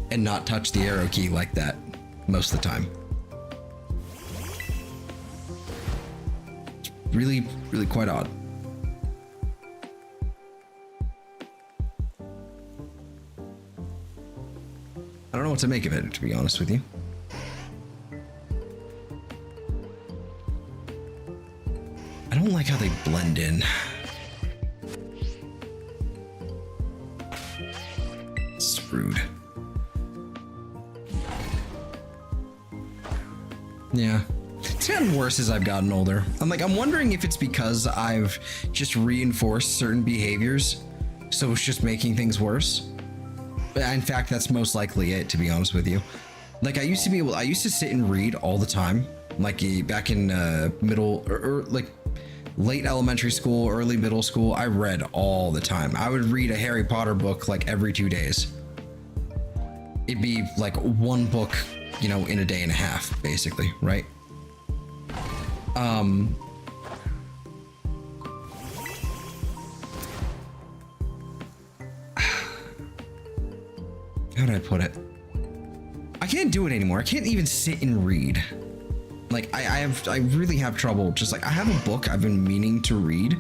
[SPEAKER 1] and not touch the arrow key like that most of the time. It's really, really quite odd. I don't know what to make of it, to be honest with you. I don't like how they blend in. Screwed. Yeah. It's gotten worse as I've gotten older. I'm wondering if it's because I've just reinforced certain behaviors, so it's just making things worse. In fact, that's most likely it, to be honest with you. Like, I used to sit and read all the time, like back in middle or like late elementary school, early middle school. I read all the time. I would read a Harry Potter book like every 2 days. It'd be like one book, you know, in a day and a half, basically, right? How do I put it? I can't do it anymore. I can't even sit and read. Like, I really have trouble. Just like, I have a book I've been meaning to read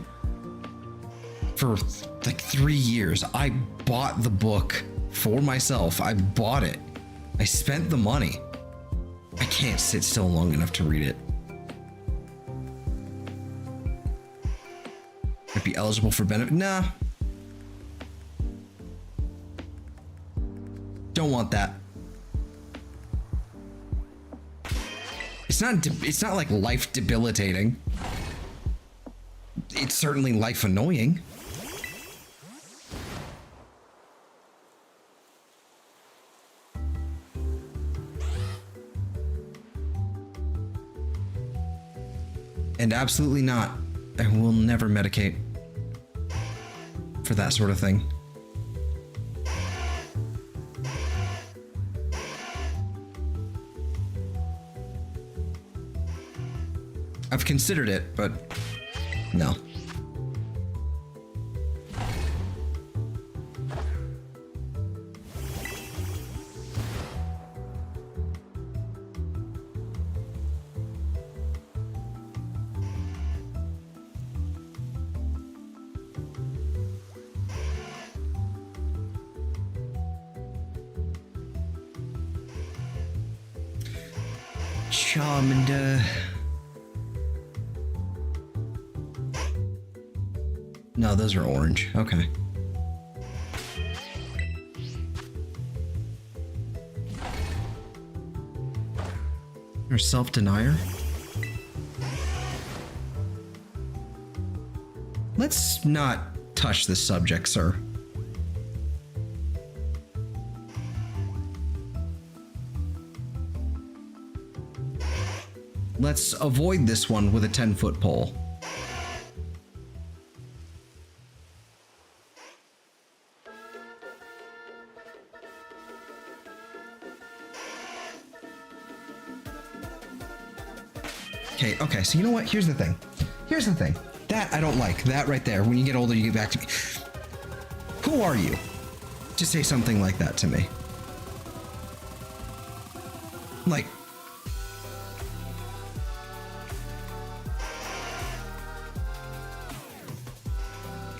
[SPEAKER 1] for like 3 years. I bought the book for myself. I bought it. I spent the money. I can't sit still long enough to read it. Might be eligible for benefit. Nah. Don't want that. It's not like life debilitating. It's certainly life annoying. And absolutely not. I will never medicate for that sort of thing. I've considered it, but no. Charmander. No, those are orange. Okay. You're a self-denier? Let's not touch this subject, sir. Let's avoid this one with a 10-foot pole. Okay, so you know what? Here's the thing. That I don't like. That right there. When you get older, you get back to me. Who are you to say something like that to me? Like,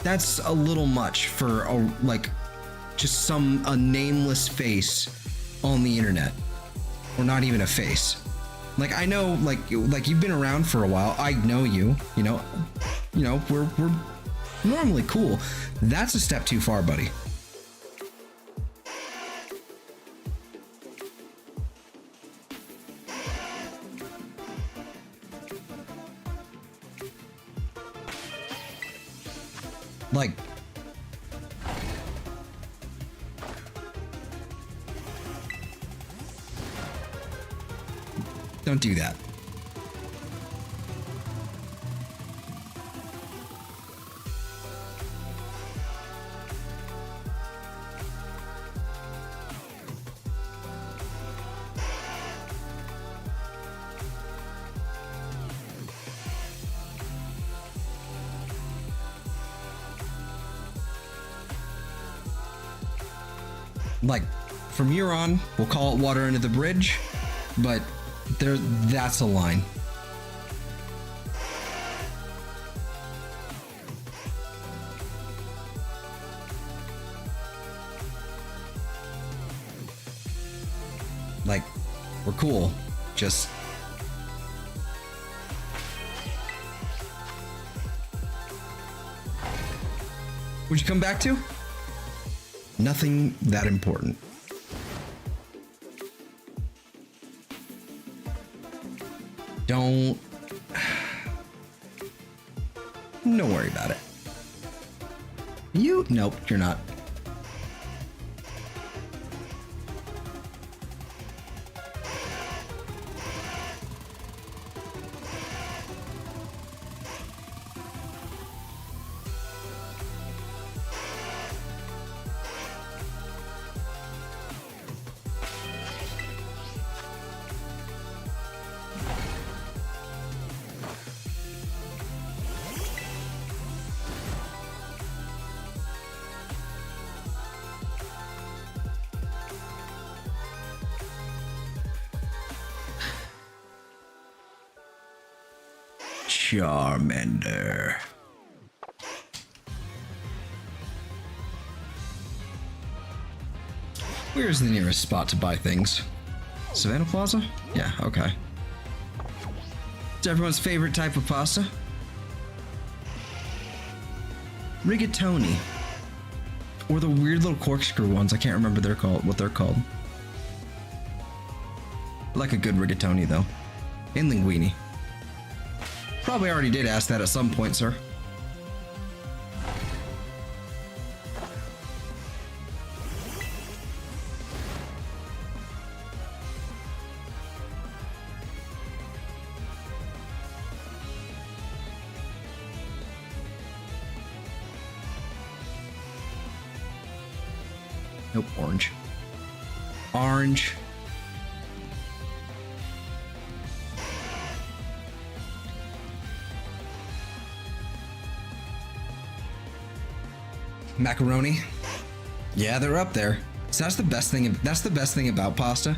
[SPEAKER 1] that's a little much for just a nameless face on the internet, or not even a face. Like, I know, like you've been around for a while. I know you. You know, we're normally cool. That's a step too far, buddy. Like, don't do that. Like, from here on, we'll call it water under the bridge, but that's a line. Like, we're cool, just... What'd you come back to? Nothing that important. Don't worry about it. Nope, you're not. Charmander. Where's the nearest spot to buy things? Savannah Plaza? Yeah, okay. It's everyone's favorite type of pasta. Rigatoni. Or the weird little corkscrew ones. I can't remember what they're called. I like a good rigatoni though. And linguine. Probably already did ask that at some point, sir. Nope, orange. Orange. Macaroni. Yeah, they're up there. So that's the best thing. That's the best thing about pasta,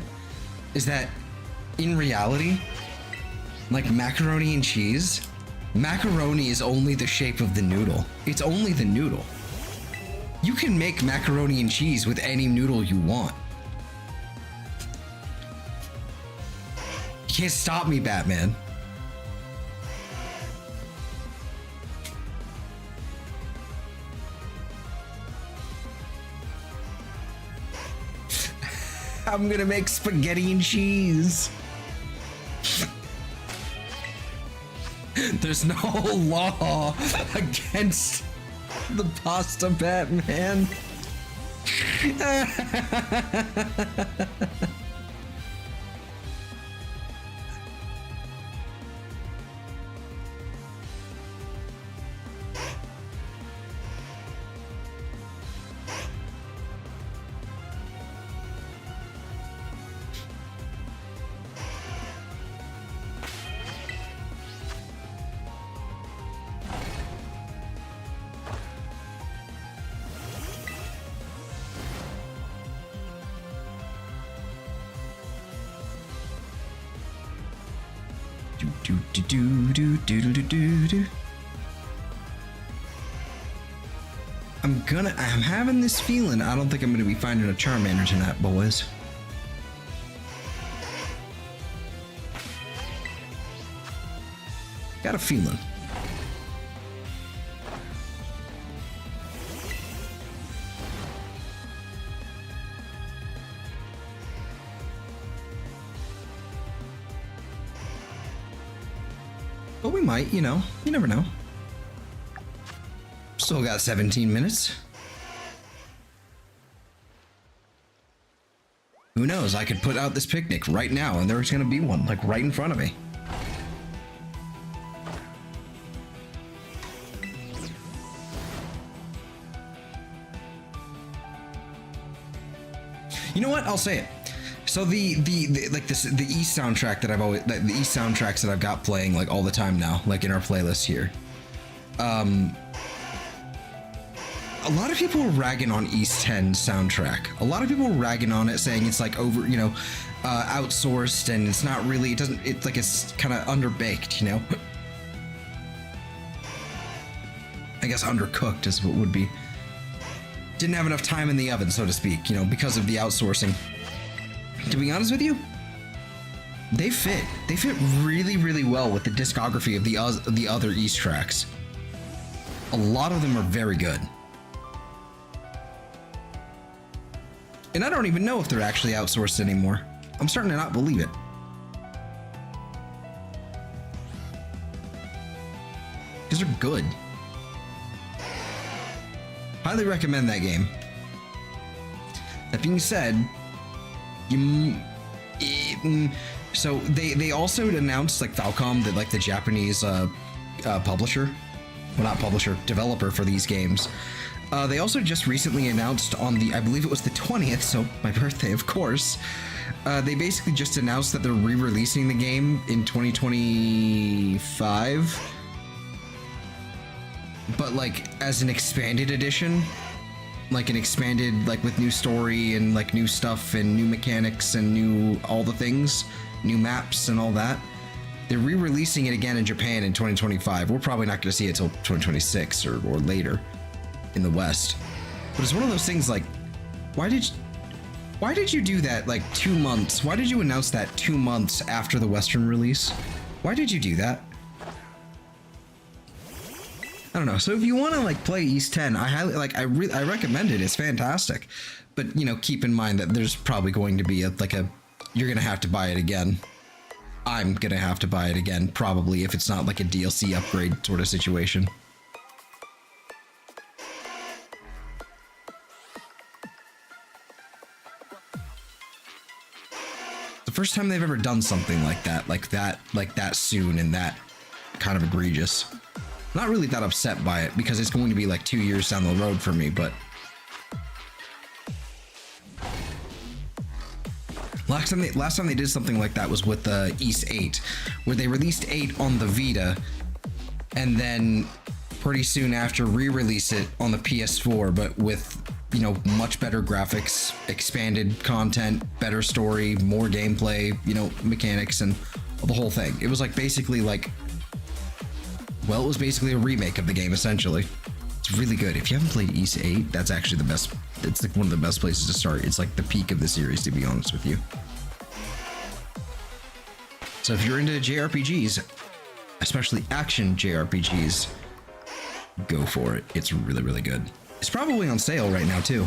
[SPEAKER 1] is that in reality, like macaroni and cheese, macaroni is only the shape of the noodle. It's only the noodle. You can make macaroni and cheese with any noodle you want. You can't stop me, Batman. I'm gonna make spaghetti and cheese. There's no law against the pasta Batman. I'm having this feeling I don't think I'm gonna be finding a Charmander tonight, boys. Got a feeling. But we might, you know. You never know. Still got 17 minutes. Who knows? I could put out this picnic right now and there's gonna be one, like right in front of me. You know what? I'll say it. So the East soundtrack that the East soundtracks that I've got playing like all the time now, like in our playlist here. A lot of people are ragging on East 10 soundtrack. A lot of people are ragging on it, saying it's like over, you know, outsourced, and it's not really. It doesn't. It's like it's kind of underbaked, you know. I guess undercooked is what would be. Didn't have enough time in the oven, so to speak, you know, because of the outsourcing. To be honest with you, they fit. They fit really, really well with the discography of the other East tracks. A lot of them are very good. And I don't even know if they're actually outsourced anymore. I'm starting to not believe it. Because they're good. Highly recommend that game. That being said, so they also announced, like, Falcom, that like the Japanese publisher, well, not publisher, developer for these games. They also just recently announced on the, I believe it was the 20th, so my birthday, of course. They basically just announced that they're re-releasing the game in 2025, but like as an expanded edition. Like an expanded, like with new story and like new stuff and new mechanics and new all the things, new maps and all that. They're re-releasing it again in Japan in 2025. We're probably not going to see it till 2026 or later in the West. But it's one of those things like, why did you do that like 2 months? Why did you announce that 2 months after the Western release? Why did you do that? I don't know. So if you want to like play East 10, I highly like. I recommend it. It's fantastic, but you know, keep in mind that there's probably going to be you're gonna have to buy it again. I'm gonna have to buy it again, probably, if it's not like a DLC upgrade sort of situation. The first time they've ever done something like that soon and that kind of egregious. Not really that upset by it because it's going to be like 2 years down the road for me, but last time they did something like that was with the East 8, where they released 8 on the Vita and then pretty soon after re-release it on the PS4, but with, you know, much better graphics, expanded content, better story, more gameplay, you know, mechanics and the whole thing. It was like basically like, well, it was basically a remake of the game, essentially. It's really good. If you haven't played East 8, that's actually the best. It's like one of the best places to start. It's like the peak of the series, to be honest with you. So if you're into JRPGs, especially action JRPGs, go for it. It's really, really good. It's probably on sale right now, too.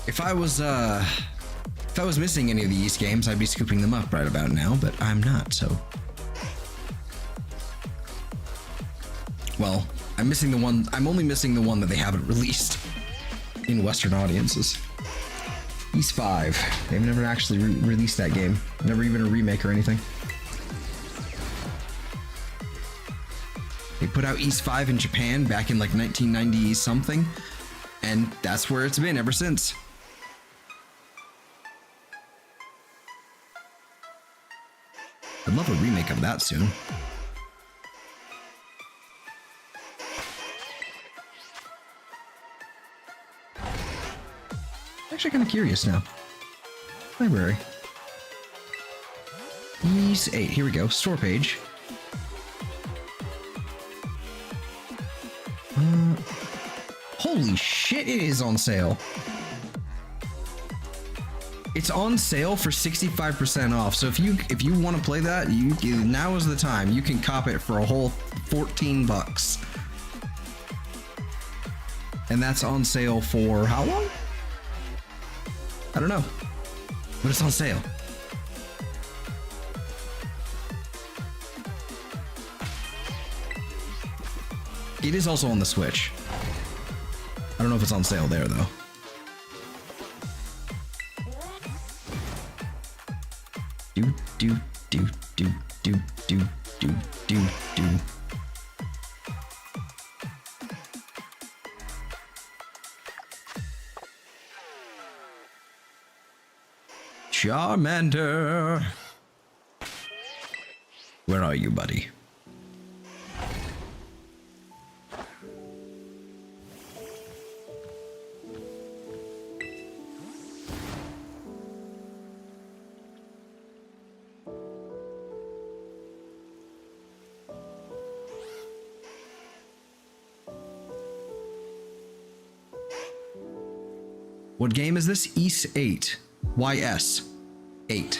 [SPEAKER 1] If I was missing any of the East games, I'd be scooping them up right about now, but I'm not, so. Well, I'm only missing the one that they haven't released in Western audiences. East 5. They've never actually released that game. Never even a remake or anything. They put out East 5 in Japan back in like 1990 something, and that's where it's been ever since. I'd love a remake of that soon. Actually kind of curious now. Library. East 8. Here we go. Store page. Holy shit, it is on sale. It's on sale for 65% off. So if you want to play that, now is the time. You can cop it for a whole 14 bucks. And that's on sale for how long? I don't know. But it's on sale. It is also on the Switch. I don't know if it's on sale there though. Do. Charmander. Where are you, buddy? What game is this? Ys 8. YS 8.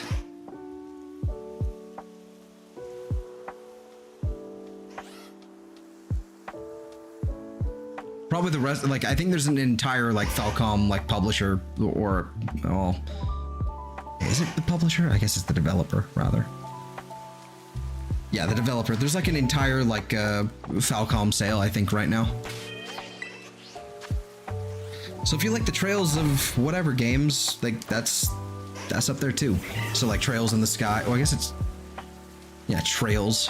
[SPEAKER 1] Probably the rest, like, I think there's an entire, like, Falcom, like, publisher, or, oh, is it the publisher? I guess it's the developer, rather. Yeah, the developer. There's, like, an entire, like, Falcom sale, I think, right now. So if you like the Trails of whatever games, like, that's up there, too. So, like, Trails in the Sky, oh, I guess it's, yeah, Trails,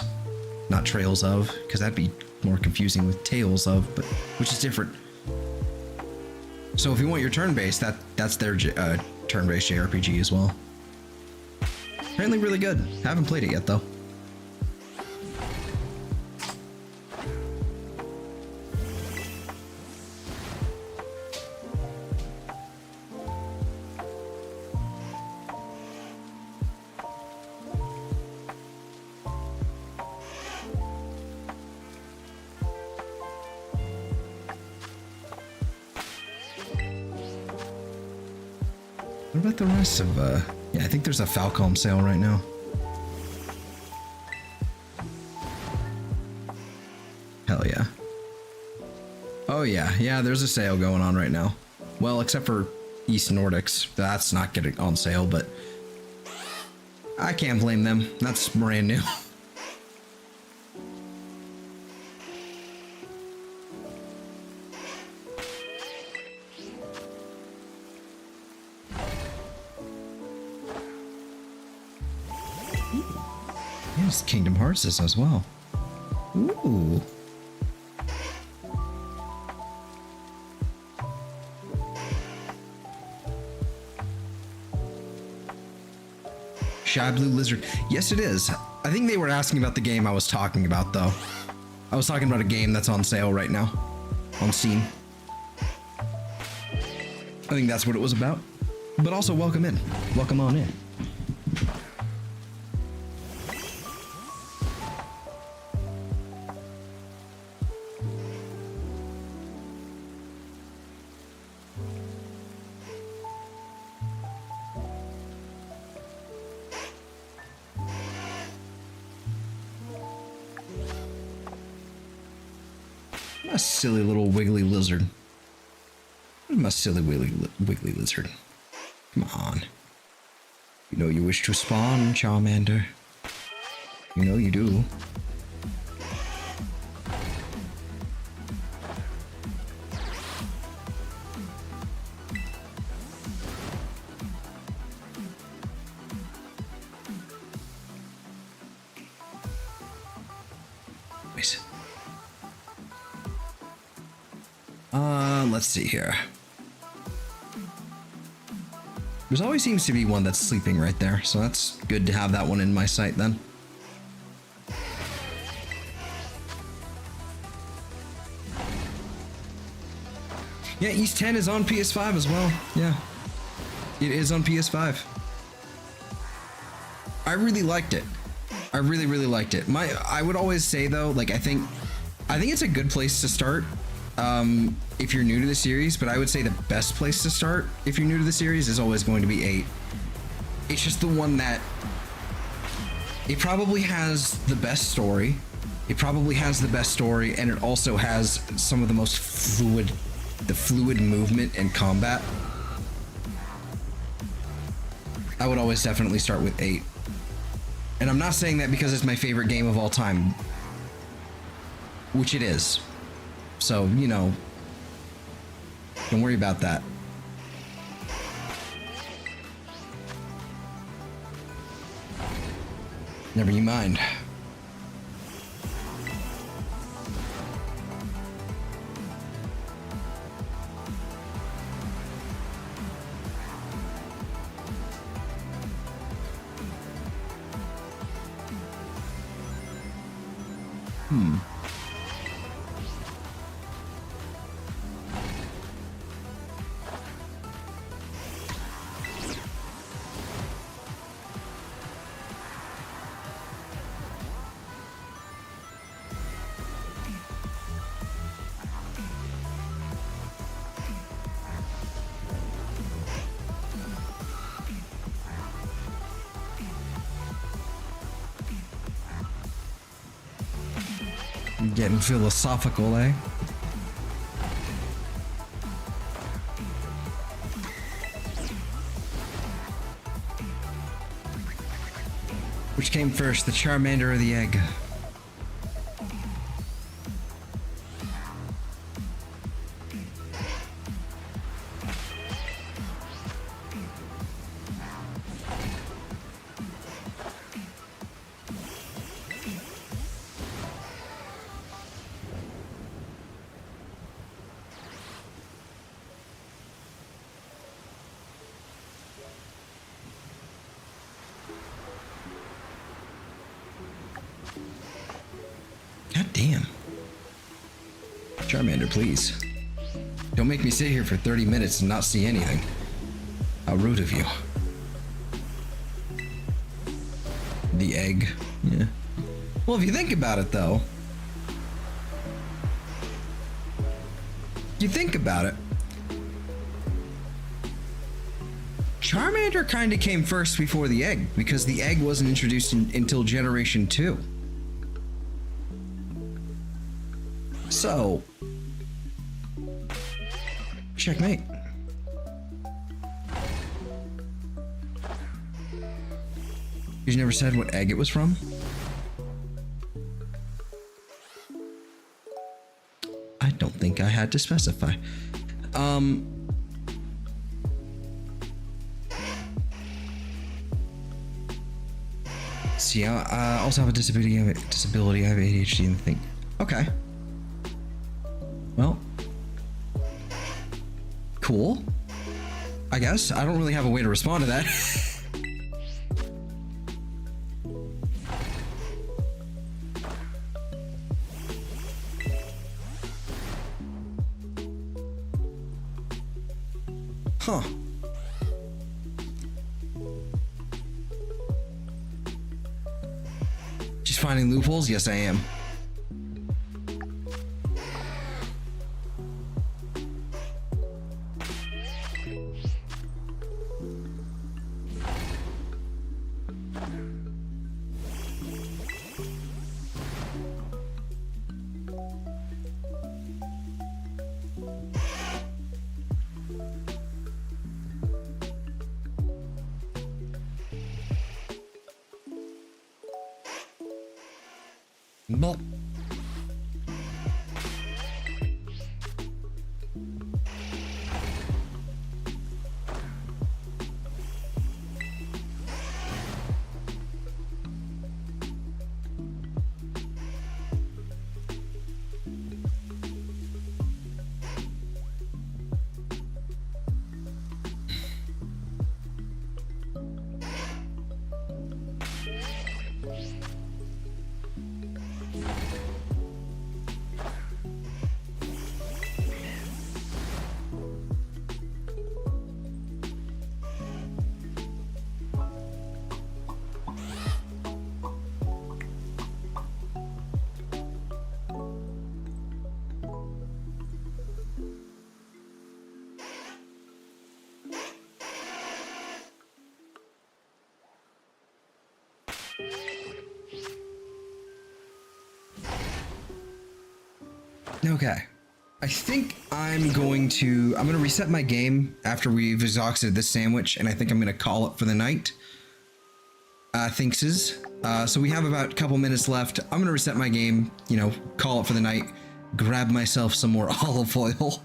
[SPEAKER 1] not Trails of, because that'd be more confusing with Tales of, but which is different. So if you want your turn-based, that's their turn-based JRPG as well. Apparently really good. Haven't played it yet though. What about the rest of, yeah, I think there's a Falcom sale right now. Hell yeah. Oh yeah, yeah, there's a sale going on right now. Well, except for East Nordics. That's not getting on sale, but I can't blame them. That's brand new. Yes, Kingdom Hearts is as well. Ooh. Shy Blue Lizard. Yes, it is. I think they were asking about the game I was talking about, though. I was talking about a game that's on sale right now. On Steam. I think that's what it was about. But also, welcome in. Welcome on in. A silly little wiggly lizard. My silly wiggly lizard. Come on. You know you wish to spawn, Charmander. You know you do. Nice. Let's see here. There's always seems to be one that's sleeping right there, so that's good to have that one in my sight then. Yeah, East 10 is on PS5 as well. Yeah, it is on PS5. I really liked it. I really liked it. I would always say though, like I think it's a good place to start. If you're new to the series, but I would say the best place to start if you're new to the series is always going to be 8. It's just the one that it probably has the best story. It probably has the best story, and it also has some of the most fluid movement and combat. I would always definitely start with 8. And I'm not saying that because it's my favorite game of all time, which it is. So, you know, don't worry about that. Never you mind. Getting philosophical, eh? Which came first, the Charmander or the egg? God damn. Charmander, please. Don't make me sit here for 30 minutes and not see anything. How rude of you. The egg. Yeah. Well, if you think about it, though. You think about it. Charmander kind of came first before the egg, because the egg wasn't introduced until Generation 2. So, checkmate. You never said what egg it was from? I don't think I had to specify. See, I also have a disability. I have ADHD and think. Okay. Well, cool. I guess I don't really have a way to respond to that. Huh. Just finding loopholes? Yes, I am. Well, okay. I think I'm going to reset my game after we've exhausted this sandwich, and I think I'm going to call it for the night. Thinkses. So we have about a couple minutes left. I'm going to reset my game, you know, call it for the night, grab myself some more olive oil,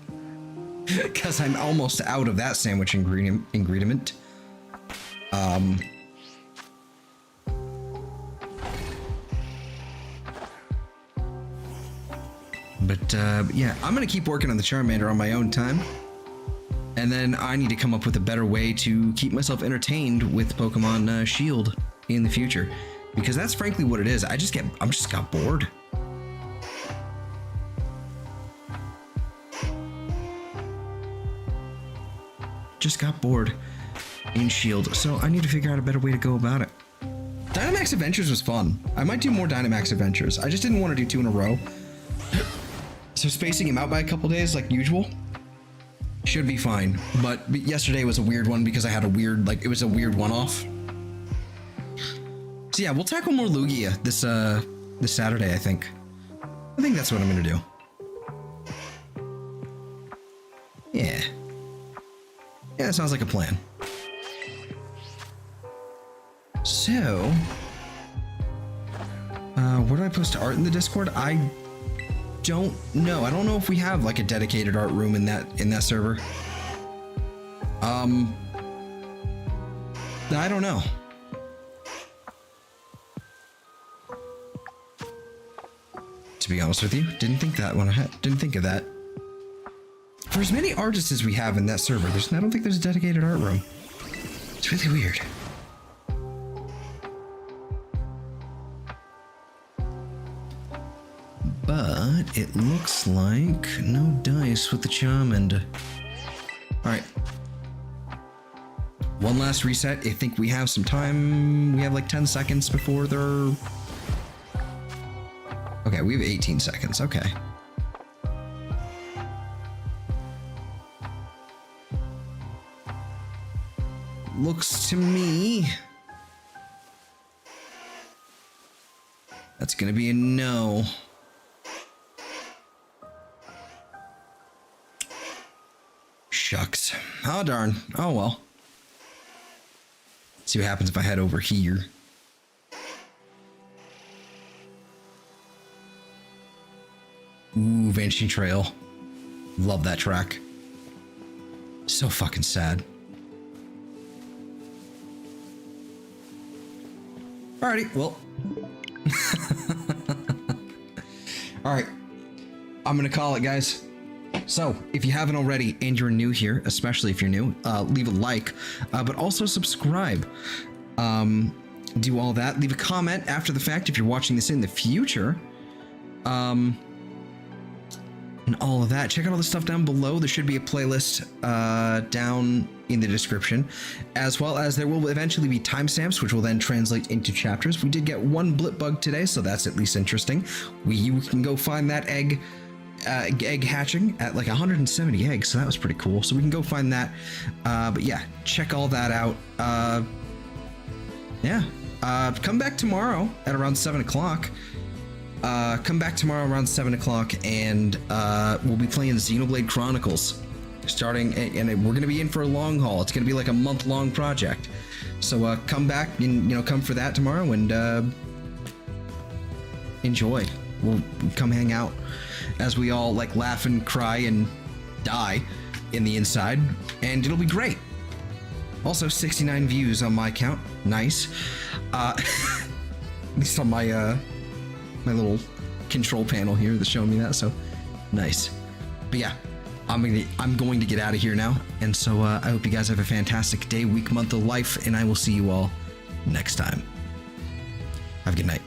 [SPEAKER 1] because I'm almost out of that sandwich ingredient. But yeah, I'm gonna keep working on the Charmander on my own time, and then I need to come up with a better way to keep myself entertained with Pokemon Shield in the future, because that's frankly what it is. I just got bored. Just got bored in Shield, so I need to figure out a better way to go about it. Dynamax Adventures was fun. I might do more Dynamax Adventures. I just didn't want to do 2 in a row. So spacing him out by a couple days like usual should be fine. But yesterday was a weird one because I had a weird, like, it was a weird one-off. So yeah, we'll tackle more Lugia this Saturday, I think. I think that's what I'm gonna do. Yeah. Yeah, that sounds like a plan. So, where do I post art in the Discord? I don't know. I don't know if we have like a dedicated art room in that server. I don't know. To be honest with you, didn't think that one. Didn't think of that. For as many artists as we have in that server, I don't think there's a dedicated art room. It's really weird. But it looks like no dice with the Charmander. Alright. One last reset. I think we have some time. We have like 10 seconds before they're... Okay, we have 18 seconds. Okay. Looks to me... that's gonna be a no. Shucks. Oh, darn. Oh, well. See what happens if I head over here. Ooh, Vanishing Trail. Love that track. So fucking sad. Alrighty, well. Alright. I'm gonna call it, guys. So, if you haven't already and you're new here, especially if you're new, leave a like, but also subscribe. Do all that. Leave a comment after the fact if you're watching this in the future. And all of that. Check out all the stuff down below. There should be a playlist down in the description, as well as there will eventually be timestamps, which will then translate into chapters. We did get 1 Blipbug today, so that's at least interesting. You can go find that egg hatching at like 170 eggs, so that was pretty cool. So we can go find that. But yeah, check all that out. Yeah. Come back tomorrow at around 7 o'clock. Come back tomorrow around 7 o'clock, and we'll be playing Xenoblade Chronicles, starting, and we're going to be in for a long haul. It's going to be like a month-long project. So come back and, you know, come for that tomorrow and enjoy. We'll come hang out as we all like laugh and cry and die in the inside, and it'll be great. Also, 69 views on my account. Nice. At least on my my little control panel here that's showing me that, so nice. But yeah, I'm going to get out of here now, and so I hope you guys have a fantastic day, week, month of life, and I will see you all next time. Have a good night.